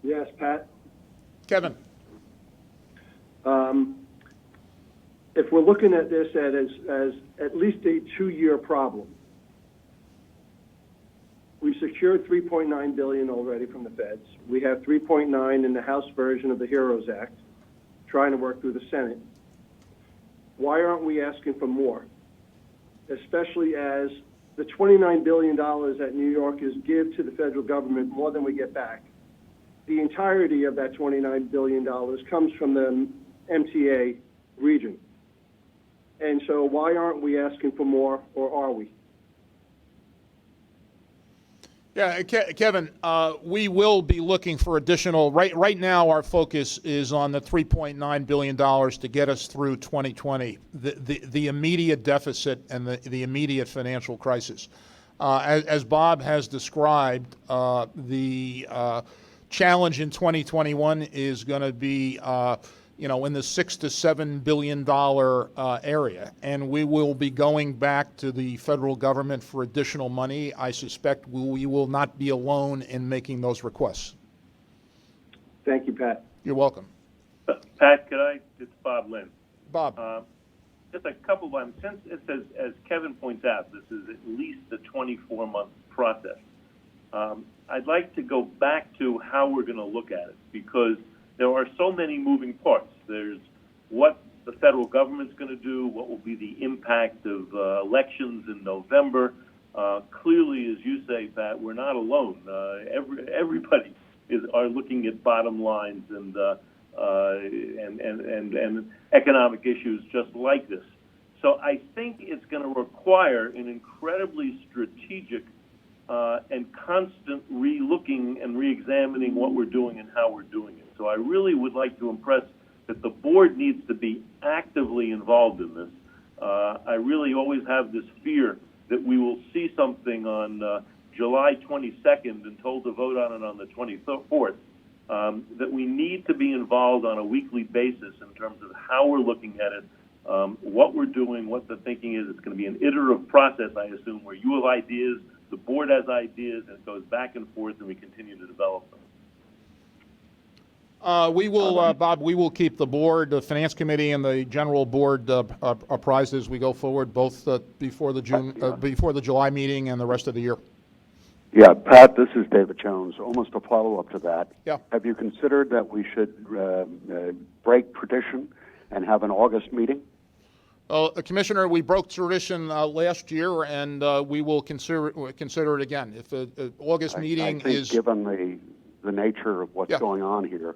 Yes, Pat. Kevin. If we're looking at this as at least a 2-year problem, we've secured $3.9 billion already from the feds. We have $3.9 in the House version of the HEROES Act, trying to work through the Senate. Why aren't we asking for more? Especially as the $29 billion that New Yorkers give to the federal government, more than we get back. the entirety of that $29 billion comes from the MTA region. And so why aren't we asking for more, or are we? Yeah, Kevin, we will be looking for additional. Right now, our focus is on the $3.9 billion to get us through 2020, the immediate deficit and the immediate financial crisis. As Bob has described, the challenge in 2021 is going to be in the $6 to $7 billion area, and we will be going back to the federal government for additional money. I suspect we will not be alone in making those requests. Thank you, Pat. You're welcome. Pat, it's Bob Lynn. Bob. Just a couple of items. Since it says, as Kevin points out, this is at least a 24-month process. I'd like to go back to how we're going to look at it, because there are so many moving parts. There's what the federal government's going to do, what will be the impact of elections in November. Clearly, as you say, Pat, we're not alone. Everybody are looking at bottom lines and economic issues just like this. So I think it's going to require an incredibly strategic and constant re-looking and re-examining what we're doing and how we're doing it. So I really would like to impress that the board needs to be actively involved in this. I really always have this fear that we will see something on July 22nd and told to vote on it on the 24th. That we need to be involved on a weekly basis in terms of how we're looking at it, what we're doing, what the thinking is. It's going to be an iterative process, I assume, where you have ideas, the board has ideas, and it goes back and forth, and we continue to develop them. We will, Bob, we will keep the board, the finance committee, and the general board apprised as we go forward, both before the July meeting and the rest of the year. Yeah, Pat, this is David Jones. Almost a follow-up to that. Yeah. Have you considered that we should break tradition and have an August meeting? Commissioner, we broke tradition last year, and we will consider it again. If the August meeting I think is given the nature of what's Yeah. going on here,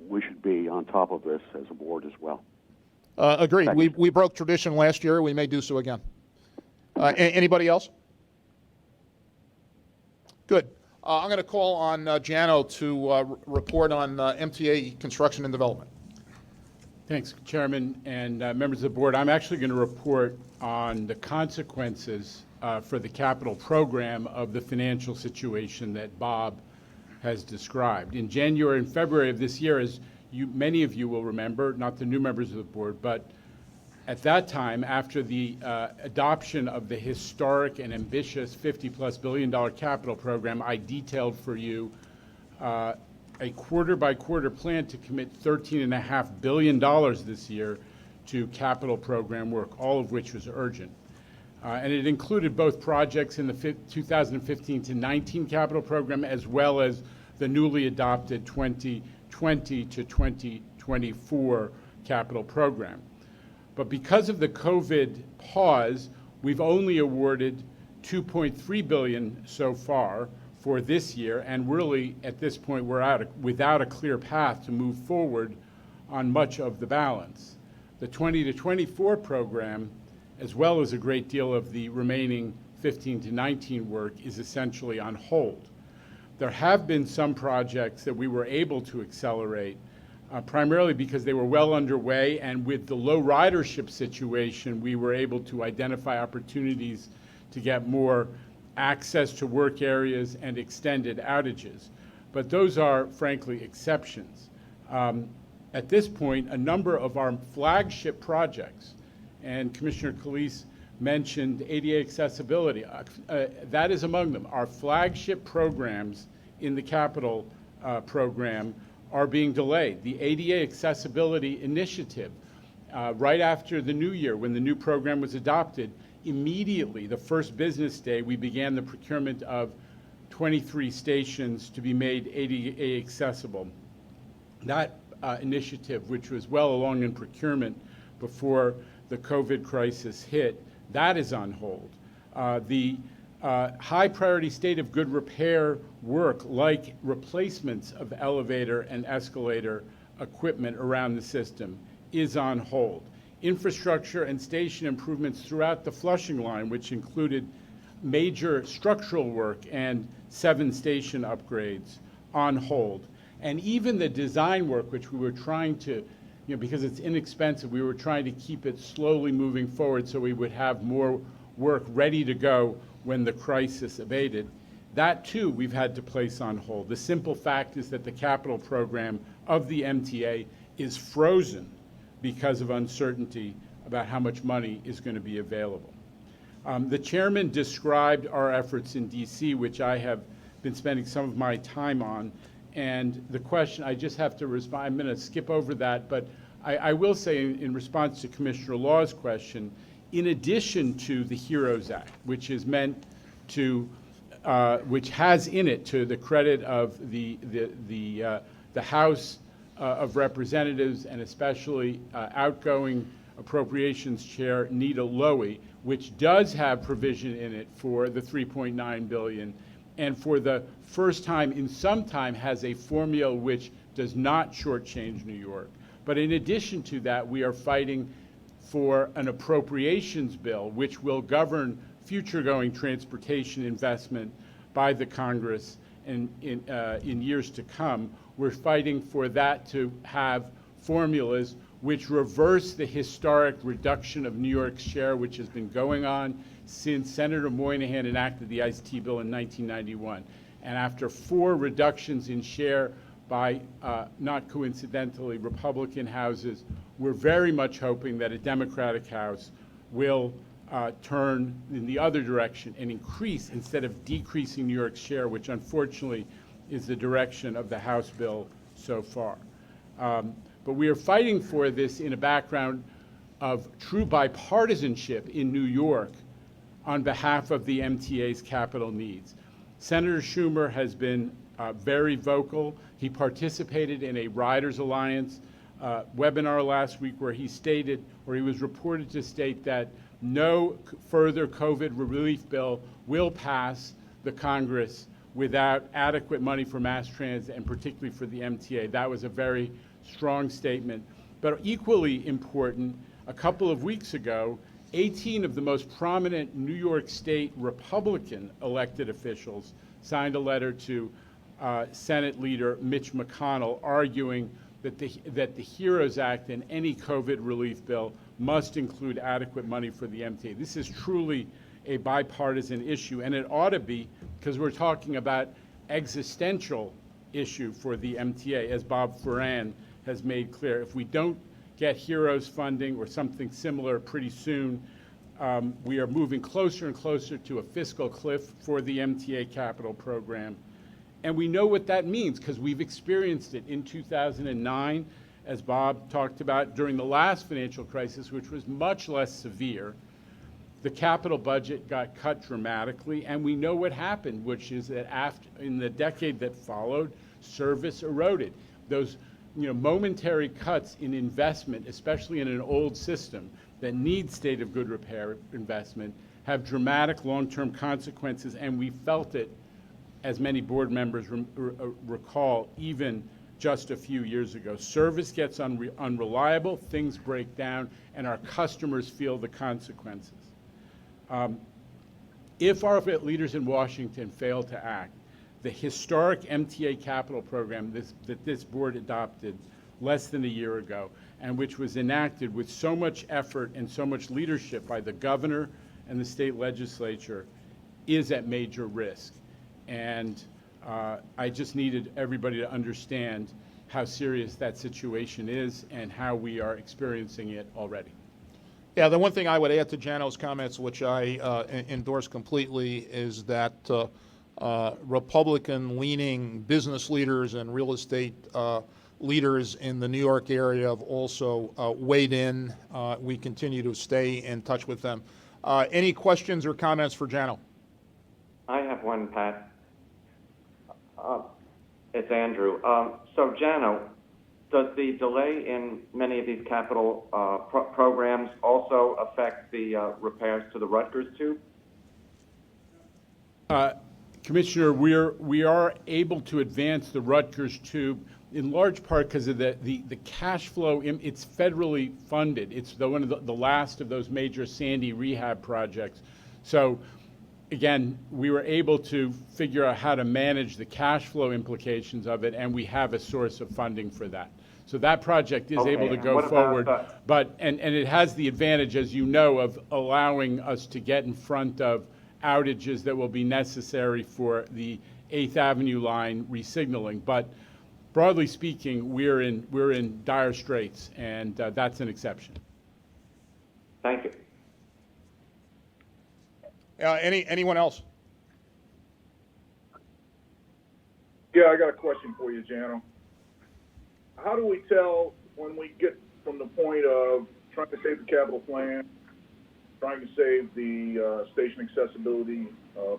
we should be on top of this as a board as well. Agreed. We broke tradition last year. We may do so again. Anybody else? Good. I'm going to call on Jano to report on MTA construction and development. Thanks, Chairman and members of the board. I'm actually going to report on the consequences for the capital program of the financial situation that Bob has described. In January and February of this year, as many of you will remember, not the new members of the board, but at that time, after the adoption of the historic and ambitious $50+ billion capital program, I detailed for you a quarter-by-quarter plan to commit $13.5 billion this year to capital program work, all of which was urgent. And it included both projects in the 2015 to 19 capital program, as well as the newly adopted 2020 to 2024 capital program. But because of the COVID pause, we've only awarded $2.3 billion so far for this year, and really at this point we're without a clear path to move forward on much of the balance. The 20 to 24 program, as well as a great deal of the remaining 15 to 19 work, is essentially on hold. There have been some projects that we were able to accelerate, primarily because they were well underway, and with the low ridership situation, we were able to identify opportunities to get more access to work areas and extended outages. But those are, frankly, exceptions. At this point, a number of our flagship projects, and Commissioner Calise mentioned ADA accessibility, that is among them. Our flagship programs in the capital program are being delayed. The ADA accessibility initiative, right after the new year, when the new program was adopted, immediately, the first business day, we began the procurement of 23 stations to be made ADA accessible. That initiative, which was well along in procurement before the COVID crisis hit, that is on hold. The high priority state of good repair work like replacements of elevator and escalator equipment around the system is on hold. Infrastructure and station improvements throughout the Flushing line, which included major structural work and 7 station upgrades, on hold. And even the design work, which we were trying to, because it's inexpensive, we were trying to keep it slowly moving forward so we would have more work ready to go when the crisis abated. That too we've had to place on hold. The simple fact is that the capital program of the MTA is frozen because of uncertainty about how much money is going to be available. The chairman described our efforts in DC, which I have been spending some of my time on. And the question, I just have to respond, I'm going to skip over that, but I will say in response to Commissioner Law's question, in addition to the HEROES Act, which is meant to, which has in it, to the credit of the House of Representatives and especially outgoing Appropriations Chair Nita Lowey, which does have provision in it for the $3.9 billion, and for the first time in some time has a formula which does not shortchange New York. But in addition to that, we are fighting for an appropriations bill which will govern future-going transportation investment by the Congress in years to come. We're fighting for that to have formulas which reverse the historic reduction of New York's share, which has been going on since Senator Moynihan enacted the ICE-T bill in 1991. And after 4 reductions in share by, not coincidentally, Republican houses, we're very much hoping that a Democratic House will turn in the other direction and increase instead of decreasing New York's share, which unfortunately is the direction of the House bill so far. But we are fighting for this in a background of true bipartisanship in New York on behalf of the MTA's capital needs. Senator Schumer has been very vocal. He participated in a Riders Alliance webinar last week where he stated, or he was reported to state, that no further COVID relief bill will pass the Congress without adequate money for mass transit and particularly for the MTA. That was a very strong statement. But equally important, a couple of weeks ago, 18 of the most prominent New York State Republican elected officials signed a letter to Senate Leader Mitch McConnell arguing that the HEROES Act and any COVID relief bill must include adequate money for the MTA. This is truly a bipartisan issue, and it ought to be, because we're talking about existential issue for the MTA, as Bob Ferran has made clear. If we don't get HEROES funding or something similar pretty soon, we are moving closer and closer to a fiscal cliff for the MTA capital program. And we know what that means because we've experienced it in 2009, as Bob talked about, during the last financial crisis, which was much less severe. The capital budget got cut dramatically, and we know what happened, which is that in the decade that followed, service eroded. Those momentary cuts in investment, especially in an old system that needs state of good repair investment, have dramatic long-term consequences, and we felt it, as many board members recall, even just a few years ago. Service gets unreliable, things break down, and our customers feel the consequences. If our leaders in Washington fail to act, the historic MTA capital program that this board adopted less than a year ago, and which was enacted with so much effort and so much leadership by the governor and the state legislature, is at major risk. And I just needed everybody to understand how serious that situation is and how we are experiencing it already. Yeah, the one thing I would add to Jano's comments, which I endorse completely, is that Republican-leaning business leaders and real estate leaders in the New York area have also weighed in. We continue to stay in touch with them. Any questions or comments for Jano? I have one, Pat. It's Andrew. So, Jano, does the delay in many of these capital programs also affect the repairs to the Rutgers tube? Commissioner, we are able to advance the Rutgers tube in large part because of the cash flow. It's federally funded. It's one of the last of those major Sandy rehab projects. So again, we were able to figure out how to manage the cash flow implications of it, and we have a source of funding for that. So that project is able to go forward, but it has the advantage, as you know, of allowing us to get in front of outages that will be necessary for the 8th Avenue line resignaling. But broadly speaking, we're in dire straits, and that's an exception. Thank you. Anyone else? Yeah, I got a question for you, Jano. How do we tell when we get from the point of trying to save the capital plan, trying to save the station accessibility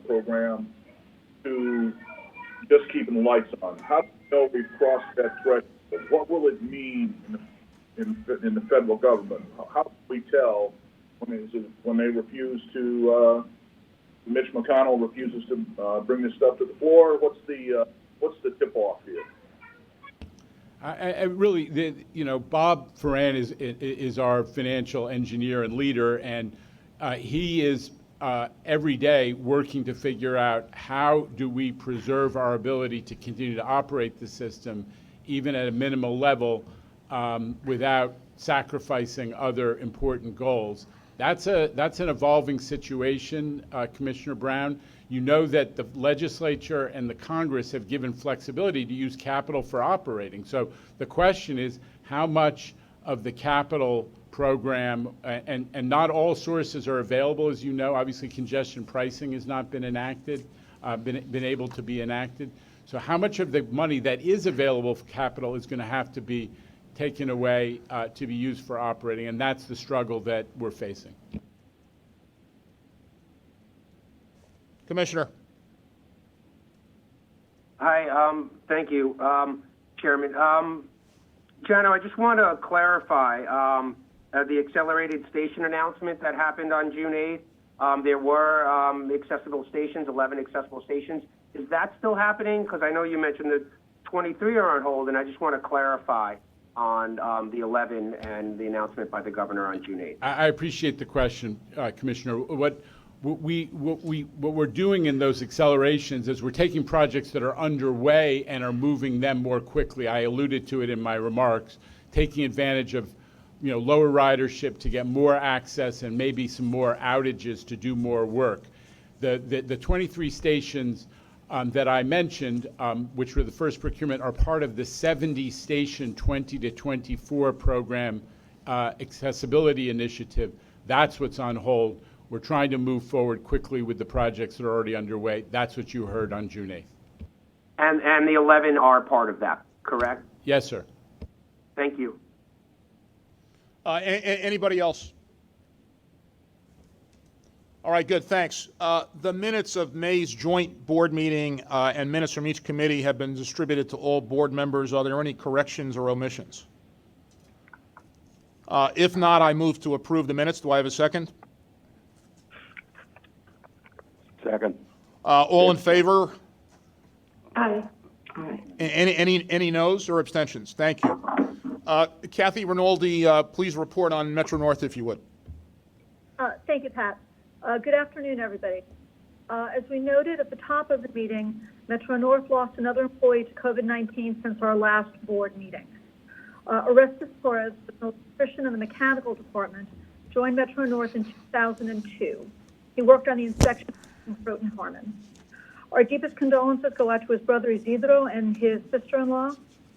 program, to just keeping the lights on? How do we know we've crossed that threshold? What will it mean in the federal government? How do we tell when they refuse to, Mitch McConnell refuses to bring this stuff to the floor? What's the tip-off here? I really, Bob Ferran is our financial engineer and leader, and he is every day working to figure out how do we preserve our ability to continue to operate the system, even at a minimal level, without sacrificing other important goals. That's an evolving situation, Commissioner Brown. You know that the legislature and the Congress have given flexibility to use capital for operating. So the question is, how much of the capital program, and not all sources are available, as you know. Obviously, congestion pricing has not been enacted, been able to be enacted. So how much of the money that is available for capital is going to have to be taken away to be used for operating, and that's the struggle that we're facing. Commissioner. Hi, thank you, Chairman. Jano, I just want to clarify the accelerated station announcement that happened on June 8th. There were accessible stations, 11 accessible stations. Is that still happening? Because I know you mentioned that 23 are on hold, and I just want to clarify on the 11 and the announcement by the governor on June 8th. I appreciate the question, Commissioner. What we're doing in those accelerations is we're taking projects that are underway and are moving them more quickly. I alluded to it in my remarks, taking advantage of lower ridership to get more access and maybe some more outages to do more work. The 23 stations that I mentioned, which were the first procurement, are part of the 70 station 20 to 24 program accessibility initiative. That's what's on hold. We're trying to move forward quickly with the projects that are already underway. That's what you heard on June 8th. And the 11 are part of that, correct? Yes, sir. Thank you. Anybody else? All right, good, thanks. The minutes of May's joint board meeting and minutes from each committee have been distributed to all board members. Are there any corrections or omissions? If not, I move to approve the minutes. Do I have a second? Second. All in favor? Aye. Any noes or abstentions? Thank you. Kathy Rinaldi, please report on Metro North, if you would. Thank you, Pat. Good afternoon, everybody. As we noted at the top of the meeting, Metro North lost another employee to COVID-19 since our last board meeting. Orestes Torres, the electrician in the mechanical department, joined Metro North in 2002. He worked on the inspection in Croton Harmon. Our deepest condolences go out to his brother Isidro and his sister-in-law,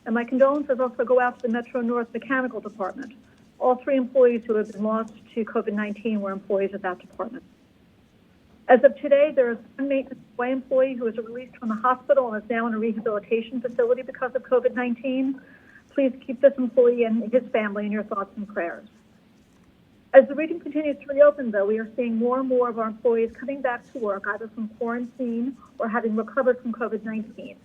and my condolences also go out to the Metro North Mechanical Department. All three employees who have been lost to COVID-19 were employees of that department. As of today, there is one maintenance way employee who was released from the hospital and is now in a rehabilitation facility because of COVID-19. Please keep this employee and his family in your thoughts and prayers. As the region continues to reopen, though, we are seeing more and more of our employees coming back to work, either from quarantine or having recovered from COVID-19.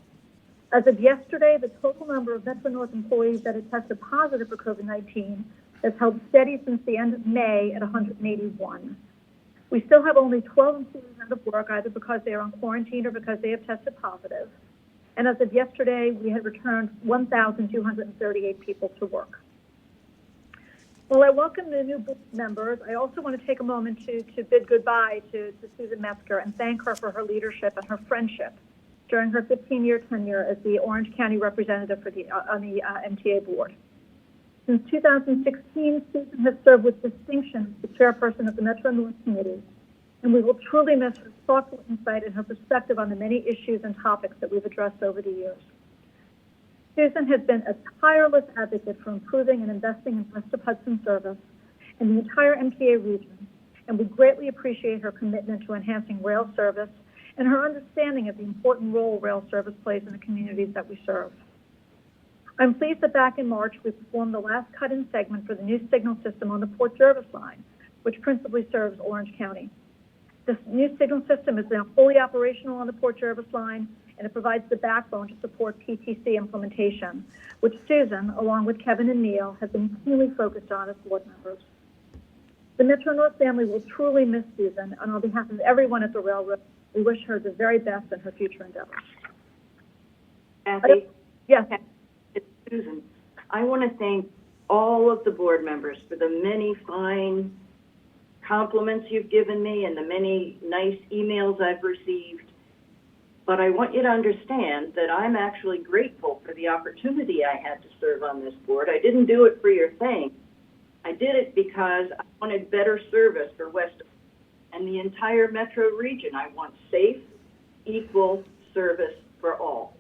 As of yesterday, the total number of Metro North employees that had tested positive for COVID-19 has held steady since the end of May at 181. We still have only 12 employees out of work, either because they are on quarantine or because they have tested positive. And as of yesterday, we had returned 1,238 people to work. While I welcome the new board members, I also want to take a moment to bid goodbye to Susan Metzger and thank her for her leadership and her friendship during her 15-year tenure as the Orange County representative on the MTA board. Since 2016, Susan has served with distinction as the chairperson of the Metro North Committee, and we will truly miss her thoughtful insight and her perspective on the many issues and topics that we've addressed over the years. Susan has been a tireless advocate for improving and investing in West of Hudson service and the entire MTA region, and we greatly appreciate her commitment to enhancing rail service and her understanding of the important role rail service plays in the communities that we serve. I'm pleased that back in March, we performed the last cut-in segment for the new signal system on the Port Jervis line, which principally serves Orange County. This new signal system is now fully operational on the Port Jervis line, and it provides the backbone to support PTC implementation, which Susan, along with Kevin and Neil, have been keenly focused on as board members. The Metro North family will truly miss Susan, and on behalf of everyone at the railroad, we wish her the very best in her future endeavors. Kathy? Yes. It's Susan. I want to thank all of the board members for the many fine compliments you've given me and the many nice emails I've received. But I want you to understand that I'm actually grateful for the opportunity I had to serve on this board. I didn't do it for your thanks. I did it because I wanted better service for West and the entire metro region. I want safe, equal service for all.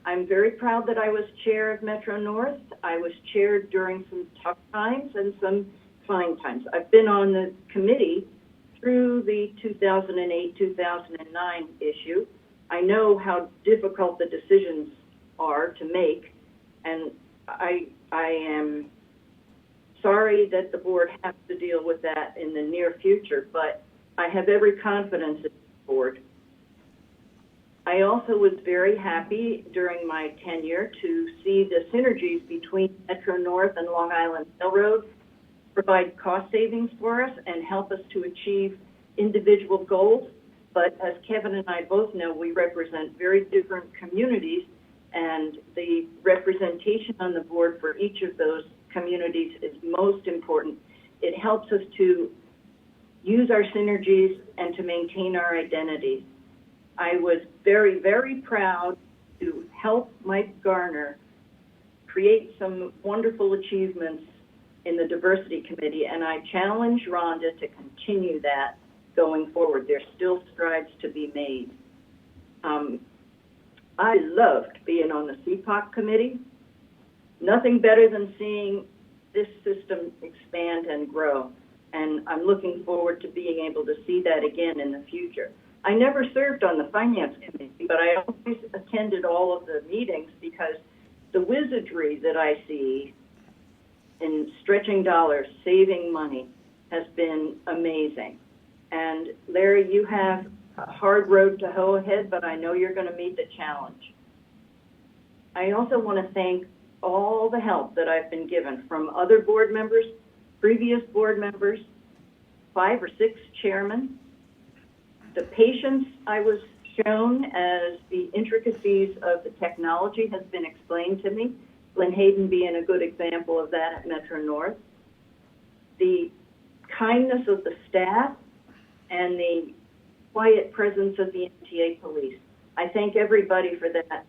I'm very proud that I was chair of Metro North. I was chaired during some tough times and some fine times. I've been on the committee through the 2008-2009 issue. I know how difficult the decisions are to make, and I am sorry that the board has to deal with that in the near future, but I have every confidence in the board. I also was very happy during my tenure to see the synergies between Metro North and Long Island Railroad provide cost savings for us and help us to achieve individual goals. But as Kevin and I both know, we represent very different communities, and the representation on the board for each of those communities is most important. It helps us to use our synergies and to maintain our identities. I was very, very proud to help Mike Garner create some wonderful achievements in the Diversity Committee, and I challenge Rhonda to continue that going forward. There's still strides to be made. I loved being on the CPOC committee. Nothing better than seeing this system expand and grow. And I'm looking forward to being able to see that again in the future. I never served on the finance committee, but I always attended all of the meetings because the wizardry that I see in stretching dollars, saving money, has been amazing. And Larry, you have a hard road to hoe ahead, but I know you're going to meet the challenge. I also want to thank all the help that I've been given from other board members, previous board members, 5 or 6 chairmen, the patience I was shown as the intricacies of the technology has been explained to me, Glenn Hayden being a good example of that at Metro North, the kindness of the staff, and the quiet presence of the MTA police. I thank everybody for that.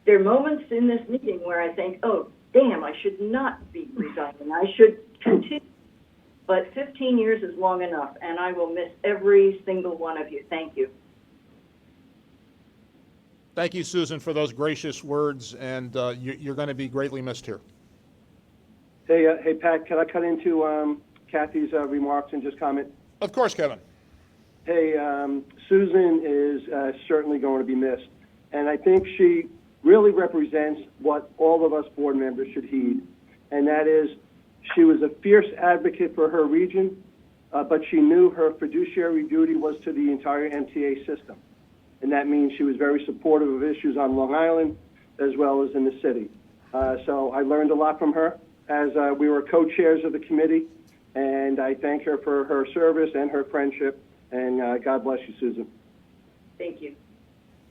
There are moments in this meeting where I think, oh, damn, I should not be resigning. I should continue. But 15 years is long enough, and I will miss every single one of you. Thank you. Thank you, Susan, for those gracious words, and you're going to be greatly missed here. Hey, Pat, can I cut into Kathy's remarks and just comment? Of course, Kevin. Hey, Susan is certainly going to be missed, and I think she really represents what all of us board members should heed, and that is she was a fierce advocate for her region, but she knew her fiduciary duty was to the entire MTA system, and that means she was very supportive of issues on Long Island as well as in the city. So I learned a lot from her as we were co-chairs of the committee, and I thank her for her service and her friendship, and God bless you, Susan. Thank you.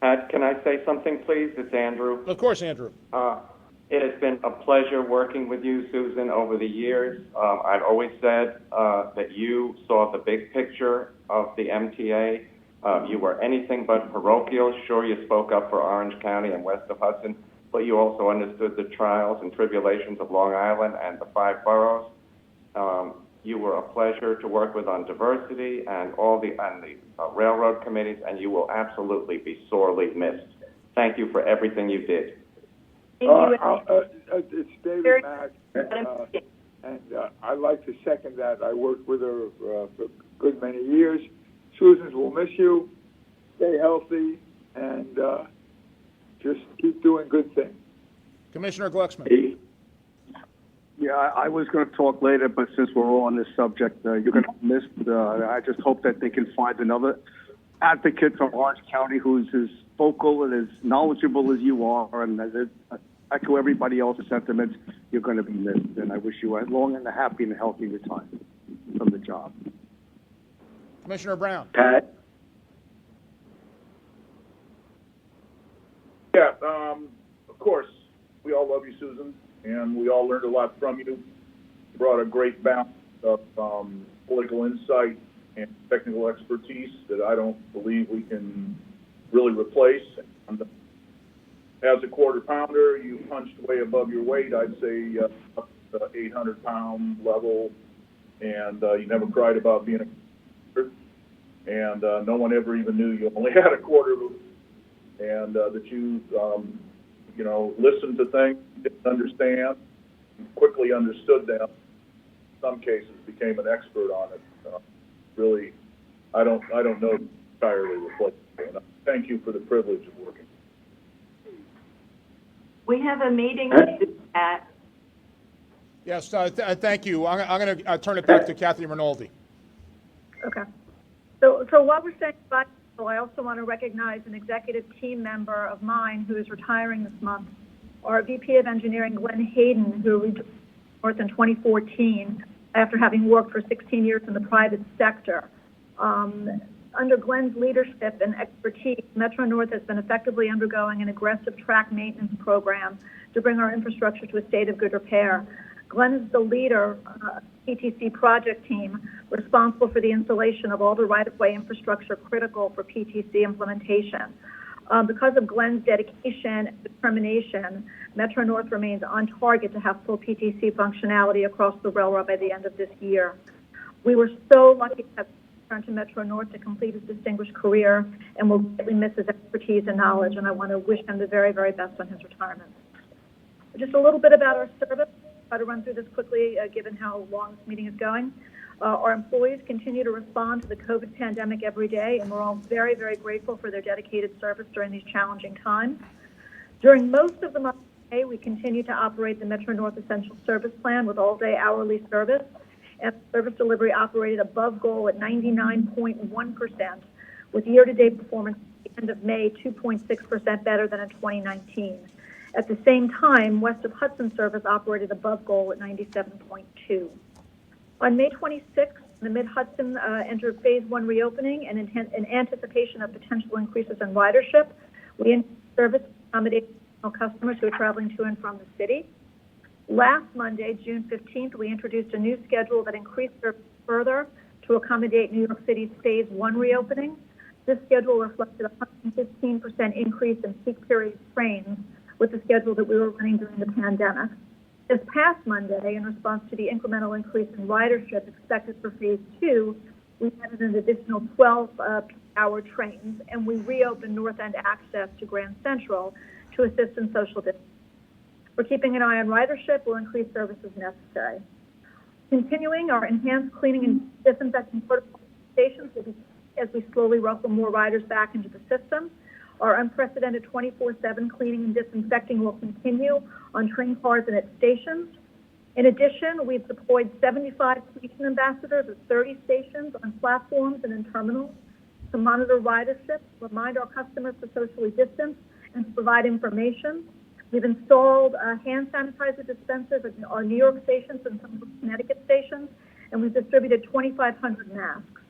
Can I say something, please? It's Andrew. Of course, Andrew. It has been a pleasure working with you, Susan, over the years. I've always said that you saw the big picture of the MTA. You were anything but parochial. Sure, you spoke up for Orange County and west of Hudson, but you also understood the trials and tribulations of Long Island and the 5 boroughs. You were a pleasure to work with on diversity and all the railroad committees, and you will absolutely be sorely missed. Thank you for everything you did. It's David Mack, and I'd like to second that. I worked with her for a good many years. Susan, we'll miss you. Stay healthy, and just keep doing good things. Commissioner Glucksman. Yeah, I was going to talk later, but since we're all on this subject, you're going to miss. I just hope that they can find another advocate from Orange County who's as vocal and as knowledgeable as you are, and echo everybody else's sentiments. You're going to be missed, and I wish you a long and a happy and healthy retirement from the job. Commissioner Brown. Pat? Yeah, of course, we all love you, Susan, and we all learned a lot from you. You brought a great balance of political insight and technical expertise that I don't believe we can really replace. And as a quarter pounder, you punched way above your weight. I'd say up to the 800-pound level, and you never cried about being a quarter. And no one ever even knew you only had a quarter, and that you listened to things, didn't understand, quickly understood them. In some cases, became an expert on it. Really, I don't know entirely reflect. Thank you for the privilege of working. We have a meeting at. Yes, thank you. I'm going to turn it back to Kathy Rinaldi. Okay. So while we're saying goodbye, I also want to recognize an executive team member of mine who is retiring this month, our VP of Engineering, Glenn Hayden, who retired in 2014 after having worked for 16 years in the private sector. Under Glenn's leadership and expertise, Metro North has been effectively undergoing an aggressive track maintenance program to bring our infrastructure to a state of good repair. Glenn is the leader of the PTC project team responsible for the installation of all the right-of-way infrastructure critical for PTC implementation. Because of Glenn's dedication and determination, Metro North remains on target to have full PTC functionality across the railroad by the end of this year. We were so lucky to have returned to Metro North to complete his distinguished career, and will greatly miss his expertise and knowledge, and I want to wish him the very, very best on his retirement. Just a little bit about our service. I'll try to run through this quickly, given how long this meeting is going. Our employees continue to respond to the COVID pandemic every day, and we're all very, very grateful for their dedicated service during these challenging times. During most of the month of May, we continue to operate the Metro North Essential Service Plan with all-day hourly service, and service delivery operated above goal at 99.1%, with year-to-date performance at the end of May 2.6% better than in 2019. At the same time, west of Hudson service operated above goal at 97.2. On May 26th, the Mid-Hudson entered Phase 1 reopening, and in anticipation of potential increases in ridership, we increased service to accommodate customers who are traveling to and from the city. Last Monday, June 15th, we introduced a new schedule that increased service further to accommodate New York City's Phase 1 reopening. This schedule reflected a 115% increase in peak period trains with the schedule that we were running during the pandemic. This past Monday, in response to the incremental increase in ridership expected for Phase 2, we added an additional 12 peak-hour trains, and we reopened North End access to Grand Central to assist in social distancing. We're keeping an eye on ridership. We'll increase service as necessary. Continuing, our enhanced cleaning and disinfecting protocol stations will be as we slowly welcome more riders back into the system. Our unprecedented 24/7 cleaning and disinfecting will continue on train cars and at stations. In addition, we've deployed 75 station ambassadors at 30 stations on platforms and in terminals to monitor ridership, remind our customers to socially distance, and to provide information. We've installed hand sanitizer dispensers at our New York stations and some of the Connecticut stations, and we've distributed 2,500 masks.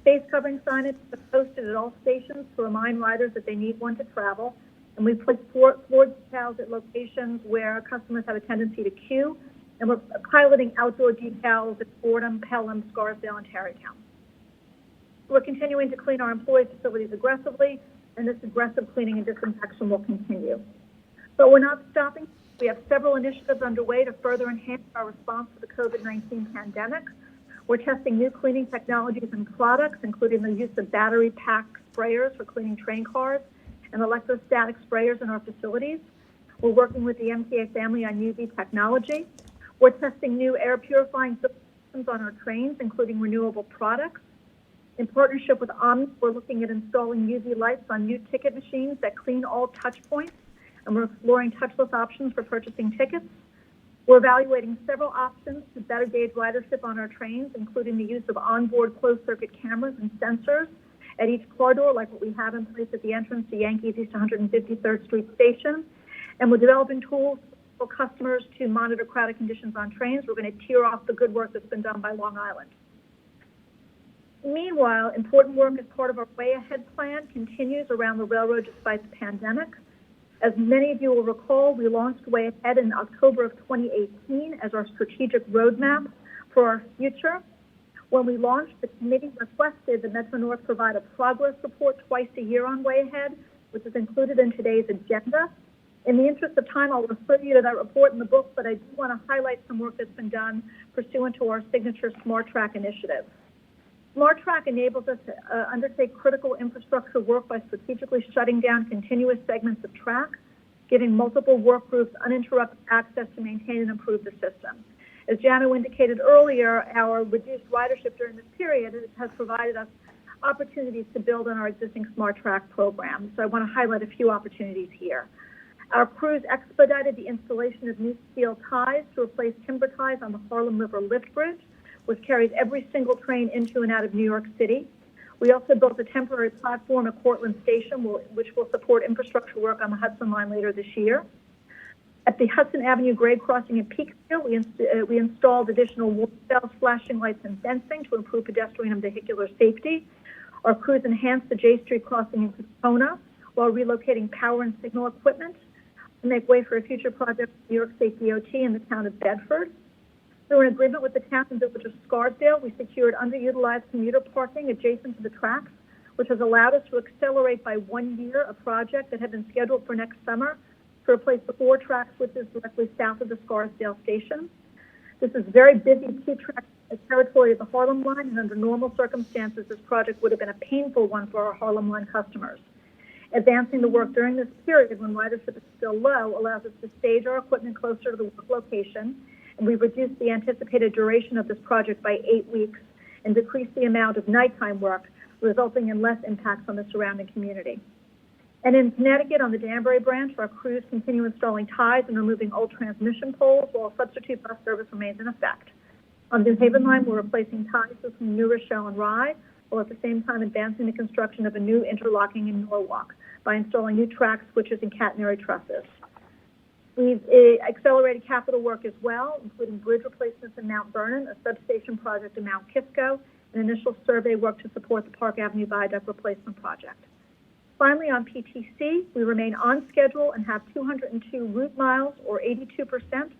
Face covering signage is posted at all stations to remind riders that they need one to travel, and we've placed floor decals at locations where customers have a tendency to queue, and we're piloting outdoor decals at Fordham, Pelham, Scarsdale, and Tarrytown. We're continuing to clean our employees' facilities aggressively, and this aggressive cleaning and disinfection will continue. But we're not stopping. We have several initiatives underway to further enhance our response to the COVID-19 pandemic. We're testing new cleaning technologies and products, including the use of battery pack sprayers for cleaning train cars and electrostatic sprayers in our facilities. We're working with the MTA family on UV technology. We're testing new air purifying systems on our trains, including renewable products. In partnership with Omni, we're looking at installing UV lights on new ticket machines that clean all touch points, and we're exploring touchless options for purchasing tickets. We're evaluating several options to better gauge ridership on our trains, including the use of onboard closed-circuit cameras and sensors at each car door, like what we have in place at the entrance to Yankees East 153rd Street Station. And we're developing tools for customers to monitor crowded conditions on trains. We're going to tier off the good work that's been done by Long Island. Meanwhile, important work as part of our Way Ahead plan continues around the railroad despite the pandemic. As many of you will recall, we launched Way Ahead in October of 2018 as our strategic roadmap for our future. When we launched, the committee requested that Metro North provide a progress report twice a year on Way Ahead, which is included in today's agenda. In the interest of time, I'll refer you to that report in the book, but I do want to highlight some work that's been done pursuant to our signature Smart Track initiative. Smart Track enables us to undertake critical infrastructure work by strategically shutting down continuous segments of track, giving multiple work groups uninterrupted access to maintain and improve the system. As Jano indicated earlier, our reduced ridership during this period has provided us opportunities to build on our existing Smart Track program. So I want to highlight a few opportunities here. Our crews expedited the installation of new steel ties to replace timber ties on the Harlem River Lift Bridge, which carries every single train into and out of New York City. We also built a temporary platform at Cortlandt Station, which will support infrastructure work on the Hudson Line later this year. At the Hudson Avenue grade crossing in Peekskill, we installed additional warning bells, flashing lights, and fencing to improve pedestrian and vehicular safety. Our crews enhanced the J Street crossing in Crotona while relocating power and signal equipment to make way for a future project with New York State DOT in the town of Bedford. Through an agreement with the town and village of Scarsdale, we secured underutilized commuter parking adjacent to the tracks, which has allowed us to accelerate by 1 year a project that had been scheduled for next summer to replace the 4 track switches directly south of the Scarsdale station. This is very busy 2-track territory of the Harlem Line, and under normal circumstances, this project would have been a painful one for our Harlem Line customers. Advancing the work during this period when ridership is still low allows us to stage our equipment closer to the work location, and we've reduced the anticipated duration of this project by 8 weeks and decreased the amount of nighttime work, resulting in less impacts on the surrounding community. And in Connecticut, on the Danbury branch, our crews continue installing ties and removing old transmission poles while substitute bus service remains in effect. On the New Haven line, we're replacing ties between New Rochelle and Rye, while at the same time advancing the construction of a new interlocking in Norwalk by installing new track switches and catenary trusses. We've accelerated capital work as well, including bridge replacements in Mount Vernon, a substation project in Mount Kisco, and initial survey work to support the Park Avenue Viaduct replacement project. Finally, on PTC, we remain on schedule and have 202 route miles, or 82%,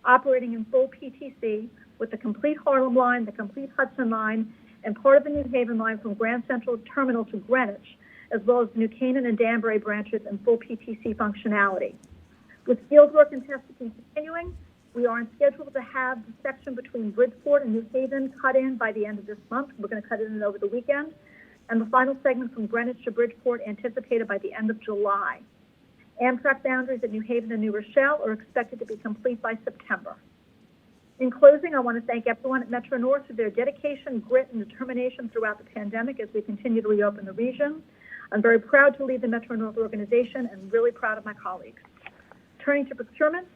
operating in full PTC with the complete Harlem Line, the complete Hudson Line, and part of the New Haven Line from Grand Central Terminal to Greenwich, as well as the New Canaan and Danbury branches in full PTC functionality. With fieldwork and testing continuing, we are on schedule to have the section between Bridgeport and New Haven cut in by the end of this month. We're going to cut it in over the weekend. And the final segment from Greenwich to Bridgeport anticipated by the end of July. Amtrak boundaries at New Haven and New Rochelle are expected to be complete by September. In closing, I want to thank everyone at Metro North for their dedication, grit, and determination throughout the pandemic as we continue to reopen the region. I'm very proud to lead the Metro North organization and really proud of my colleagues. Turning to procurement,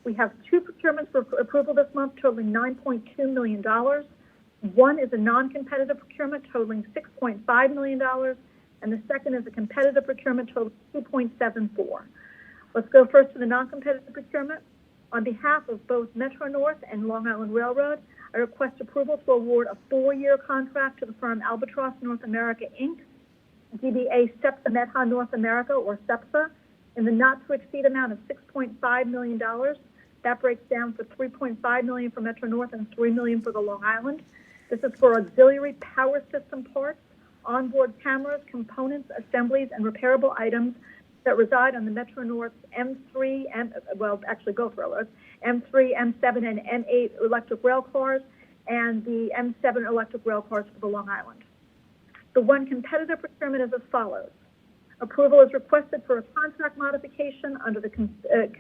we have 2 procurements for approval this month totaling $9.2 million. One is a non-competitive procurement totaling $6.5 million, and the second is a competitive procurement totaling $2.74. Let's go first to the non-competitive procurement. On behalf of both Metro North and Long Island Railroad, I request approval to award a 4-year contract to the firm Albatross North America, Inc., DBA SEPSA Metha North America, or SEPSA, in the not-to-exceed amount of $6.5 million. That breaks down for $3.5 million for Metro North and $3 million for the Long Island. This is for auxiliary power system parts, onboard cameras, components, assemblies, and repairable items that reside on the Metro North's M3, both railroads, M3, M7, and M8 electric rail cars, and the M7 electric rail cars for the Long Island. The one competitive procurement is as follows. Approval is requested for a contract modification under the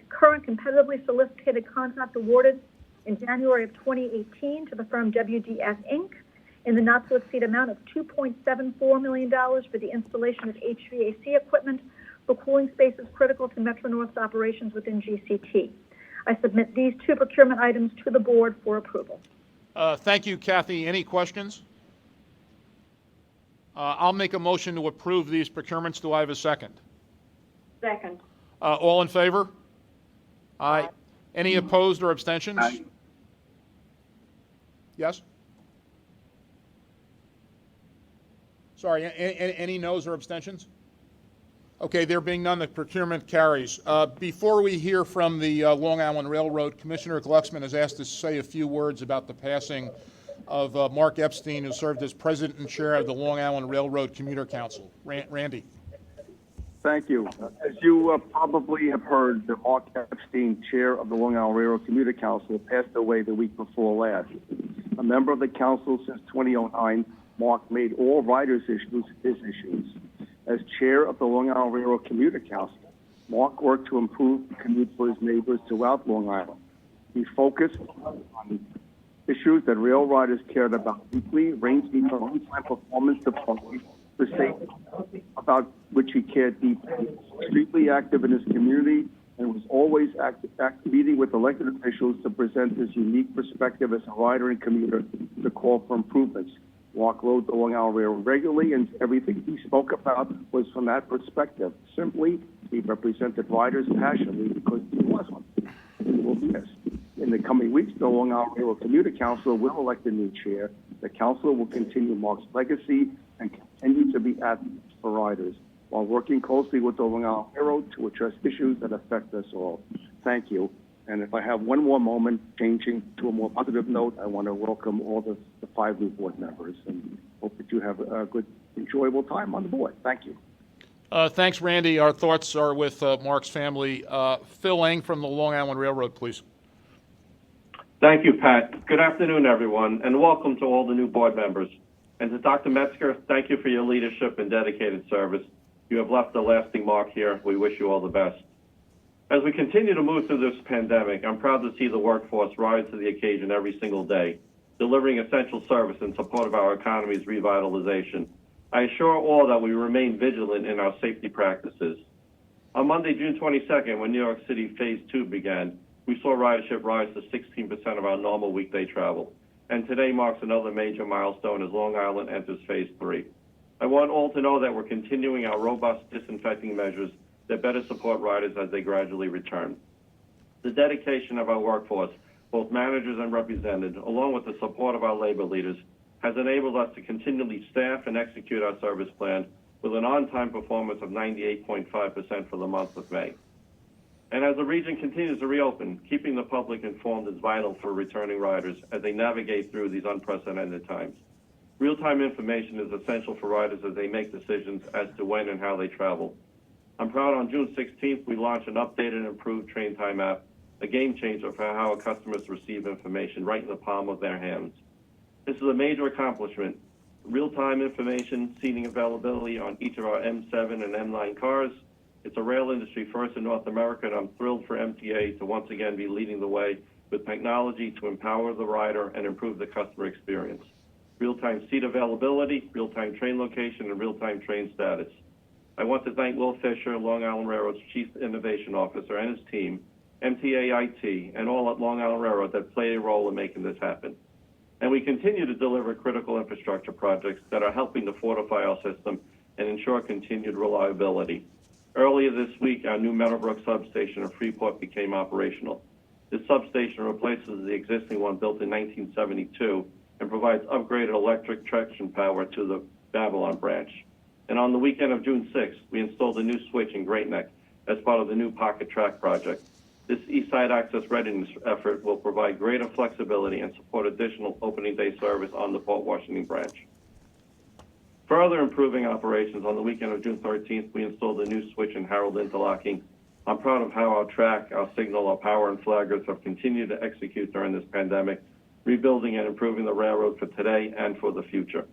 current competitively solicited contract awarded in January of 2018 to the firm WDS Inc. in the not-to-exceed amount of $2.74 million for the installation of HVAC equipment for cooling spaces critical to Metro North's operations within GCT. I submit these 2 procurement items to the board for approval. Thank you, Kathy. Any questions? I'll make a motion to approve these procurements. Do I have a second? Second. All in favor? Aye. Any opposed or abstentions? Aye. Yes? Sorry, any noes or abstentions? Okay, there being none, the procurement carries. Before we hear from the Long Island Railroad, Commissioner Glucksman has asked us to say a few words about the passing of Mark Epstein, who served as president and chair of the Long Island Railroad Commuter Council. Randy. Thank you. As you probably have heard, the Mark Epstein, chair of the Long Island Railroad Commuter Council, passed away the week before last. A member of the council since 2009, Mark made all riders' issues his issues. As chair of the Long Island Railroad Commuter Council, Mark worked to improve the commute for his neighbors throughout Long Island. He focused on issues that rail riders cared about deeply, ranging from on-time performance to public safety, about which he cared deeply. Extremely active in his community and was always meeting with elected officials to present his unique perspective as a rider and commuter to call for improvements. Mark rode the Long Island Railroad regularly, and everything he spoke about was from that perspective. Simply, he represented riders passionately because he was one. He will be missed. In the coming weeks, the Long Island Railroad Commuter Council will elect a new chair. The council will continue Mark's legacy and continue to be advocates for riders while working closely with the Long Island Railroad to address issues that affect us all. Thank you. And if I have one more moment, changing to a more positive note, I want to welcome all the 5 new board members and hope that you have a good, enjoyable time on the board. Thank you. Thanks, Randy. Our thoughts are with Mark's family. Phil Lang from the Long Island Railroad, please. Thank you, Pat. Good afternoon, everyone, and welcome to all the new board members. And to Dr. Metzger, thank you for your leadership and dedicated service. You have left a lasting mark here. We wish you all the best. As we continue to move through this pandemic, I'm proud to see the workforce rise to the occasion every single day, delivering essential service in support of our economy's revitalization. I assure all that we remain vigilant in our safety practices. On Monday, June 22nd, when New York City Phase 2 began, we saw ridership rise to 16% of our normal weekday travel. And today marks another major milestone as Long Island enters Phase 3. I want all to know that we're continuing our robust disinfecting measures that better support riders as they gradually return. The dedication of our workforce, both managers and represented, along with the support of our labor leaders, has enabled us to continually staff and execute our service plan with an on-time performance of 98.5% for the month of May. And as the region continues to reopen, keeping the public informed is vital for returning riders as they navigate through these unprecedented times. Real-time information is essential for riders as they make decisions as to when and how they travel. I'm proud on June 16th, we launched an updated and improved train time app, a game changer for how our customers receive information right in the palm of their hands. This is a major accomplishment. Real-time information, seating availability on each of our M7 and M9 cars. It's a rail industry first in North America, and I'm thrilled for MTA to once again be leading the way with technology to empower the rider and improve the customer experience. Real-time seat availability, real-time train location, and real-time train status. I want to thank Will Fisher, Long Island Railroad's Chief Innovation Officer, and his team, MTA IT, and all at Long Island Railroad that play a role in making this happen. And we continue to deliver critical infrastructure projects that are helping to fortify our system and ensure continued reliability. Earlier this week, our new Meadowbrook substation in Freeport became operational. This substation replaces the existing one built in 1972 and provides upgraded electric traction power to the Babylon branch. And on the weekend of June 6th, we installed a new switch in Great Neck as part of the new Pocket Track project. This East Side Access readiness effort will provide greater flexibility and support additional opening day service on the Port Washington branch. Further improving operations, on the weekend of June 13th, we installed a new switch in Harold Interlocking. I'm proud of how our track, our signal, our power, and flaggers have continued to execute during this pandemic, rebuilding and improving the railroad for today and for the future.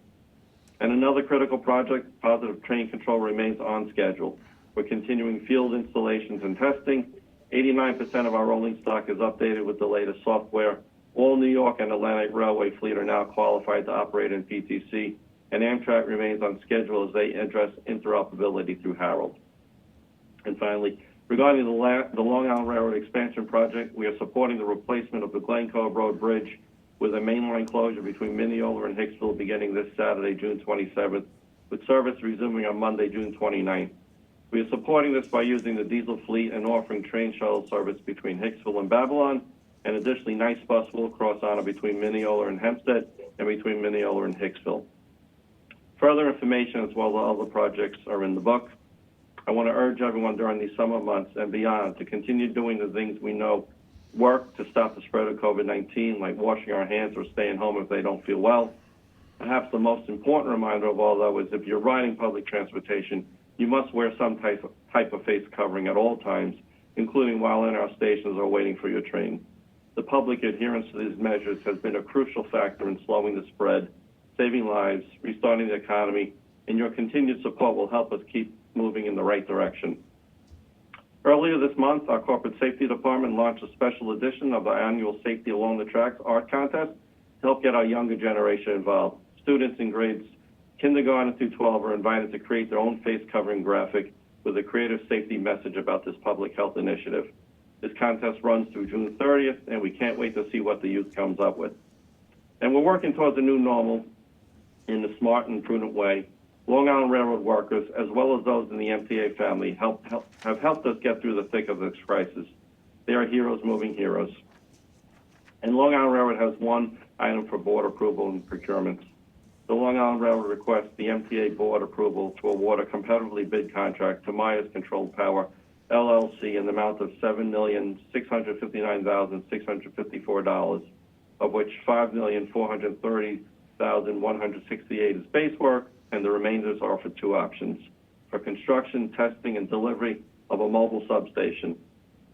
And another critical project, Positive Train Control, remains on schedule. We're continuing field installations and testing. 89% of our rolling stock is updated with the latest software. All New York and Atlantic Railway fleet are now qualified to operate in PTC, and Amtrak remains on schedule as they address interoperability through Harold. And finally, regarding the Long Island Railroad expansion project, we are supporting the replacement of the Glen Cove Road Bridge with a mainline closure between Mineola and Hicksville beginning this Saturday, June 27th, with service resuming on Monday, June 29th. We are supporting this by using the diesel fleet and offering train shuttle service between Hicksville and Babylon, and additionally, Nice Bus will cross on between Mineola and Hempstead and between Mineola and Hicksville. Further information as well as other projects are in the book. I want to urge everyone during these summer months and beyond to continue doing the things we know work to stop the spread of COVID-19, like washing our hands or staying home if they don't feel well. Perhaps the most important reminder of all, though, is if you're riding public transportation, you must wear some type of face covering at all times, including while in our stations or waiting for your train. The public adherence to these measures has been a crucial factor in slowing the spread, saving lives, restarting the economy, and your continued support will help us keep moving in the right direction. Earlier this month, our Corporate Safety Department launched a special edition of our annual Safety Along the Tracks art contest to help get our younger generation involved. Students in grades kindergarten through 12 are invited to create their own face covering graphic with a creative safety message about this public health initiative. This contest runs through June 30th, and we can't wait to see what the youth comes up with. And we're working towards a new normal in a smart and prudent way. Long Island Railroad workers, as well as those in the MTA family, have helped us get through the thick of this crisis. They are heroes moving heroes. And Long Island Railroad has one item for board approval and procurements. The Long Island Railroad requests the MTA board approval to award a competitively bid contract to Myers Controlled Power, LLC, in the amount of $7,659,654, of which $5,430,168 is base work, and the remainders are for two options: for construction, testing, and delivery of a mobile substation.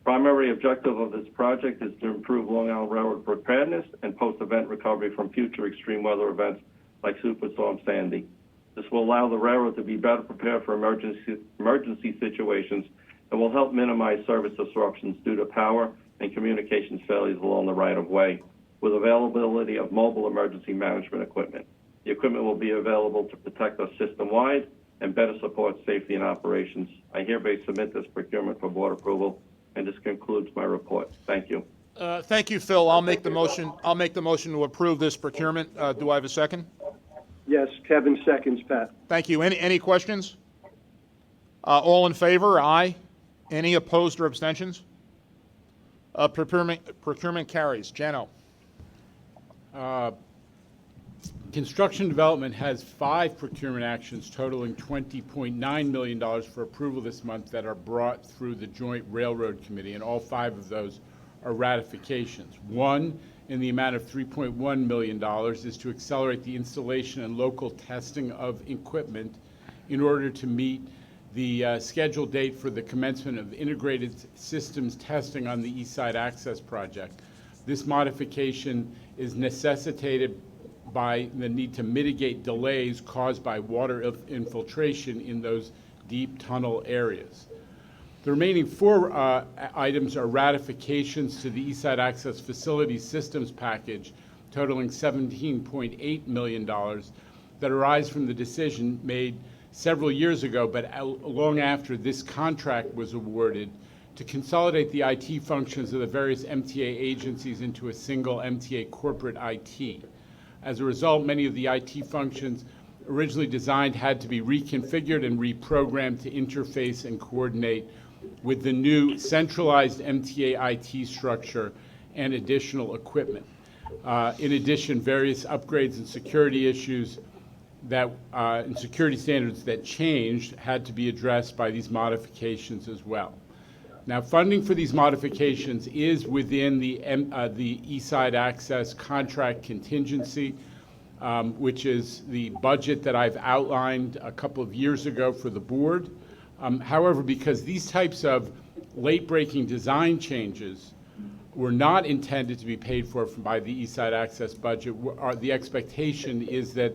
Primary objective of this project is to improve Long Island Railroad preparedness and post-event recovery from future extreme weather events like Superstorm Sandy. This will allow the railroad to be better prepared for emergency situations and will help minimize service disruptions due to power and communications failures along the right-of-way, with availability of mobile emergency management equipment. The equipment will be available to protect us system-wide and better support safety and operations. I hereby submit this procurement for board approval, and this concludes my report. Thank you. Thank you, Phil. I'll make the motion. I'll make the motion to approve this procurement. Do I have a second? Yes, Kevin seconds, Pat. Thank you. Any questions? All in favor? Aye. Any opposed or abstentions? Procurement carries. Jano. Construction Development has 5 procurement actions totaling $20.9 million for approval this month that are brought through the Joint Railroad Committee, and all 5 of those are ratifications. One, in the amount of $3.1 million, is to accelerate the installation and local testing of equipment in order to meet the scheduled date for the commencement of integrated systems testing on the East Side Access project. This modification is necessitated by the need to mitigate delays caused by water infiltration in those deep tunnel areas. The remaining 4 items are ratifications to the East Side Access Facility Systems Package totaling $17.8 million that arise from the decision made several years ago, but long after this contract was awarded, to consolidate the IT functions of the various MTA agencies into a single MTA corporate IT. As a result, many of the IT functions originally designed had to be reconfigured and reprogrammed to interface and coordinate with the new centralized MTA IT structure and additional equipment. In addition, various upgrades and security issues and security standards that changed had to be addressed by these modifications as well. Now, funding for these modifications is within the Eastside Access contract contingency, which is the budget that I've outlined a couple of years ago for the board. However, because these types of late-breaking design changes were not intended to be paid for by the Eastside Access budget, the expectation is that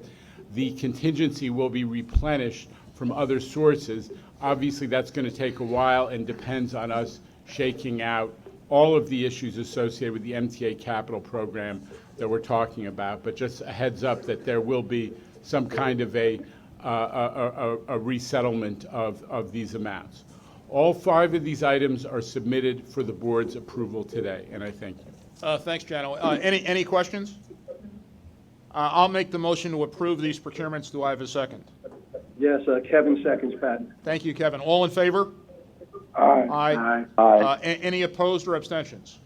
the contingency will be replenished from other sources. Obviously, that's going to take a while and depends on us shaking out all of the issues associated with the MTA capital program that we're talking about. But just a heads up that there will be some kind of a resettlement of these amounts. All 5 of these items are submitted for the board's approval today, and I thank you. Thanks, Jano. Any questions? I'll make the motion to approve these procurements. Do I have a second? Yes, Kevin seconds, Pat. Thank you, Kevin. All in favor? Aye. Aye. Any opposed or abstentions?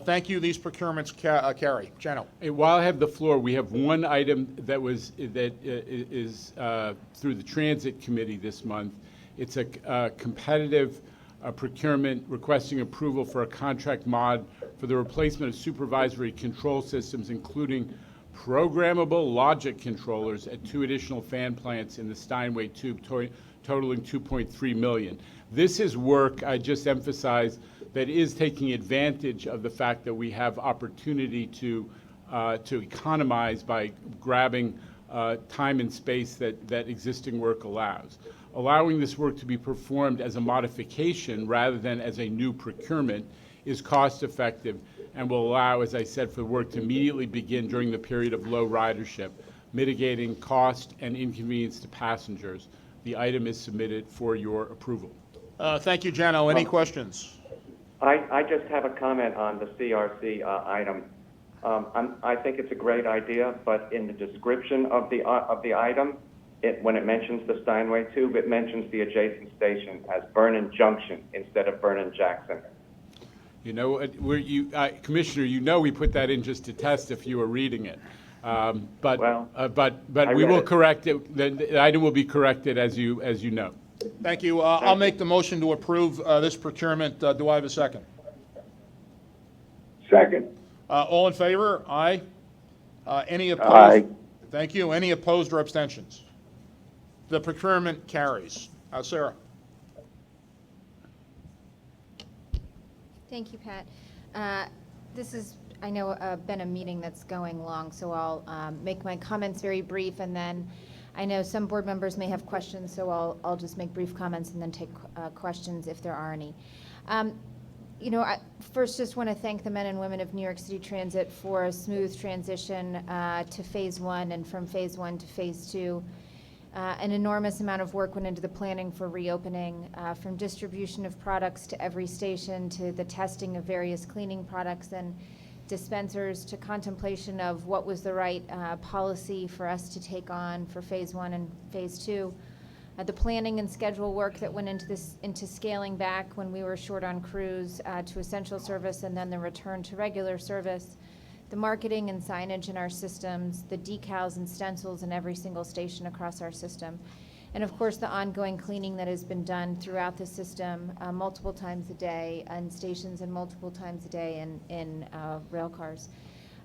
Thank you. These procurements carry. Jano. While I have the floor, we have one item that is through the Transit Committee this month. It's a competitive procurement requesting approval for a contract mod for the replacement of supervisory control systems, including programmable logic controllers at 2 additional fan plants in the Steinway Tube, totaling $2.3 million. This is work, I just emphasize, that is taking advantage of the fact that we have opportunity to economize by grabbing time and space that existing work allows. Allowing this work to be performed as a modification rather than as a new procurement is cost effective and will allow, as I said, for the work to immediately begin during the period of low ridership, mitigating cost and inconvenience to passengers. The item is submitted for your approval. Thank you, Jano. Any questions? I just have a comment on the CRC item. I think it's a great idea, but in the description of the item, when it mentions the Steinway Tube, it mentions the adjacent station as Vernon Junction instead of Vernon Jackson. You know, Commissioner, you know we put that in just to test if you were reading it. But we will correct it. The item will be corrected as you know. Thank you. I'll make the motion to approve this procurement. Do I have a second? Second. All in favor? Aye. Any opposed? Aye. Thank you. Any opposed or abstentions? The procurement carries. Sarah. Thank you, Pat. This is, I know, been a meeting that's going long, so I'll make my comments very brief, and then I know some board members may have questions, so I'll just make brief comments and then take questions if there are any. You know, I first just want to thank the men and women of New York City Transit for a smooth transition to Phase 1 and from Phase 1 to Phase 2. An enormous amount of work went into the planning for reopening, from distribution of products to every station to the testing of various cleaning products and dispensers to contemplation of what was the right policy for us to take on for Phase 1 and Phase 2. The planning and schedule work that went into scaling back when we were short on crews to essential service and then the return to regular service. The marketing and signage in our systems, the decals and stencils in every single station across our system, and of course the ongoing cleaning that has been done throughout the system multiple times a day in stations and multiple times a day in rail cars.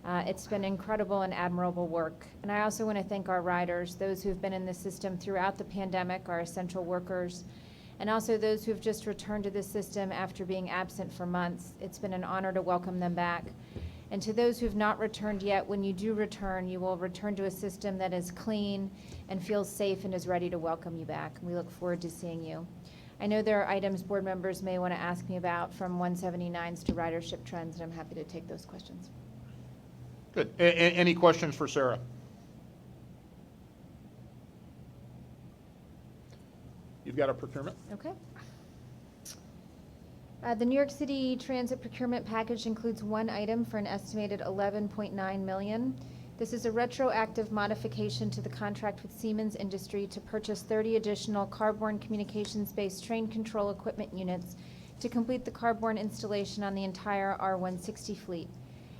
It's been incredible and admirable work. And I also want to thank our riders, those who've been in the system throughout the pandemic, our essential workers, and also those who've just returned to the system after being absent for months. It's been an honor to welcome them back. And to those who've not returned yet, when you do return, you will return to a system that is clean and feels safe and is ready to welcome you back. And we look forward to seeing you. I know there are items board members may want to ask me about, from 179s to ridership trends, and I'm happy to take those questions. Good. Any questions for Sarah? You've got a procurement? Okay. The New York City Transit procurement package includes one item for an estimated $11.9 million. This is a retroactive modification to the contract with Siemens Industry to purchase 30 additional car-borne communications-based train control equipment units to complete the cardboard installation on the entire R160 fleet.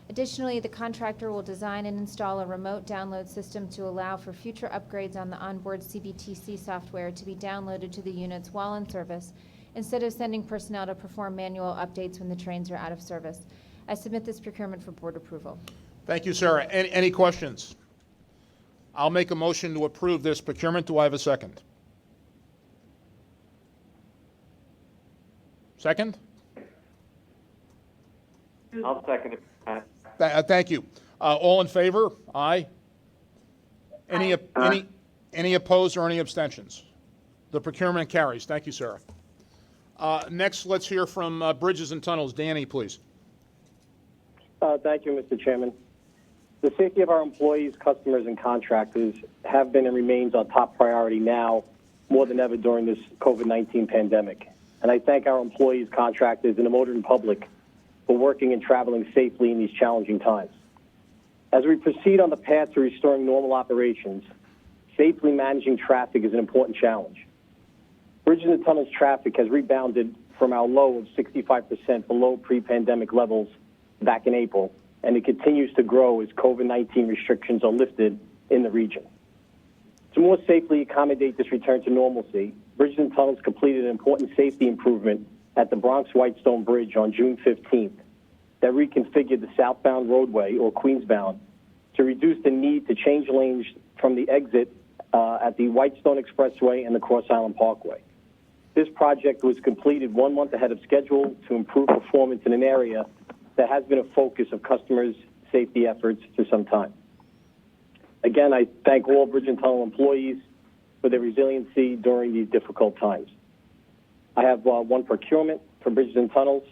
Additionally, the contractor will design and install a remote download system to allow for future upgrades on the onboard CBTC software to be downloaded to the units while in service, instead of sending personnel to perform manual updates when the trains are out of service. I submit this procurement for board approval. Thank you, Sarah. Any questions? I'll make a motion to approve this procurement. Do I have a second? Second? I'll second it, Pat. Thank you. All in favor? Aye. Any opposed or any abstentions? The procurement carries. Thank you, Sarah. Next, let's hear from Bridges and Tunnels. Danny, please. Thank you, Mr. Chairman. The safety of our employees, customers, and contractors have been and remains our top priority now more than ever during this COVID-19 pandemic. And I thank our employees, contractors, and the motoring public for working and traveling safely in these challenging times. As we proceed on the path to restoring normal operations, safely managing traffic is an important challenge. Bridges and Tunnels traffic has rebounded from our low of 65% below pre-pandemic levels back in April, and it continues to grow as COVID-19 restrictions are lifted in the region. To more safely accommodate this return to normalcy, Bridges and Tunnels completed an important safety improvement at the Bronx-Whitestone Bridge on June 15th that reconfigured the southbound roadway, or Queensbound, to reduce the need to change lanes from the exit at the Whitestone Expressway and the Cross Island Parkway. This project was completed 1 month ahead of schedule to improve performance in an area that has been a focus of customers' safety efforts for some time. Again, I thank all Bridge and Tunnel employees for their resiliency during these difficult times. I have one procurement for Bridges and Tunnels,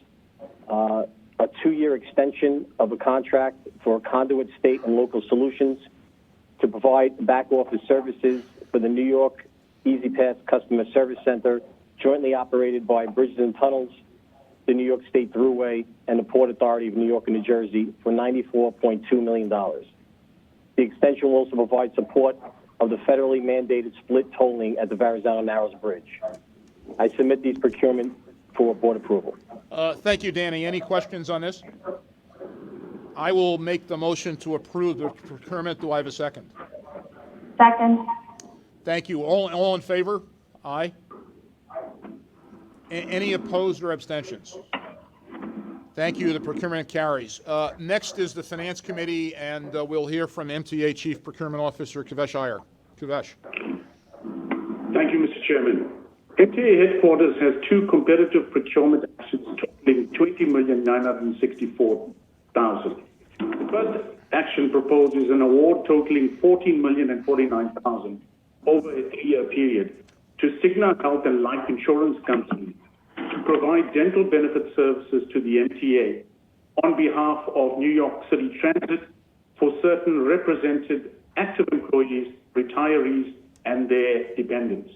a 2-year extension of a contract for Conduit State and Local Solutions to provide back office services for the New York Easy Pass Customer Service Center, jointly operated by Bridges and Tunnels, the New York State Thruway, and the Port Authority of New York and New Jersey for $94.2 million. The extension will also provide support of the federally mandated split tolling at the Verrazano Narrows Bridge. I submit these procurement for board approval. Thank you, Danny. Any questions on this? I will make the motion to approve the procurement. Do I have a second? Second. Thank you. All in favor? Aye. Any opposed or abstentions? Thank you. The procurement carries. Next is the Finance Committee, and we'll hear from MTA Chief Procurement Officer Kavesh Iyer. Kavesh. Thank you, Mr. Chairman. MTA headquarters has 2 competitive procurement actions totaling $20,964,000. The first action proposes an award totaling $14,049,000 over a 3-year period to Cigna Health and Life Insurance Company to provide dental benefit services to the MTA on behalf of New York City Transit for certain represented active employees, retirees, and their dependents.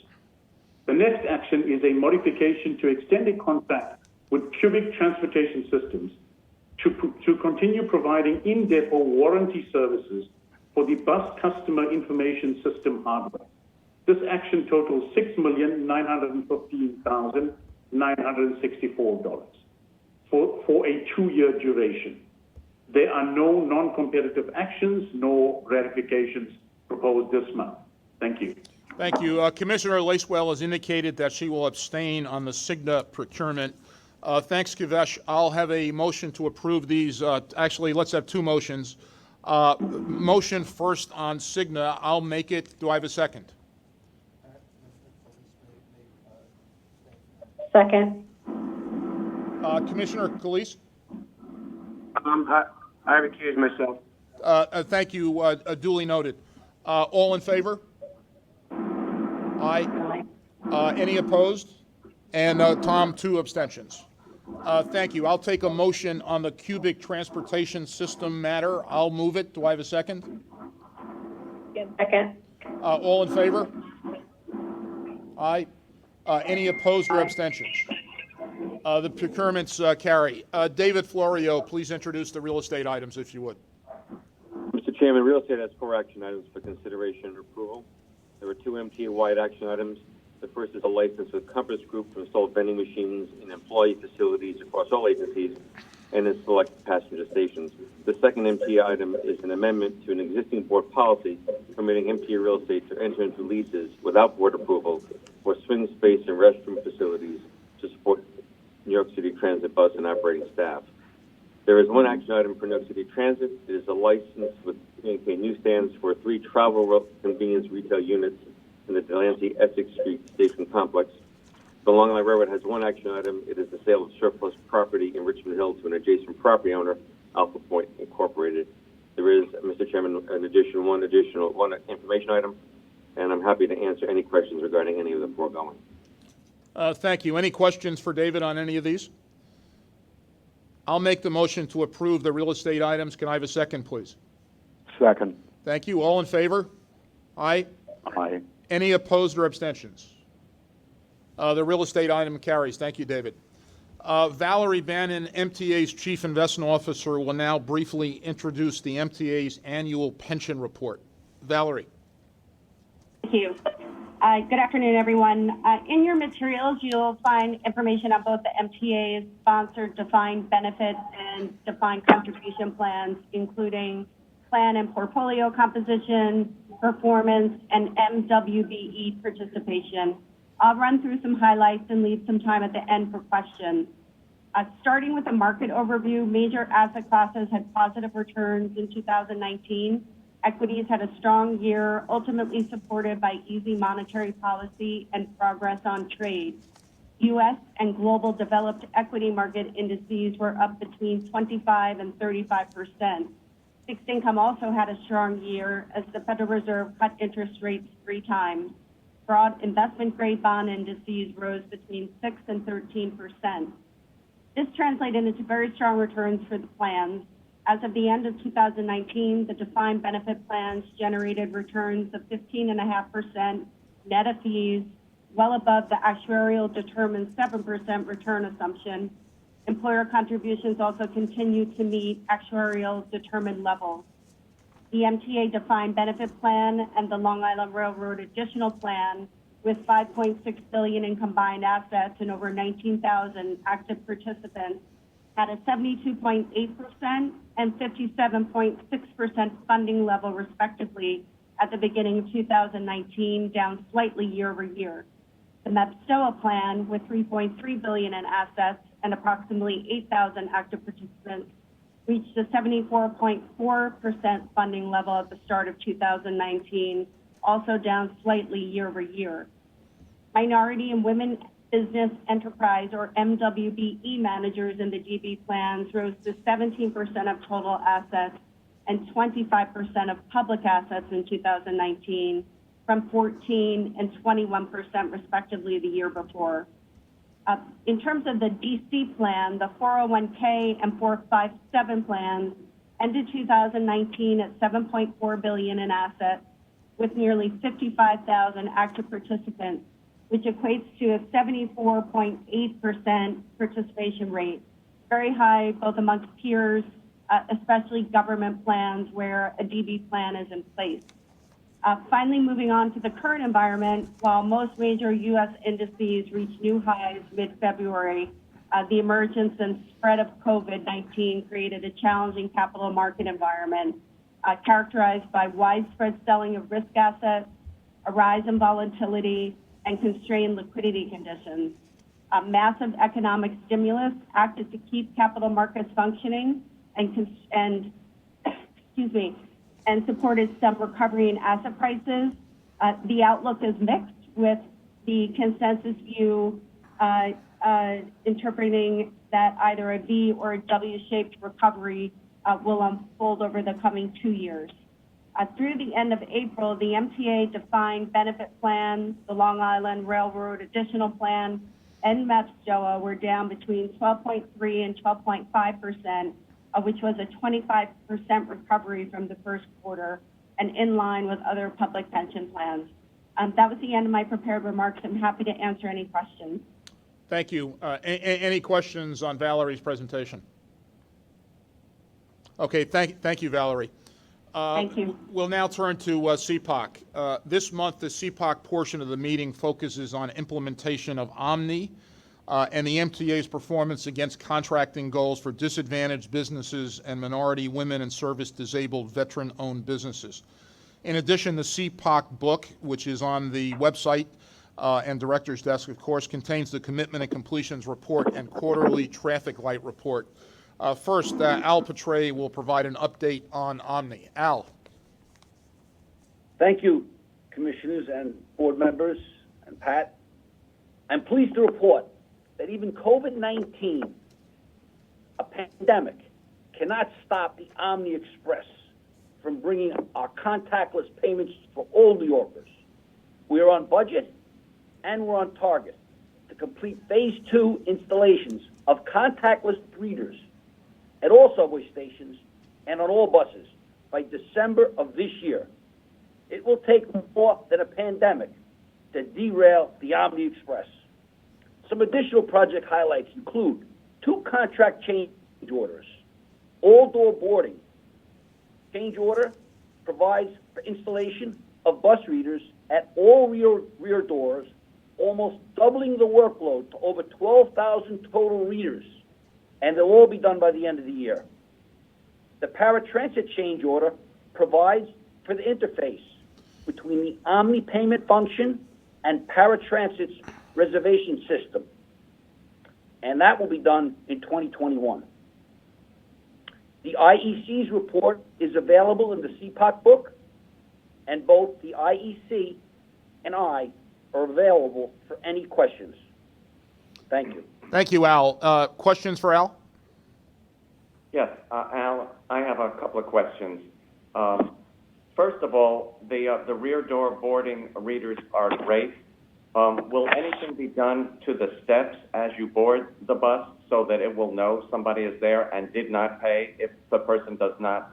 The next action is a modification to extend a contract with Cubic Transportation Systems to continue providing in-depot warranty services for the bus customer information system hardware. This action totals $6,915,964 for a 2-year duration. There are no non-competitive actions nor ratifications proposed this month. Thank you. Thank you. Commissioner Lacewell has indicated that she will abstain on the Cigna procurement. Thanks, Kavesh. I'll have a motion to approve these. Actually, let's have 2 motions. Motion first on Cigna. I'll make it. Do I have a second? Second. Commissioner Calise? I recuse myself. Thank you. Duly noted. All in favor? Aye. Any opposed? And Tom, 2 abstentions. Thank you. I'll take a motion on the Cubic Transportation System matter. I'll move it. Do I have a second? Second. All in favor? Aye. Any opposed or abstentions? The procurements carry. David Florio, please introduce the real estate items, if you would. Mr. Chairman, real estate has 4 action items for consideration and approval. There were 2 MTA-wide action items The first is a license with Compass Group to install vending machines in employee facilities across all agencies and in select passenger stations. The second MTA item is an amendment to an existing board policy permitting MTA Real Estate to enter into leases without board approval for swing space and restroom facilities to support New York City Transit bus and operating staff. There is one action item for New York City Transit. It is a license with communique newsstands for 3 travel convenience retail units in the Delancey Essex Street Station Complex. The Long Island Railroad has one action item. It is the sale of surplus property in Richmond Hill to an adjacent property owner, Alpha Point Incorporated. There is, Mr. Chairman, one information item, and I'm happy to answer any questions regarding any of the foregoing. Thank you. Any questions for David on any of these? I'll make the motion to approve the real estate items. Can I have a second, please? Second. Thank you. All in favor? Aye. Aye. Any opposed or abstentions? The real estate item carries. Thank you, David. Valerie Bannon, MTA's Chief Investment Officer, will now briefly introduce the MTA's annual pension report. Valerie. Thank you. Good afternoon, everyone. In your materials, you'll find information on both the MTA's sponsored defined benefit and defined contribution plans, including plan and portfolio composition, performance, and MWBE participation. I'll run through some highlights and leave some time at the end for questions. Starting with a market overview, major asset classes had positive returns in 2019. Equities had a strong year, ultimately supported by easy monetary policy and progress on trade. U.S. and global developed equity market indices were up between 25 and 35%. Fixed income also had a strong year as the Federal Reserve cut interest rates 3 times. Broad investment-grade bond indices rose between 6 and 13%. This translated into very strong returns for the plans. As of the end of 2019, the defined benefit plans generated returns of 15.5% net of fees, well above the actuarial determined 7% return assumption. Employer contributions also continue to meet actuarial determined levels. The MTA defined benefit plan and the Long Island Railroad additional plan, with $5.6 billion in combined assets and over 19,000 active participants, had a 72.8% and 57.6% funding level, respectively, at the beginning of 2019, down slightly year over year. The MAPSTOA plan, with $3.3 billion in assets and approximately 8,000 active participants, reached a 74.4% funding level at the start of 2019, also down slightly year over year. Minority and women business enterprise, or MWBE, managers in the DB plans rose to 17% of total assets and 25% of public assets in 2019, from 14 and 21% respectively the year before. In terms of the DC plan, the 401k and 457 plans ended 2019 at $7.4 billion in assets, with nearly 55,000 active participants, which equates to a 74.8% participation rate, very high both amongst peers, especially government plans where a DB plan is in place. Finally, moving on to the current environment, while most major U.S. indices reached new highs mid-February, the emergence and spread of COVID-19 created a challenging capital market environment characterized by widespread selling of risk assets, a rise in volatility, and constrained liquidity conditions. Massive economic stimulus acted to keep capital markets functioning and supported some recovery in asset prices. The outlook is mixed, with the consensus view interpreting that either a V or a W-shaped recovery will unfold over the coming 2 years. Through the end of April, the MTA defined benefit plan, the Long Island Railroad additional plan, and MAPSTOA were down between 12.3 and 12.5%, which was a 25% recovery from the first quarter and in line with other public pension plans. That was the end of my prepared remarks. I'm happy to answer any questions. Thank you. Any questions on Valerie's presentation? Okay, thank you, Valerie. Thank you. We'll now turn to CPOC. This month, the CPOC portion of the meeting focuses on implementation of Omni and the MTA's performance against contracting goals for disadvantaged businesses and minority, women, and service-disabled veteran-owned businesses. In addition, the CPOC book, which is on the website and director's desk, of course, contains the commitment and completions report and quarterly traffic light report. First, Al Petray will provide an update on Omni. Al. Thank you, commissioners and board members and Pat. I'm pleased to report that even COVID-19, a pandemic, cannot stop the Omni Express from bringing our contactless payments for all New Yorkers. We are on budget and we're on target to complete phase 2 installations of contactless readers at all subway stations and on all buses by December of this year. It will take more than a pandemic to derail the Omni Express. Some additional project highlights include 2 contract change orders, all-door boarding. Change order provides for installation of bus readers at all rear doors, almost doubling the workload to over 12,000 total readers, and they'll all be done by the end of the year. The paratransit change order provides for the interface between the Omni payment function and paratransit's reservation system, and that will be done in 2021. The IEC's report is available in the CPOC book, and both the IEC and I are available for any questions. Thank you. Thank you, Al. Questions for Al? Yes, Al, I have a couple of questions. First of all, the rear door boarding readers are great. Will anything be done to the steps as you board the bus so that it will know somebody is there and did not pay if the person does not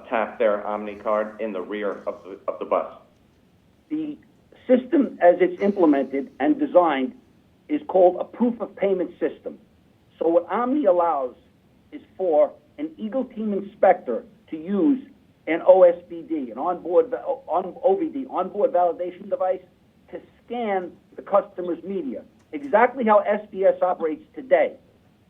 tap their Omni card in the rear of the bus? The system, as it's implemented and designed, is called a proof of payment system. So what Omni allows is for an Eagle Team inspector to use an OSBD, an onboard validation device, to scan the customer's media, exactly how SBS operates today.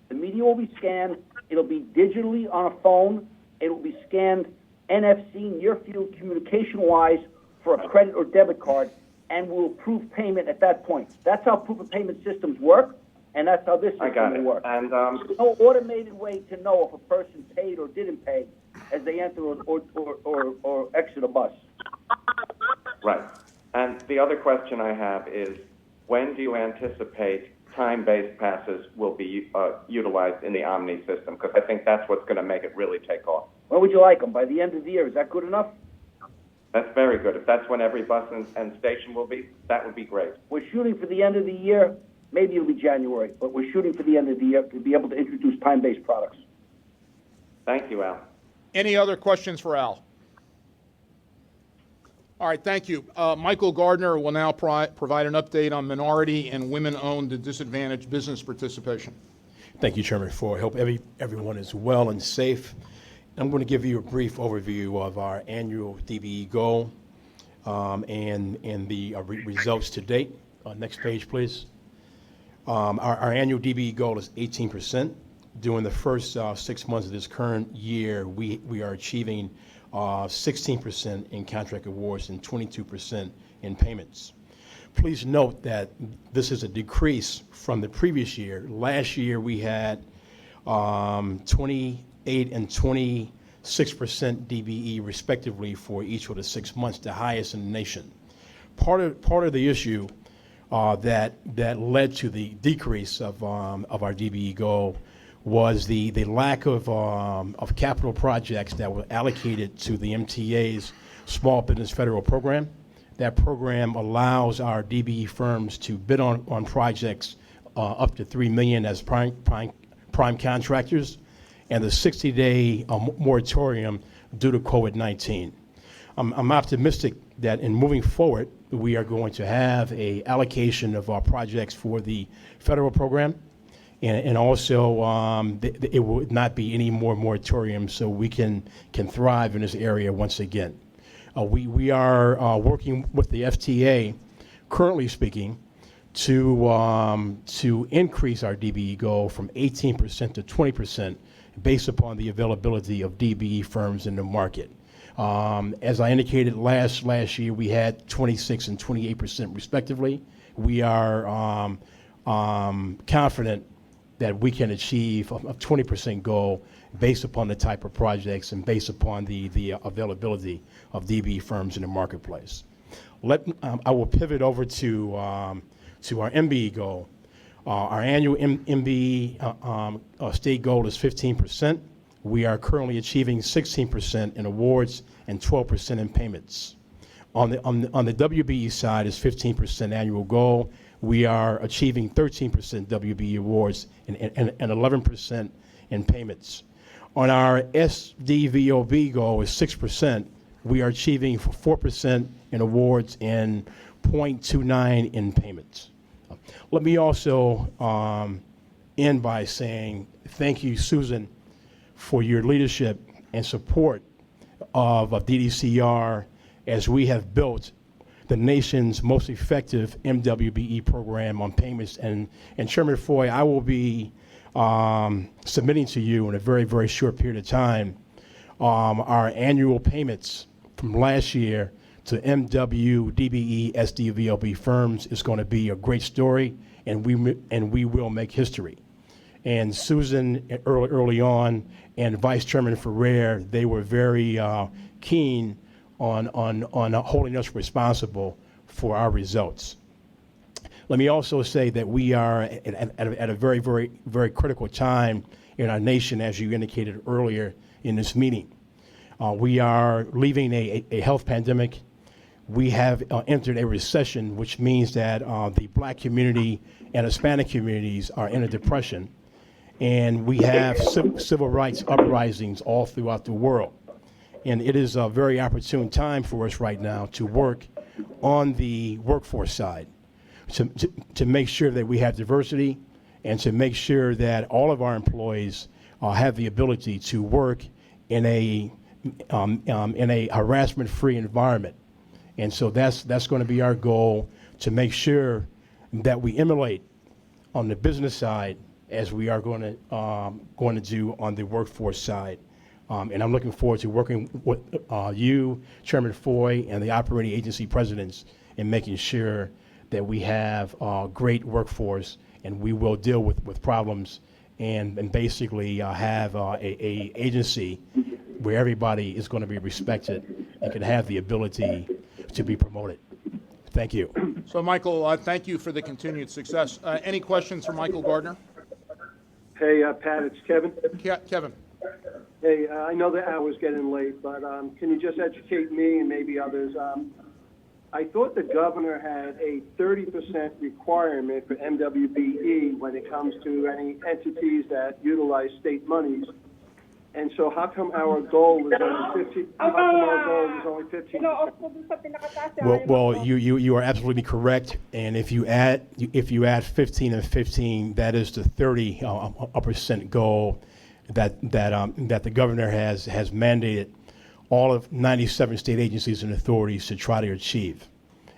The media will be scanned, it'll be digitally on a phone, it will be scanned NFC, near-field communication-wise, for a credit or debit card, and will approve payment at that point. That's how proof of payment systems work, and that's how this system will work. And there's no automated way to know if a person paid or didn't pay as they enter or exit a bus. Right. And the other question I have is, when do you anticipate time-based passes will be utilized in the Omni system? Because I think that's what's going to make it really take off. When would you like them? By the end of the year? Is that good enough? That's very good. If that's when every bus and station will be, that would be great. We're shooting for the end of the year. Maybe it'll be January, but we're shooting for the end of the year to be able to introduce time-based products. Thank you, Al. Any other questions for Al? All right, thank you. Michael Gardner will now provide an update on minority and women-owned and disadvantaged business participation. Thank you, Chairman, for help. Everyone is well and safe. I'm going to give you a brief overview of our annual DBE goal and the results to date. Next page, please. Our annual DBE goal is 18%. During the first 6 months of this current year, we are achieving 16% in contract awards and 22% in payments. Please note that this is a decrease from the previous year. Last year we had 28 and 26% DBE respectively for each of the 6 months, the highest in the nation. Part of the issue that led to the decrease of our DBE goal was the lack of capital projects that were allocated to the MTA's Small Business Federal Program. That program allows our DBE firms to bid on projects up to $3 million as prime contractors, and the 60-day moratorium due to COVID-19. I'm optimistic that in moving forward, we are going to have an allocation of our projects for the federal program, and also it will not be any more moratorium, so we can thrive in this area once again. We are working with the FTA, currently speaking, to increase our DBE goal from 18% to 20% based upon the availability of DBE firms in the market. As I indicated last year, we had 26 and 28% respectively. We are confident that we can achieve a 20% goal based upon the type of projects and based upon the availability of DBE firms in the marketplace. I will pivot over to our MBE goal. Our annual MBE state goal is 15%. We are currently achieving 16% in awards and 12% in payments. On the WBE side is 15% annual goal. We are achieving 13% WBE awards and 11% in payments. On our SDVOB goal is 6%. We are achieving 4% in awards and 0.29 in payments. Let me also end by saying thank you, Susan, for your leadership and support of DDCR as we have built the nation's most effective MWBE program on payments. And Chairman Foy, I will be submitting to you in a very, very short period of time our annual payments from last year to MW, DBE, SDVLB firms is going to be a great story, and we will make history. And Susan, early on, and Vice Chairman Ferrer, they were very keen on holding us responsible for our results. Let me also say that we are at a very, very, very critical time in our nation, as you indicated earlier in this meeting. We are leaving a health pandemic. We have entered a recession, which means that the Black community and Hispanic communities are in a depression. And we have civil rights uprisings all throughout the world. And it is a very opportune time for us right now to work on the workforce side, to make sure that we have diversity and to make sure that all of our employees have the ability to work in a harassment-free environment. And so that's going to be our goal, to make sure that we emulate on the business side as we are going to do on the workforce side. And I'm looking forward to working with you, Chairman Foy, and the operating agency presidents in making sure that we have a great workforce, and we will deal with problems and basically have a agency where everybody is going to be respected and can have the ability to be promoted. Thank you. So, Michael, thank you for the continued success. Any questions for Michael Gardner? Hey, Pat, it's Kevin. Kevin. Hey, I know the hour's getting late, but can you just educate me and maybe others? I thought the governor had a 30% requirement for MWBE when it comes to any entities that utilize state monies. And so how come our goal is only 15? How come our goal is only 15%? Well, you are absolutely correct. And if you add 15 and 15, that is the 30% goal that the governor has mandated all of 97 state agencies and authorities to try to achieve.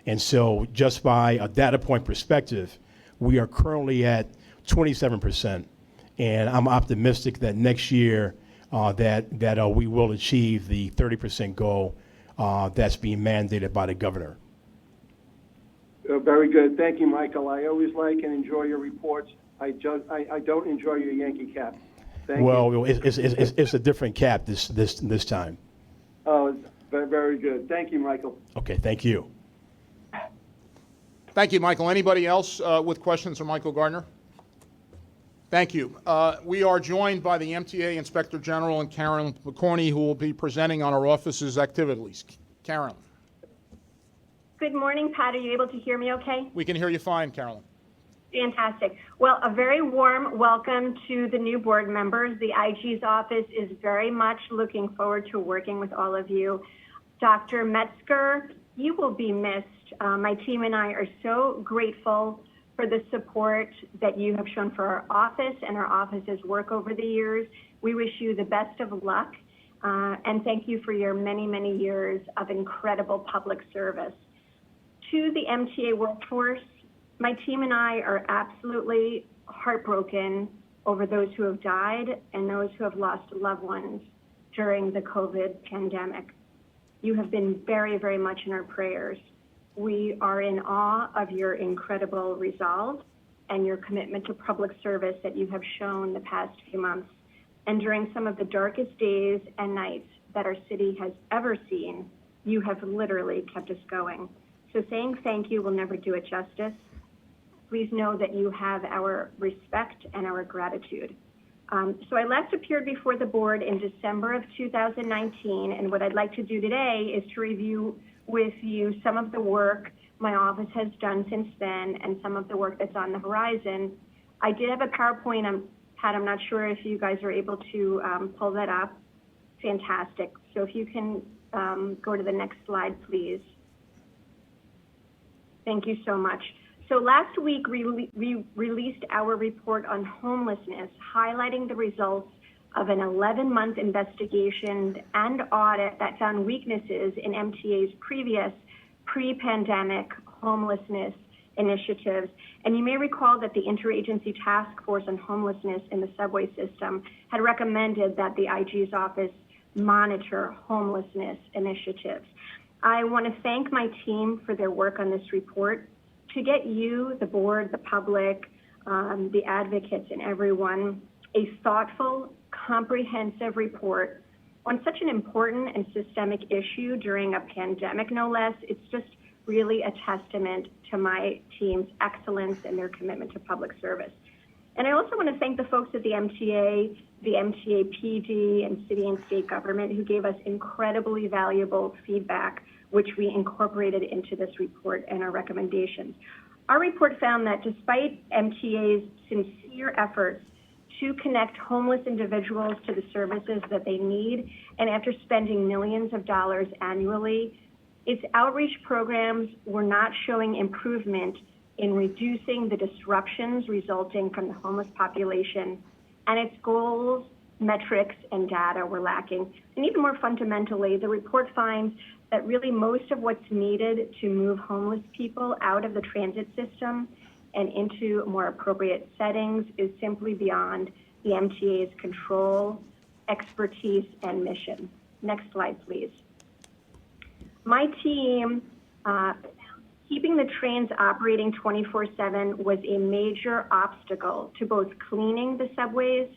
And so just by a data point perspective, we are currently at 27%. And I'm optimistic that next year that we will achieve the 30% goal that's being mandated by the governor. Very good. Thank you, Michael. I always like and enjoy your reports. I don't enjoy your Yankee cap. Thank you. It's a different cap this time. Oh, very, very good. Thank you, Michael. Okay, thank you. Thank you, Michael. Anybody else with questions for Michael Gardner? Thank you. We are joined by the MTA Inspector General and Karen McCorney, who will be presenting on our office's activities. Karen. Good morning, Pat. Are you able to hear me okay? We can hear you fine, Carolyn. Fantastic. Well, a very warm welcome to the new board members. The IG's office is very much looking forward to working with all of you. Dr. Metzger, you will be missed. My team and I are so grateful for the support that you have shown for our office and our office's work over the years. We wish you the best of luck, and thank you for your many, many years of incredible public service. To the MTA workforce, my team and I are absolutely heartbroken over those who have died and those who have lost loved ones during the COVID pandemic. You have been very, very much in our prayers. We are in awe of your incredible resolve and your commitment to public service that you have shown the past few months. And during some of the darkest days and nights that our city has ever seen, you have literally kept us going. So saying thank you will never do it justice. Please know that you have our respect and our gratitude. So I last appeared before the board in December of 2019, and what I'd like to do today is to review with you some of the work my office has done since then and some of the work that's on the horizon. I did have a PowerPoint, Pat, I'm not sure if you guys are able to pull that up. Fantastic. So if you can go to the next slide, please. Thank you so much. So last week, we released our report on homelessness, highlighting the results of an 11-month investigation and audit that found weaknesses in MTA's previous pre-pandemic homelessness initiatives. And you may recall that the Interagency Task Force on Homelessness in the subway system had recommended that the IG's office monitor homelessness initiatives. I want to thank my team for their work on this report. To get you, the board, the public, the advocates, and everyone, a thoughtful, comprehensive report on such an important and systemic issue during a pandemic, no less, it's just really a testament to my team's excellence and their commitment to public service. And I also want to thank the folks at the MTA PD, and city and state government who gave us incredibly valuable feedback, which we incorporated into this report and our recommendations. Our report found that despite MTA's sincere efforts to connect homeless individuals to the services that they need, and after spending millions of dollars annually, its outreach programs were not showing improvement in reducing the disruptions resulting from the homeless population, and its goals, metrics, and data were lacking. And even more fundamentally, the report finds that really most of what's needed to move homeless people out of the transit system and into more appropriate settings is simply beyond the MTA's control, expertise, and mission. Next slide, please. My team, keeping the trains operating 24/7 was a major obstacle to both cleaning the subways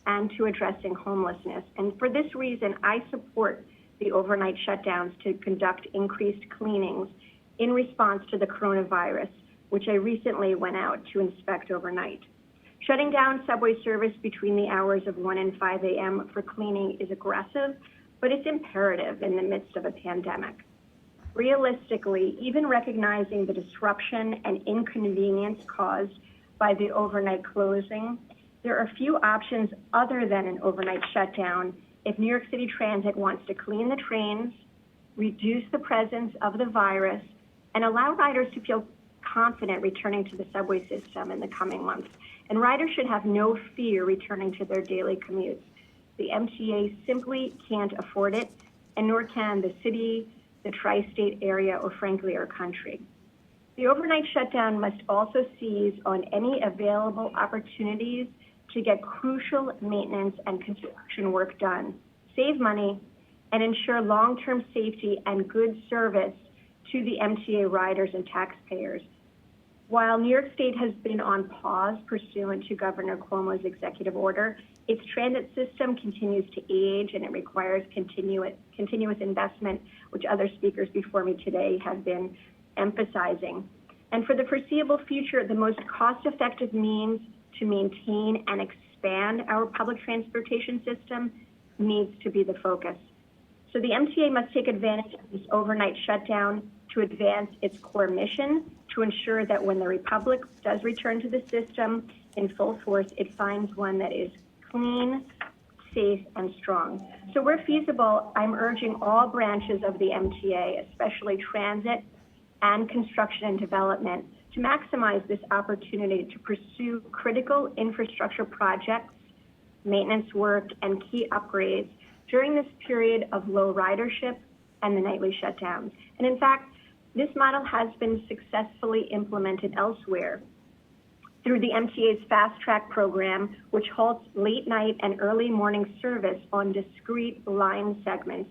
and to addressing homelessness. And for this reason, I support the overnight shutdowns to conduct increased cleanings in response to the coronavirus, which I recently went out to inspect overnight. Shutting down subway service between the hours of 1 and 5 a.m. for cleaning is aggressive, but it's imperative in the midst of a pandemic. Realistically, even recognizing the disruption and inconvenience caused by the overnight closing, there are few options other than an overnight shutdown if New York City Transit wants to clean the trains, reduce the presence of the virus, and allow riders to feel confident returning to the subway system in the coming months. And riders should have no fear returning to their daily commutes. The MTA simply can't afford it, and nor can the city, the tri-state area, or frankly, our country. The overnight shutdown must also seize on any available opportunities to get crucial maintenance and construction work done, save money, and ensure long-term safety and good service to the MTA riders and taxpayers. While New York State has been on pause pursuant to Governor Cuomo's executive order, its transit system continues to age and it requires continuous investment, which other speakers before me today have been emphasizing. And for the foreseeable future, the most cost-effective means to maintain and expand our public transportation system needs to be the focus. So the MTA must take advantage of this overnight shutdown to advance its core mission, to ensure that when the Republic does return to the system in full force, it finds one that is clean, safe, and strong. So where feasible, I'm urging all branches of the MTA, especially transit and construction and development, to maximize this opportunity to pursue critical infrastructure projects, maintenance work, and key upgrades during this period of low ridership and the nightly shutdowns. And in fact, this model has been successfully implemented elsewhere through the MTA's Fast Track program, which halts late night and early morning service on discrete line segments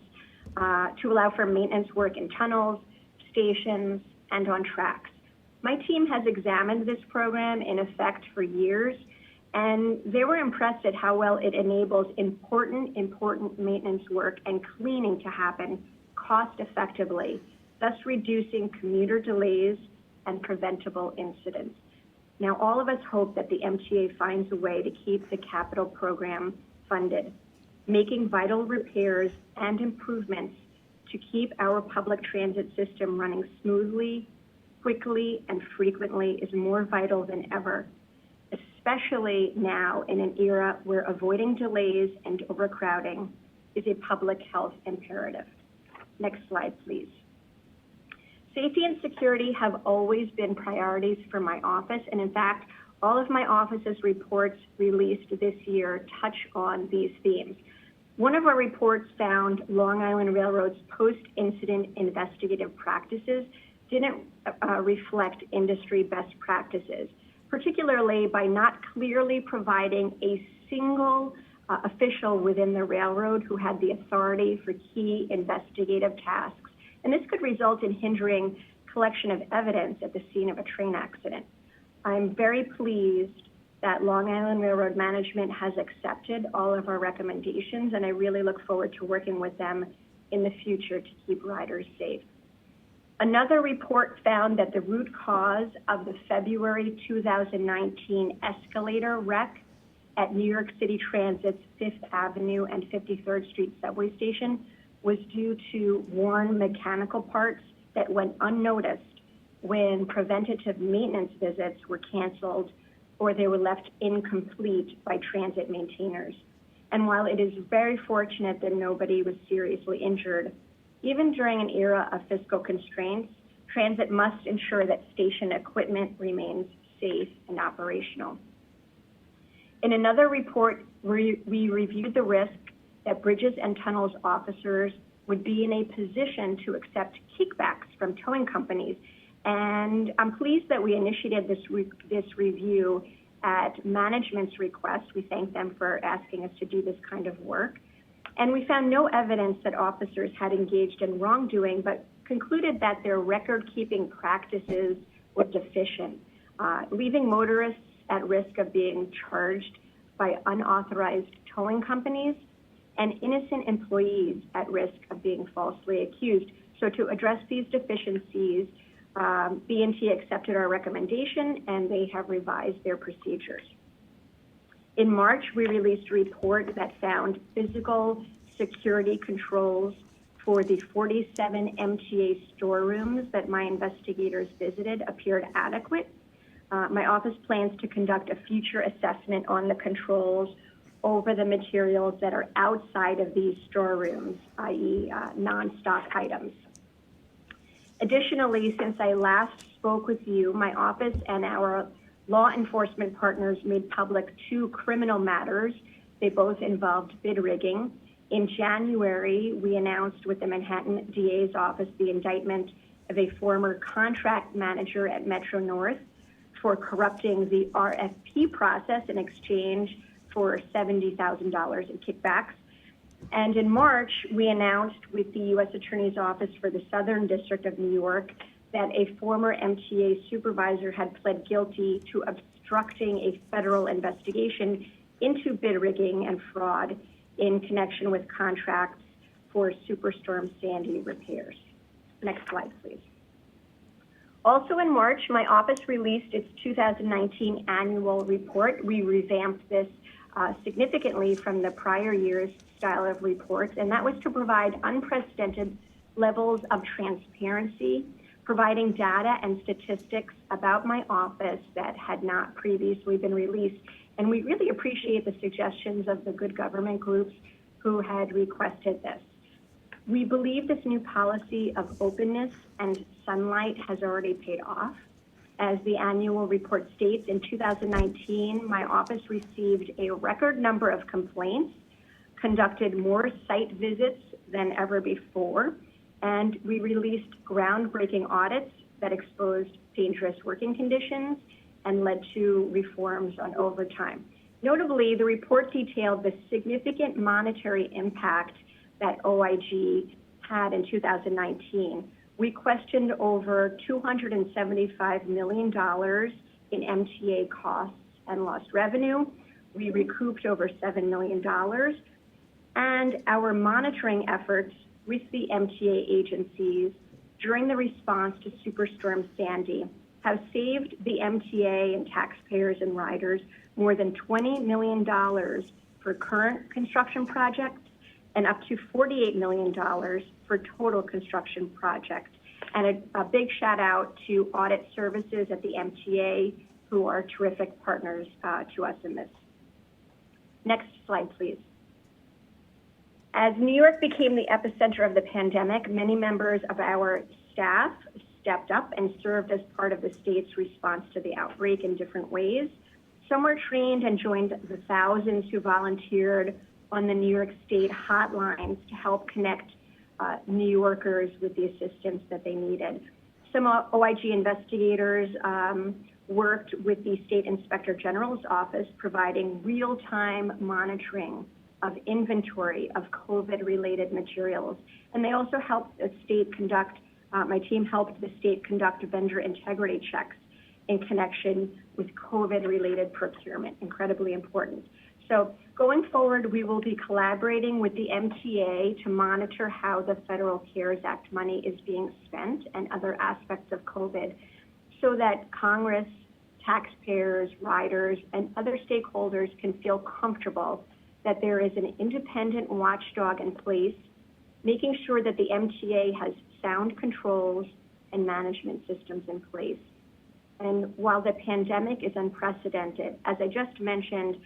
to allow for maintenance work in tunnels, stations, and on tracks. My team has examined this program in effect for years, and they were impressed at how well it enables important maintenance work and cleaning to happen cost effectively, thus reducing commuter delays and preventable incidents. Now, all of us hope that the MTA finds a way to keep the capital program funded. Making vital repairs and improvements to keep our public transit system running smoothly, quickly, and frequently is more vital than ever, especially now in an era where avoiding delays and overcrowding is a public health imperative. Next slide, please. Safety and security have always been priorities for my office, and in fact, all of my office's reports released this year touch on these themes. One of our reports found Long Island Railroad's post-incident investigative practices didn't reflect industry best practices, particularly by not clearly providing a single official within the railroad who had the authority for key investigative tasks. And this could result in hindering collection of evidence at the scene of a train accident. I'm very pleased that Long Island Railroad management has accepted all of our recommendations, and I really look forward to working with them in the future to keep riders safe. Another report found that the root cause of the February 2019 escalator wreck at New York City Transit's 5th Avenue and 53rd Street subway station was due to worn mechanical parts that went unnoticed when preventative maintenance visits were canceled or they were left incomplete by transit maintainers. And while it is very fortunate that nobody was seriously injured, even during an era of fiscal constraints, transit must ensure that station equipment remains safe and operational. In another report, we reviewed the risk that bridges and tunnels officers would be in a position to accept kickbacks from towing companies. And I'm pleased that we initiated this review at management's request. We thank them for asking us to do this kind of work. And we found no evidence that officers had engaged in wrongdoing, but concluded that their record-keeping practices were deficient, leaving motorists at risk of being charged by unauthorized towing companies and innocent employees at risk of being falsely accused. So to address these deficiencies, B&T accepted our recommendation and they have revised their procedures. In March, we released a report that found physical security controls for the 47 MTA storerooms that my investigators visited appeared adequate. My office plans to conduct a future assessment on the controls over the materials that are outside of these storerooms, i.e. non-stock items. Additionally, since I last spoke with you, my office and our law enforcement partners made public 2 criminal matters. They both involved bid rigging. In January, we announced with the Manhattan DA's office the indictment of a former contract manager at Metro North for corrupting the RFP process in exchange for $70,000 in kickbacks. And in March, we announced with the U.S. Attorney's Office for the Southern District of New York that a former MTA supervisor had pled guilty to obstructing a federal investigation into bid rigging and fraud in connection with contracts for Superstorm Sandy repairs. Next slide, please. Also in March, my office released its 2019 annual report. We revamped this significantly from the prior year's style of reports, and that was to provide unprecedented levels of transparency, providing data and statistics about my office that had not previously been released. And we really appreciate the suggestions of the good government groups who had requested this. We believe this new policy of openness and sunlight has already paid off. As the annual report states, in 2019, my office received a record number of complaints, conducted more site visits than ever before, and we released groundbreaking audits that exposed dangerous working conditions and led to reforms on overtime. Notably, the report detailed the significant monetary impact that OIG had in 2019. We questioned over $275 million in MTA costs and lost revenue. We recouped over $7 million. And our monitoring efforts with the MTA agencies during the response to Superstorm Sandy have saved the MTA and taxpayers and riders more than $20 million for current construction projects and up to $48 million for total construction projects. And a big shout out to audit services at the MTA, who are terrific partners to us in this. Next slide, please. As New York became the epicenter of the pandemic, many members of our staff stepped up and served as part of the state's response to the outbreak in different ways. Some were trained and joined the thousands who volunteered on the New York State hotlines to help connect New Yorkers with the assistance that they needed. Some OIG investigators worked with the State Inspector General's office, providing real-time monitoring of inventory of COVID-related materials. And they also helped the state conduct, my team helped the state conduct vendor integrity checks in connection with COVID-related procurement, incredibly important. So going forward, we will be collaborating with the MTA to monitor how the Federal CARES Act money is being spent and other aspects of COVID so that Congress, taxpayers, riders, and other stakeholders can feel comfortable that there is an independent watchdog in place, making sure that the MTA has sound controls and management systems in place. And while the pandemic is unprecedented, as I just mentioned,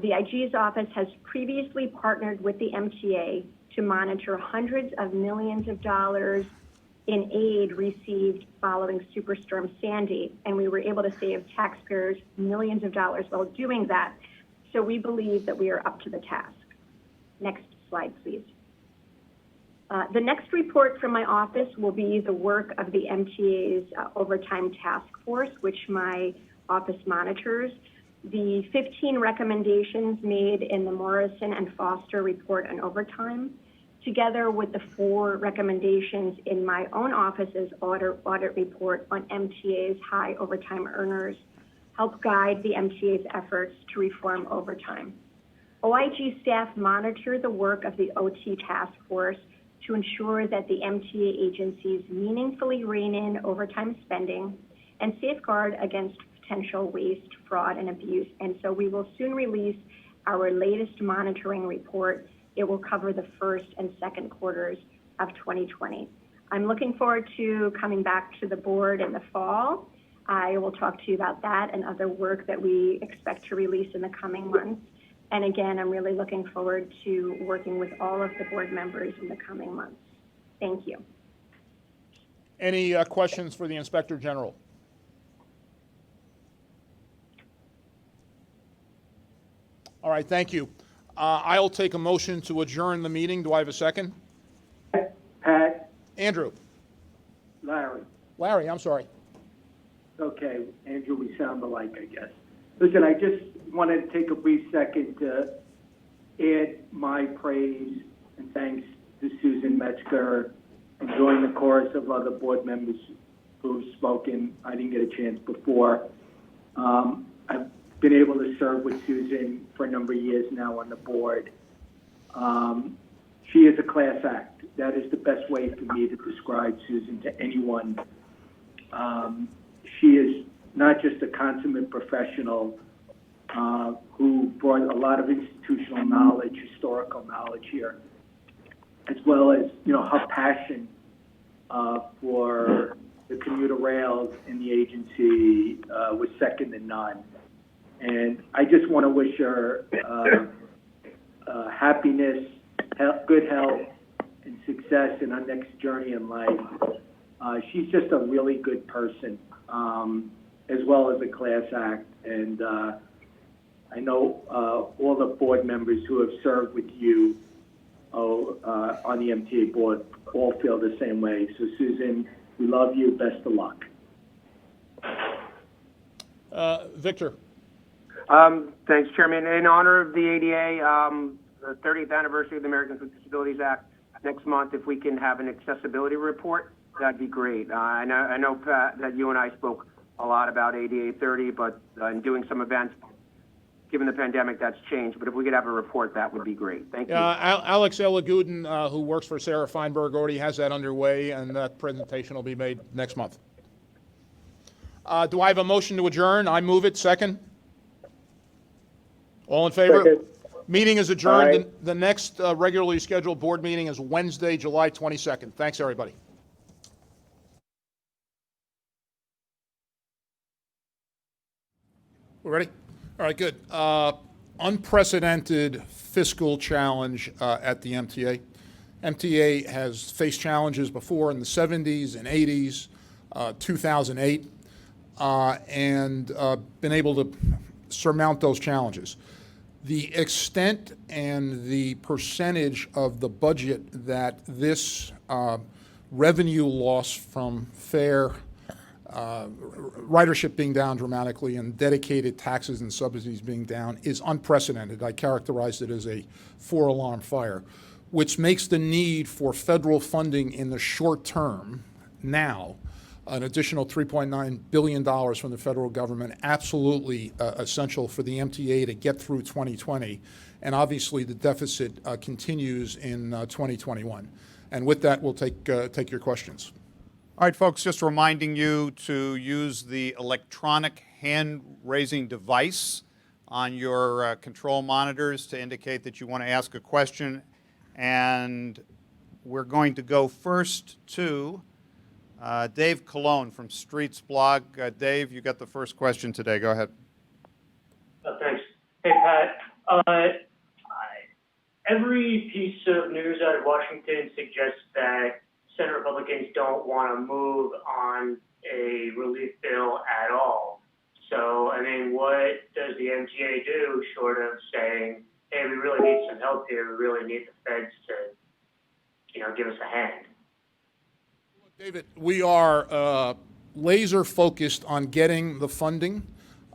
the IG's office has previously partnered with the MTA to monitor hundreds of millions of dollars in aid received following Superstorm Sandy, and we were able to save taxpayers millions of dollars while doing that. So we believe that we are up to the task. Next slide, please. The next report from my office will be the work of the MTA's overtime task force, which my office monitors. The 15 recommendations made in the Morrison and Foster report on overtime, together with the 4 recommendations in my own office's audit report on MTA's high overtime earners, help guide the MTA's efforts to reform overtime. OIG staff monitor the work of the OT task force to ensure that the MTA agencies meaningfully rein in overtime spending and safeguard against potential waste, fraud, and abuse. And so we will soon release our latest monitoring report. It will cover the first and second quarters of 2020. I'm looking forward to coming back to the board in the fall. I will talk to you about that and other work that we expect to release in the coming months. And again, I'm really looking forward to working with all of the board members in the coming months. Thank you. Any questions for the Inspector General? All right, thank you. I'll take a motion to adjourn the meeting. Do I have a second? Pat. Andrew. Larry. Larry, I'm sorry. Okay, Andrew, we sound alike, I guess. Listen, I just wanted to take a brief second to add my praise and thanks to Susan Metzger and join the chorus of other board members who've spoken. I didn't get a chance before. I've been able to serve with Susan for a number of years now on the board. She is a class act. That is the best way for me to describe Susan to anyone. She is not just a consummate professional who brought a lot of institutional knowledge, historical knowledge here, as well as, her passion for the commuter rails in the agency was second to none. And I just want to wish her happiness, good health, and success in her next journey in life. She's just a really good person. as well as the Class Act. And I know all the board members who have served with you on the MTA board all feel the same way. So Susan, we love you. Best of luck. Victor. Thanks, Chairman. In honor of the ADA, the 30th anniversary of the Americans with Disabilities Act next month, if we can have an accessibility report, that'd be great. I know, Pat, that you and I spoke a lot about ADA 30, but in doing some events, given the pandemic, that's changed. But if we could have a report, that would be great. Thank you. Alex Elagudin, who works for Sarah Feinberg, already has that underway, and that presentation will be made next month. Do I have a motion to adjourn? I move it. Second? All in favor? Second. Meeting is adjourned. Aye. The next regularly scheduled board meeting is Wednesday, July 22nd. Thanks, everybody. We're ready? All right, good. Unprecedented fiscal challenge at the MTA. MTA has faced challenges before in the 70s and 80s, 2008, and been able to surmount those challenges. The extent and the percentage of the budget that this revenue loss from fare, ridership being down dramatically, and dedicated taxes and subsidies being down is unprecedented. I characterized it as a four-alarm fire, which makes the need for federal funding in the short term now, an additional $3.9 billion from the federal government, absolutely essential for the MTA to get through 2020. And obviously the deficit continues in 2021. And with that, we'll take your questions. All right, folks, just reminding you to use the electronic hand-raising device on your control monitors to indicate that you want to ask a question. And we're going to go first to Dave Colon from Streets Blog. Dave, you got the first question today. Go ahead. Thanks. Hey, Pat. Every piece of news out of Washington suggests that Senate Republicans don't want to move on a relief bill at all. So, I mean, what does the MTA do short of saying, hey, we really need some help here, we really need the feds to, give us a hand? David, we are laser focused on getting the funding.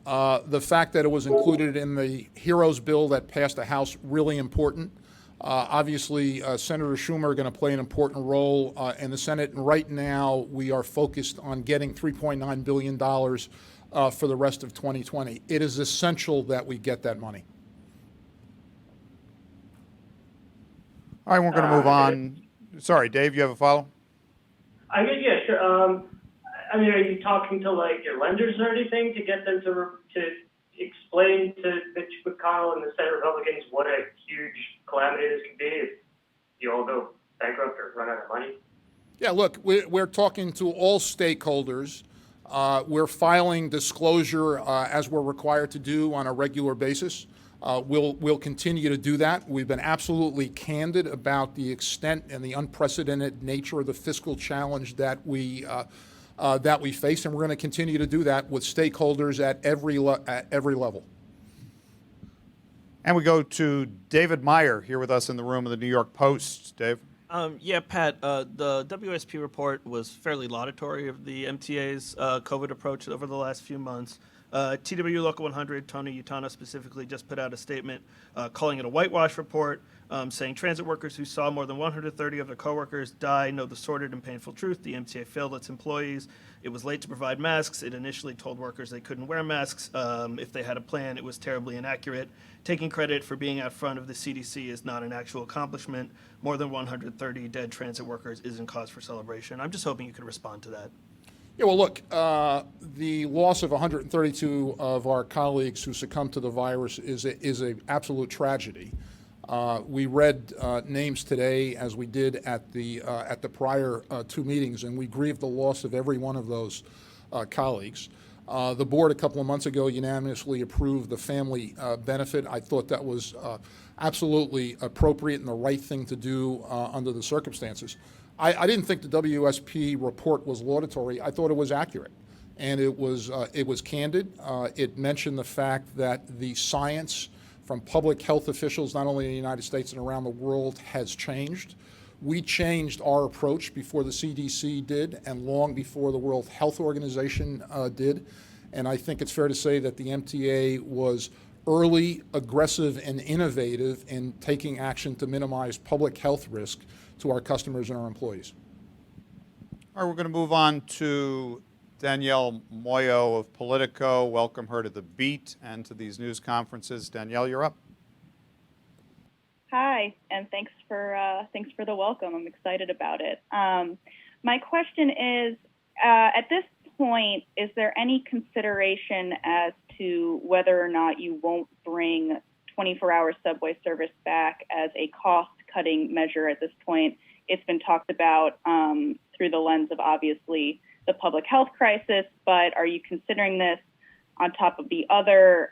The fact that it was included in the HEROES bill that passed the House, really important. Obviously, Senator Schumer is going to play an important role in the Senate. And right now, we are focused on getting $3.9 billion for the rest of 2020. It is essential that we get that money. All right, we're going to move on. Sorry, Dave, you have a follow? Yeah, sure. I mean, are you talking to your lenders or anything to get them to explain to Mitch McConnell and the Senate Republicans what a huge calamity this could be if you all go bankrupt or run out of money? Yeah, look, we're talking to all stakeholders. We're filing disclosure as we're required to do on a regular basis. We'll continue to do that. We've been absolutely candid about the extent and the unprecedented nature of the fiscal challenge that we face, and we're going to continue to do that with stakeholders at every level. And we go to David Meyer here with us in the room of the New York Post. Dave? Yeah, Pat, the WSP report was fairly laudatory of the MTA's COVID approach over the last few months. TW Local 100, Tony Utano specifically, just put out a statement calling it a whitewash report, saying transit workers who saw more than 130 of their coworkers die know the sordid and painful truth. The MTA failed its employees. It was late to provide masks. It initially told workers they couldn't wear masks. If they had a plan, it was terribly inaccurate. Taking credit for being out front of the CDC is not an actual accomplishment. More than 130 dead transit workers isn't cause for celebration. I'm just hoping you could respond to that. Yeah, well, look, the loss of 132 of our colleagues who succumbed to the virus is an absolute tragedy. We read names today, as we did at the prior two meetings, and we grieved the loss of every one of those colleagues. The board a couple of months ago unanimously approved the family benefit. I thought that was absolutely appropriate and the right thing to do under the circumstances. I didn't think the WSP report was laudatory. I thought it was accurate. and it was candid. It mentioned the fact that the science from public health officials, not only in the United States and around the world, has changed. We changed our approach before the CDC did and long before the World Health Organization did. And I think it's fair to say that the MTA was early, aggressive, and innovative in taking action to minimize public health risk to our customers and our employees. All right, we're going to move on to Danielle Moyo of Politico. Welcome her to The Beat and to these news conferences. Danielle, you're up. Hi, and thanks for the welcome. I'm excited about it. My question is, at this point, is there any consideration as to whether or not you won't bring 24-hour subway service back as a cost-cutting measure at this point? It's been talked about through the lens of, obviously, the public health crisis, but are you considering this on top of the other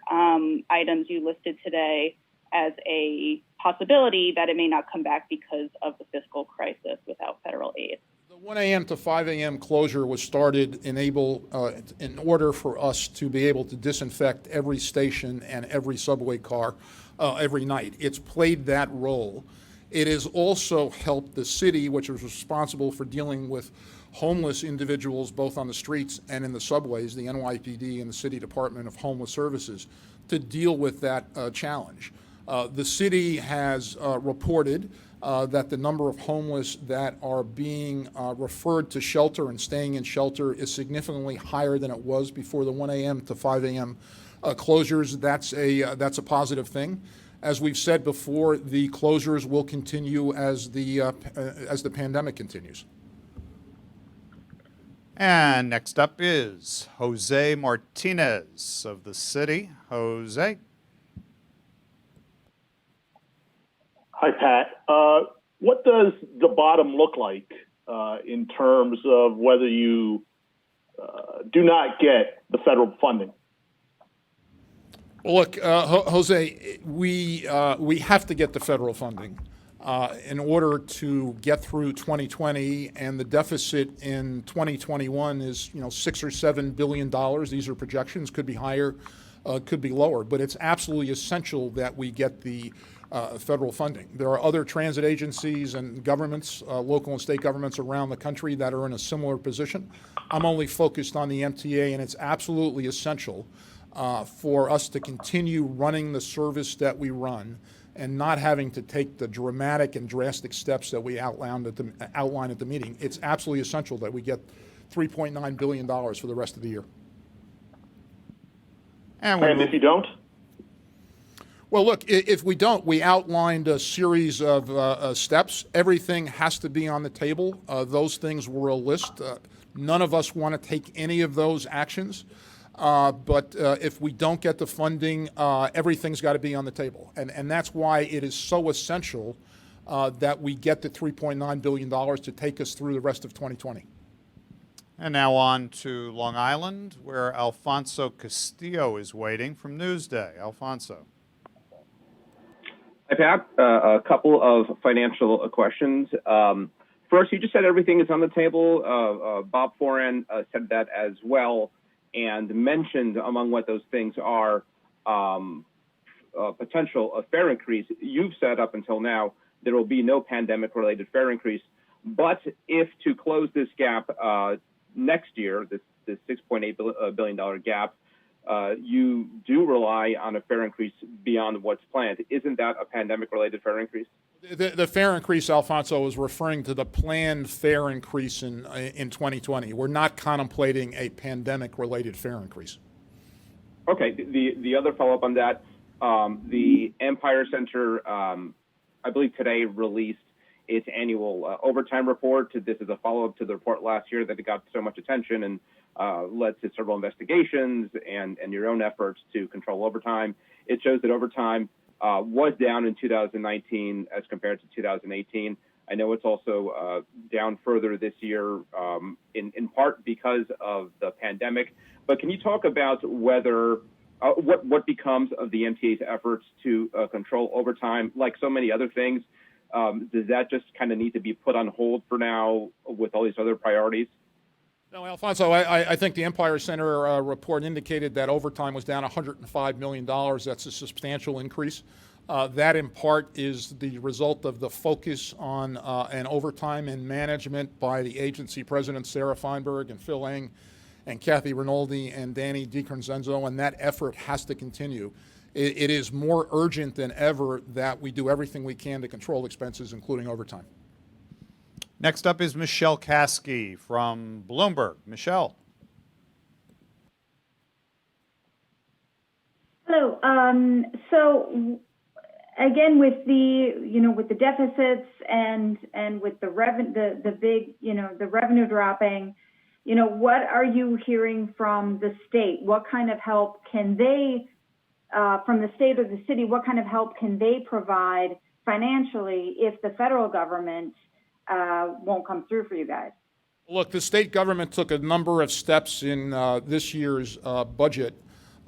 items you listed today as a possibility that it may not come back because of the fiscal crisis without federal aid? The 1 a.m. to 5 a.m. closure was started in order for us to be able to disinfect every station and every subway car every night. It's played that role. It has also helped the city, which is responsible for dealing with homeless individuals both on the streets and in the subways, the NYPD and the City Department of Homeless Services, to deal with that challenge. The city has reported that the number of homeless that are being referred to shelter and staying in shelter is significantly higher than it was before the 1 a.m. to 5 a.m. Closures. That's a positive thing. As we've said before, the closures will continue as the pandemic continues. And next up is Jose Martinez of the city. Jose. Hi, Pat. What does the bottom look like in terms of whether you do not get the federal funding? Well, look, Jose, we have to get the federal funding in order to get through 2020, and the deficit in 2021 is $6 or $7 billion. These are projections; could be higher, could be lower. But it's absolutely essential that we get the federal funding. There are other transit agencies and governments, local and state governments around the country that are in a similar position. I'm only focused on the MTA, and it's absolutely essential for us to continue running the service that we run and not having to take the dramatic and drastic steps that we outlined at the meeting. It's absolutely essential that we get $3.9 billion for the rest of the year. And if you don't? Well, look, if we don't, we outlined a series of steps. Everything has to be on the table. Those things were a list. None of us want to take any of those actions. But if we don't get the funding, everything's got to be on the table. And that's why it is so essential that we get the $3.9 billion to take us through the rest of 2020. And now on to Long Island, where Alfonso Castillo is waiting from Newsday. Alfonso. Hi, Pat. A couple of financial questions. First, you just said everything is on the table. Bob Foran said that as well, and mentioned among what those things are potential fare increase. You've said up until now there will be no pandemic-related fare increase, but if to close this gap next year, this $6.8 billion gap, you do rely on a fare increase beyond what's planned. Isn't that a pandemic-related fare increase? The fare increase, Alfonso, is referring to the planned fare increase in 2020. We're not contemplating a pandemic-related fare increase. Okay. The other follow-up on that, the Empire Center, I believe today released its annual overtime report. This is a follow-up to the report last year that it got so much attention and led to several investigations and your own efforts to control overtime. It shows that overtime was down in 2019 as compared to 2018. I know it's also down further this year, in part because of the pandemic. But can you talk about whether what becomes of the MTA's efforts to control overtime? Like so many other things, does that just kind of need to be put on hold for now with all these other priorities? No, Alfonso, I think the Empire Center report indicated that overtime was down $105 million. That's a substantial increase. That in part is the result of the focus on and overtime and management by the agency presidents Sarah Feinberg and Phil Eng and Kathy Rinaldi and Danny DiCrescenzo, and that effort has to continue. It is more urgent than ever that we do everything we can to control expenses, including overtime. Next up is Michelle Kasky from Bloomberg. Michelle. Hello. So again, with the deficits and with the revenue dropping, what are you hearing from the state? What kind of help can they, from the state or the city, what kind of help can they provide financially if the federal government won't come through for you guys? Look, the state government took a number of steps in this year's budget,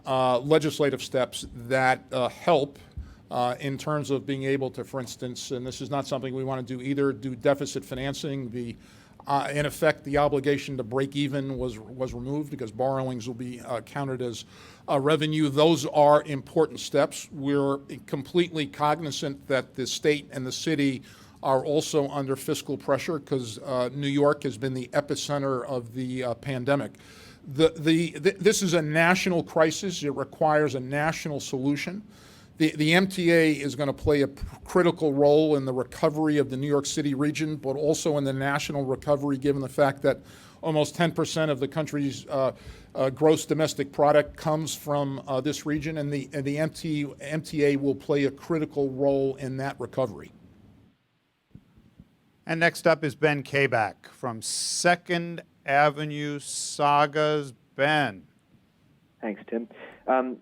legislative steps that help in terms of being able to, for instance, and this is not something we want to do either, do deficit financing. In effect, the obligation to break even was removed because borrowings will be counted as revenue. Those are important steps. We're completely cognizant that the state and the city are also under fiscal pressure because New York has been the epicenter of the pandemic. This is a national crisis. It requires a national solution. The MTA is going to play a critical role in the recovery of the New York City region, but also in the national recovery, given the fact that almost 10% of the country's gross domestic product comes from this region, and the MTA will play a critical role in that recovery. And next up is Ben Kabak from Second Avenue Sagas. Ben. Thanks, Tim.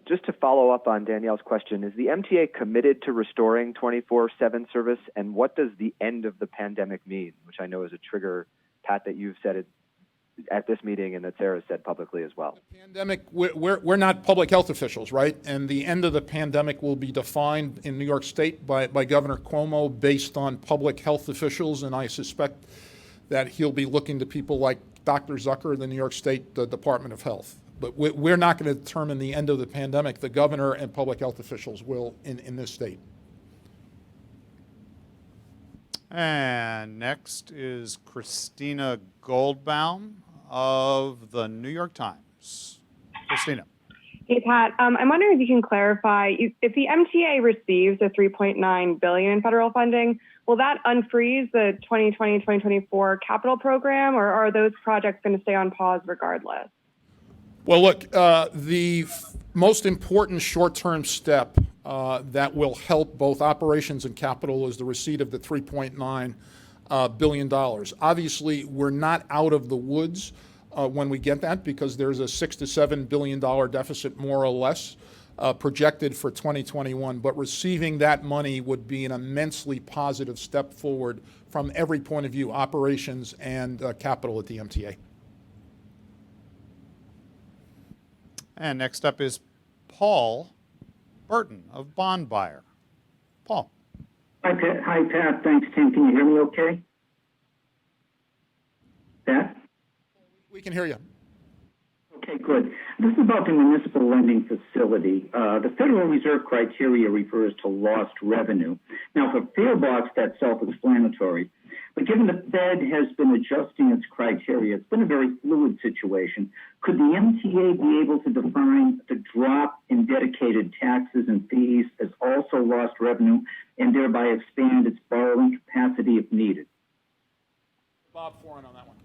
Just to follow up on Danielle's question, is the MTA committed to restoring 24/7 service, and what does the end of the pandemic mean, which I know is a trigger, Pat, that you've said it at this meeting and that Sarah said publicly as well. Pandemic, we're not public health officials, right? And the end of the pandemic will be defined in New York State by Governor Cuomo based on public health officials, and I suspect that he'll be looking to people like Dr. Zucker, the New York State Department of Health. But we're not going to determine the end of the pandemic. The governor and public health officials will in this state. And next is Christina Goldbaum of the New York Times. Christina. Hey, Pat. I'm wondering if you can clarify, if the MTA receives the $3.9 billion in federal funding, will that unfreeze the 2020-2024 capital program, or are those projects going to stay on pause regardless? Well, look, the most important short-term step that will help both operations and capital is the receipt of the $3.9 billion. Obviously, we're not out of the woods when we get that because there's a $6 to $7 billion deficit, more or less, projected for 2021. But receiving that money would be an immensely positive step forward from every point of view, operations and capital at the MTA. And next up is Paul Burton of Bond Buyer. Paul. Hi, Pat. Thanks, Tim. Can you hear me okay? Pat? We can hear you. Okay, good. This is about the municipal lending facility. The Federal Reserve criteria refers to lost revenue. Now, for Fairbox, that's self-explanatory. But given the Fed has been adjusting its criteria, it's been a very fluid situation. Could the MTA be able to define the drop in dedicated taxes and fees as also lost revenue and thereby expand its borrowing capacity if needed? Bob Foran on that one.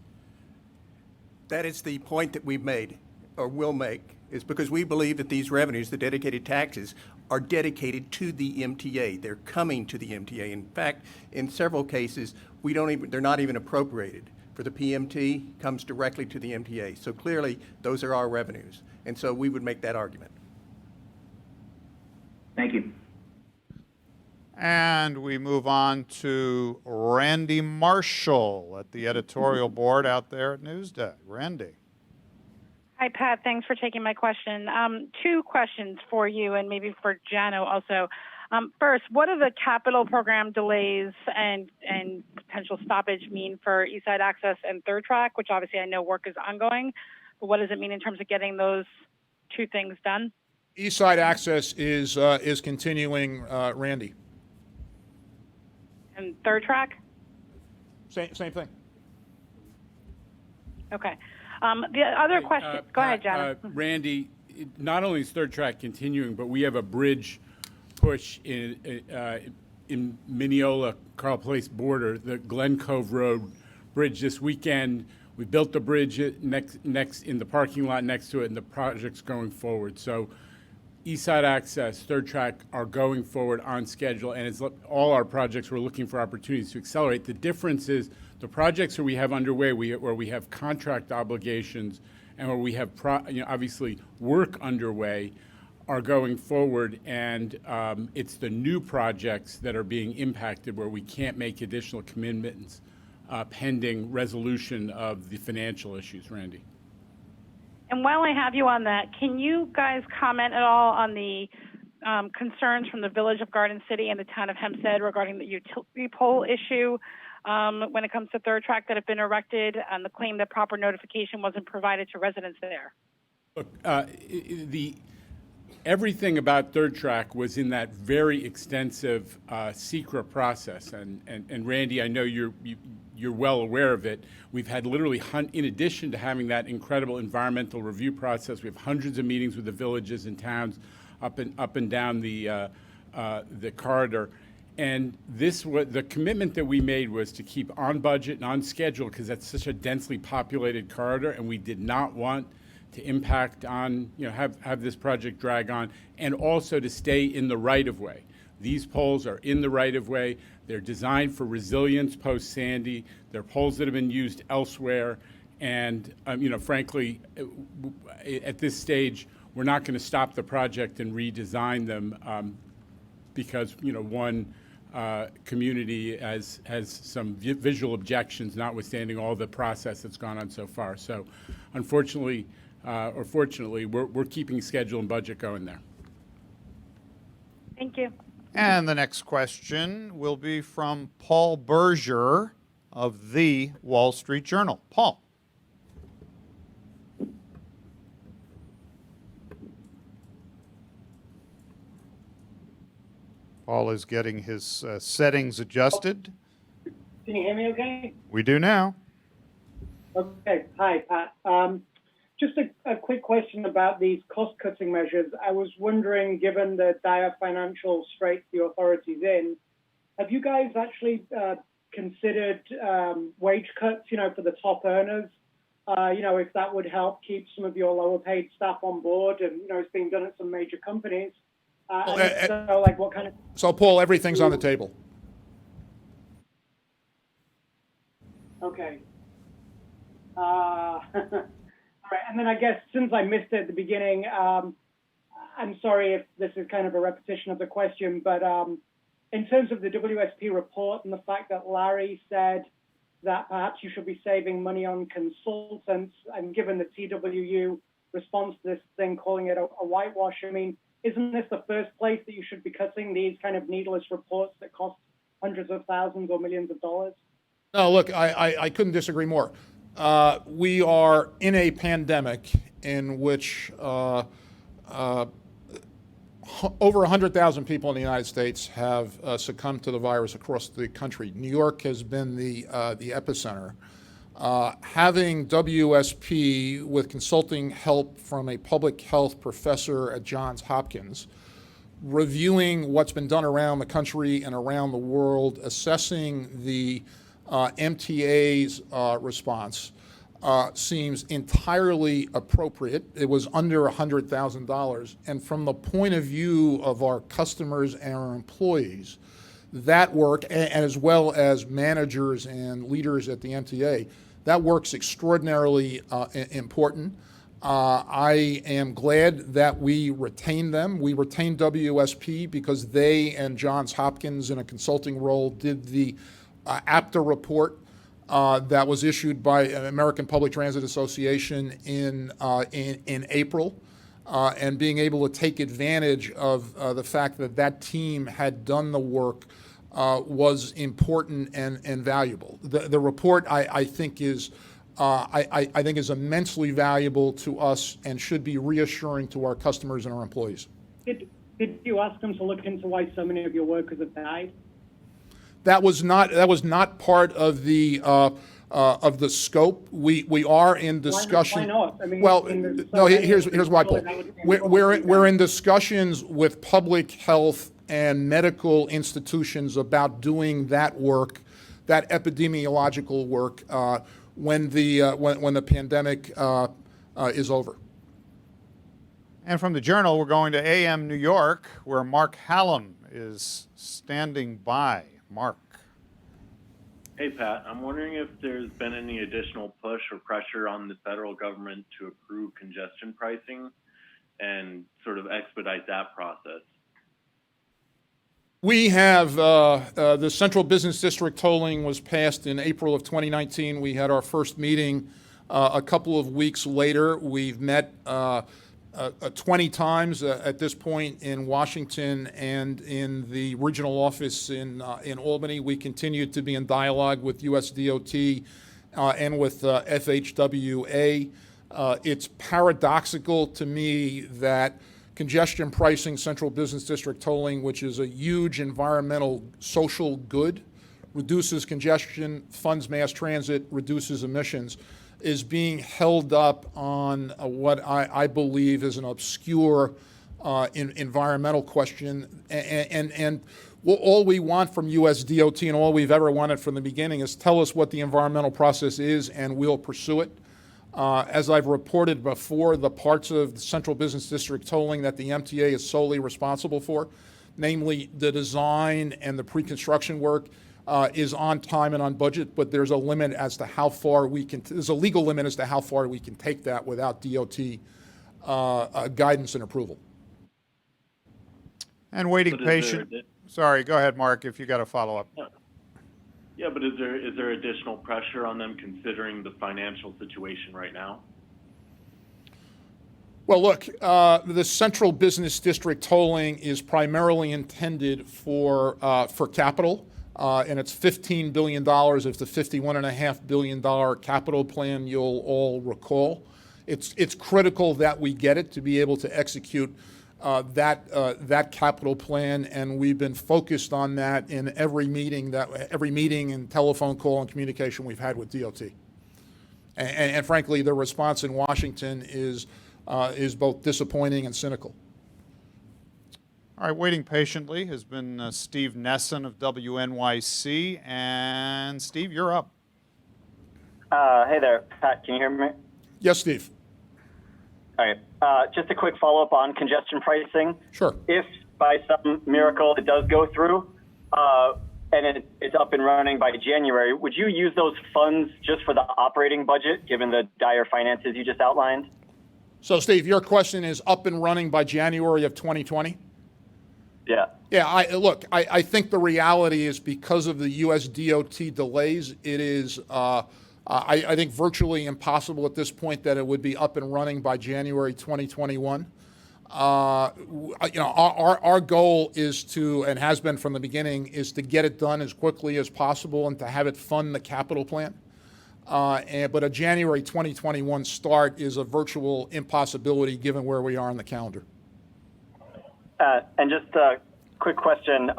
That is the point that we've made, or will make, is because we believe that these revenues, the dedicated taxes, are dedicated to the MTA. They're coming to the MTA. In fact, in several cases, they're not even appropriated. For the PMT, comes directly to the MTA. So clearly, those are our revenues. And so we would make that argument. Thank you. And we move on to Randy Marshall at the editorial board out there at Newsday. Randy. Hi, Pat. Thanks for taking my question. Two questions for you and maybe for Jano also. First, what are the capital program delays and potential stoppage mean for East Side Access and Third Track, which obviously I know work is ongoing, but what does it mean in terms of getting those two things done? East Side Access is continuing, Randy. And Third Track? Same thing. Okay. The other question, go ahead, John. Randy, not only is Third Track continuing, but we have a bridge push in Mineola, Carl Place border, the Glen Cove Road Bridge this weekend. We built the bridge next in the parking lot next to it, and the project's going forward. So East Side Access, Third Track are going forward on schedule, and it's all our projects, we're looking for opportunities to accelerate. The difference is the projects that we have underway, where we have contract obligations and where we have obviously work underway, are going forward, and it's the new projects that are being impacted where we can't make additional commitments pending resolution of the financial issues, Randy. And while I have you on that, can you guys comment at all on the concerns from the Village of Garden City and the town of Hempstead regarding the utility pole issue when it comes to Third Track that have been erected, and the claim that proper notification wasn't provided to residents there? Look, everything about Third Track was in that very extensive SECRA process, and Randy, I know you're well aware of it. We've had literally, in addition to having that incredible environmental review process, we have hundreds of meetings with the villages and towns up and down the corridor. And the commitment that we made was to keep on budget and on schedule, because that's such a densely populated corridor, and we did not want to impact on, have this project drag on, and also to stay in the right-of-way. These poles are in the right-of-way. They're designed for resilience post-Sandy. They're poles that have been used elsewhere. And, frankly, at this stage, we're not going to stop the project and redesign them because, one community has some visual objections, notwithstanding all the process that's gone on so far. So, unfortunately, or fortunately, we're keeping schedule and budget going there. Thank you. And the next question will be from Paul Berger of the Wall Street Journal. Paul. Paul is getting his settings adjusted. Can you hear me okay? We do now. Okay. Hi, Pat. Just a quick question about these cost-cutting measures. I was wondering, given the dire financial straits the authorities in, have you guys actually considered wage cuts, for the top earners? If that would help keep some of your lower-paid staff on board, and it's being done at some major companies. What kind of? So, Paul, everything's on the table. Okay. All right, and then I guess since I missed it at the beginning, I'm sorry if this is kind of a repetition of the question, but in terms of the WSP report and the fact that Larry said that perhaps you should be saving money on consultants, and given the TWU response to this thing, calling it a whitewash, I mean, isn't this the first place that you should be cutting these kind of needless reports that cost hundreds of thousands or millions of dollars? No, look, I couldn't disagree more. We are in a pandemic in which over 100,000 people in the United States have succumbed to the virus across the country. New York has been the epicenter. Having WSP with consulting help from a public health professor at Johns Hopkins, reviewing what's been done around the country and around the world, assessing the MTA's response seems entirely appropriate. It was under $100,000. And from the point of view of our customers and our employees, that work, as well as managers and leaders at the MTA, that work's extraordinarily important. I am glad that we retained them. We retained WSP because they and Johns Hopkins in a consulting role did the APTA report that was issued by American Public Transit Association in April, and being able to take advantage of the fact that that team had done the work was important and valuable. The report, I think, is immensely valuable to us and should be reassuring to our customers and our employees. Did you ask them to look into why so many of your workers have died? That was not part of the scope. We are in discussion. Why not? I mean, well, no. Here's why, Paul. We're in discussions with public health and medical institutions about doing that work, that epidemiological work, when the pandemic is over. And from the Journal, we're going to AM New York, where Mark Hallam is standing by. Mark. Hey, Pat. I'm wondering if there's been any additional push or pressure on the federal government to approve congestion pricing and sort of expedite that process. We have the Central Business District tolling was passed in April of 2019. We had our first meeting a couple of weeks later. We've met 20 times at this point in Washington and in the regional office in Albany. We continue to be in dialogue with USDOT and with FHWA. It's paradoxical to me that congestion pricing, Central Business District tolling, which is a huge environmental social good, reduces congestion, funds mass transit, reduces emissions, is being held up on what I believe is an obscure environmental question. And all we want from USDOT and all we've ever wanted from the beginning is tell us what the environmental process is and we'll pursue it. As I've reported before, the parts of the Central Business District tolling that the MTA is solely responsible for, namely the design and the pre-construction work, is on time and on budget, but there's a limit as to how far we can, there's a legal limit as to how far we can take that without DOT guidance and approval. And waiting patient. Sorry, go ahead, Mark, if you got a follow-up. Yeah, but is there additional pressure on them considering the financial situation right now? Well, look, the Central Business District tolling is primarily intended for capital, and it's $15 billion of the $51.5 billion capital plan you'll all recall. It's critical that we get it to be able to execute that capital plan, and we've been focused on that in every meeting and telephone call and communication we've had with DOT. And frankly, the response in Washington is both disappointing and cynical. All right, waiting patiently has been Steve Nesson of WNYC, and Steve, you're up. Hey there, Pat. Can you hear me? Yes, Steve. All right. Just a quick follow-up on congestion pricing. Sure. If by some miracle it does go through and it's up and running by January, would you use those funds just for the operating budget, given the dire finances you just outlined? So, Steve, your question is up and running by January of 2020? Yeah. Yeah, I think the reality is because of the USDOT delays, it is I think virtually impossible at this point that it would be up and running by January 2021. Our goal is to, and has been from the beginning, is to get it done as quickly as possible and to have it fund the capital plan. But a January 2021 start is a virtual impossibility given where we are on the calendar. And just a quick question.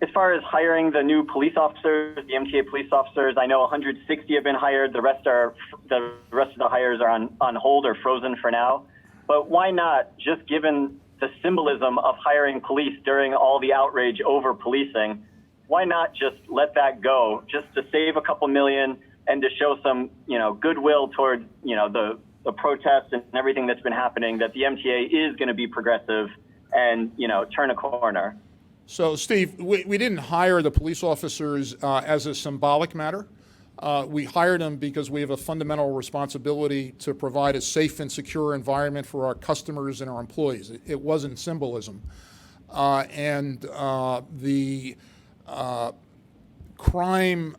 As far as hiring the new police officers, the MTA police officers, I know 160 have been hired. The rest of the hires are on hold or frozen for now. But why not, just given the symbolism of hiring police during all the outrage over policing, why not just let that go, just to save a couple million and to show some, goodwill toward, the protests and everything that's been happening, that the MTA is going to be progressive and, turn a corner. So, Steve, we didn't hire the police officers as a symbolic matter. We hired them because we have a fundamental responsibility to provide a safe and secure environment for our customers and our employees. It wasn't symbolism. The crime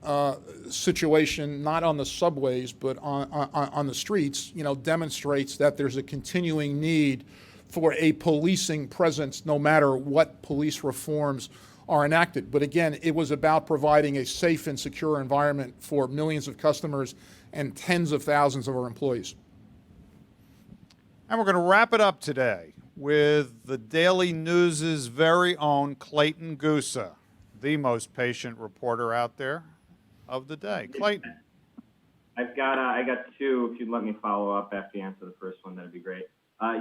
situation, not on the subways, but on the streets, demonstrates that there's a continuing need for a policing presence, no matter what police reforms are enacted. But again, it was about providing a safe and secure environment for millions of customers and tens of thousands of our employees. And we're going to wrap it up today with the Daily News' very own Clayton Gusa, the most patient reporter out there of the day. Clayton. I got two. If you'd let me follow up after you answer the first one, that'd be great.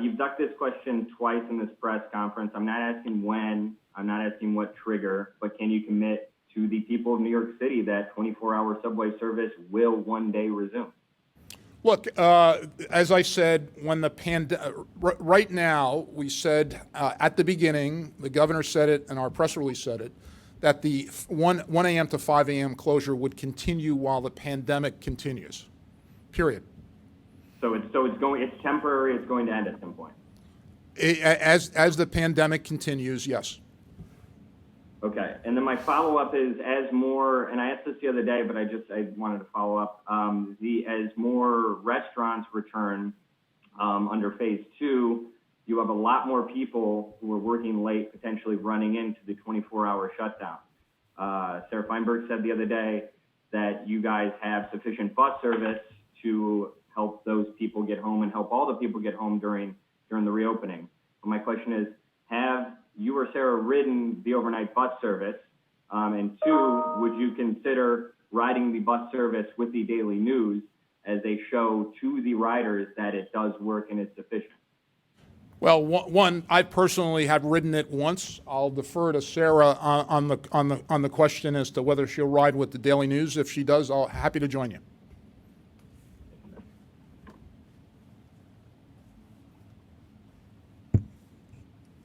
You've ducked this question twice in this press conference. I'm not asking when, I'm not asking what trigger, but can you commit to the people of New York City that 24-hour subway service will one day resume? Look, as I said, when the right now, we said at the beginning, the governor said it and our press release said it, that the 1 a.m. to 5 a.m. closure would continue while the pandemic continues, period. So it's temporary, it's going to end at some point. As the pandemic continues, yes. Okay, and then my follow-up is as more, and I asked this the other day, but I wanted to follow up, as more restaurants return under phase 2, you have a lot more people who are working late, potentially running into the 24-hour shutdown. Sarah Feinberg said the other day that you guys have sufficient bus service to help those people get home and help all the people get home during the reopening. But my question is, have you or Sarah ridden the overnight bus service? And two, would you consider riding the bus service with the Daily News as they show to the riders that it does work and it's sufficient? Well, one, I personally have ridden it once. I'll defer to Sarah on the question as to whether she'll ride with the Daily News. If she does, I'll happy to join you.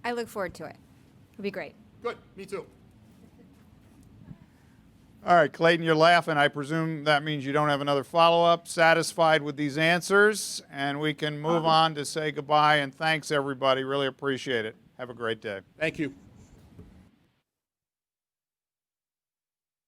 I look forward to it. It'll be great. Good. Me too. All right, Clayton, you're laughing. I presume that means you don't have another follow-up. Satisfied with these answers, and we can move on to say goodbye and thanks, everybody. Really appreciate it. Have a great day. Thank you.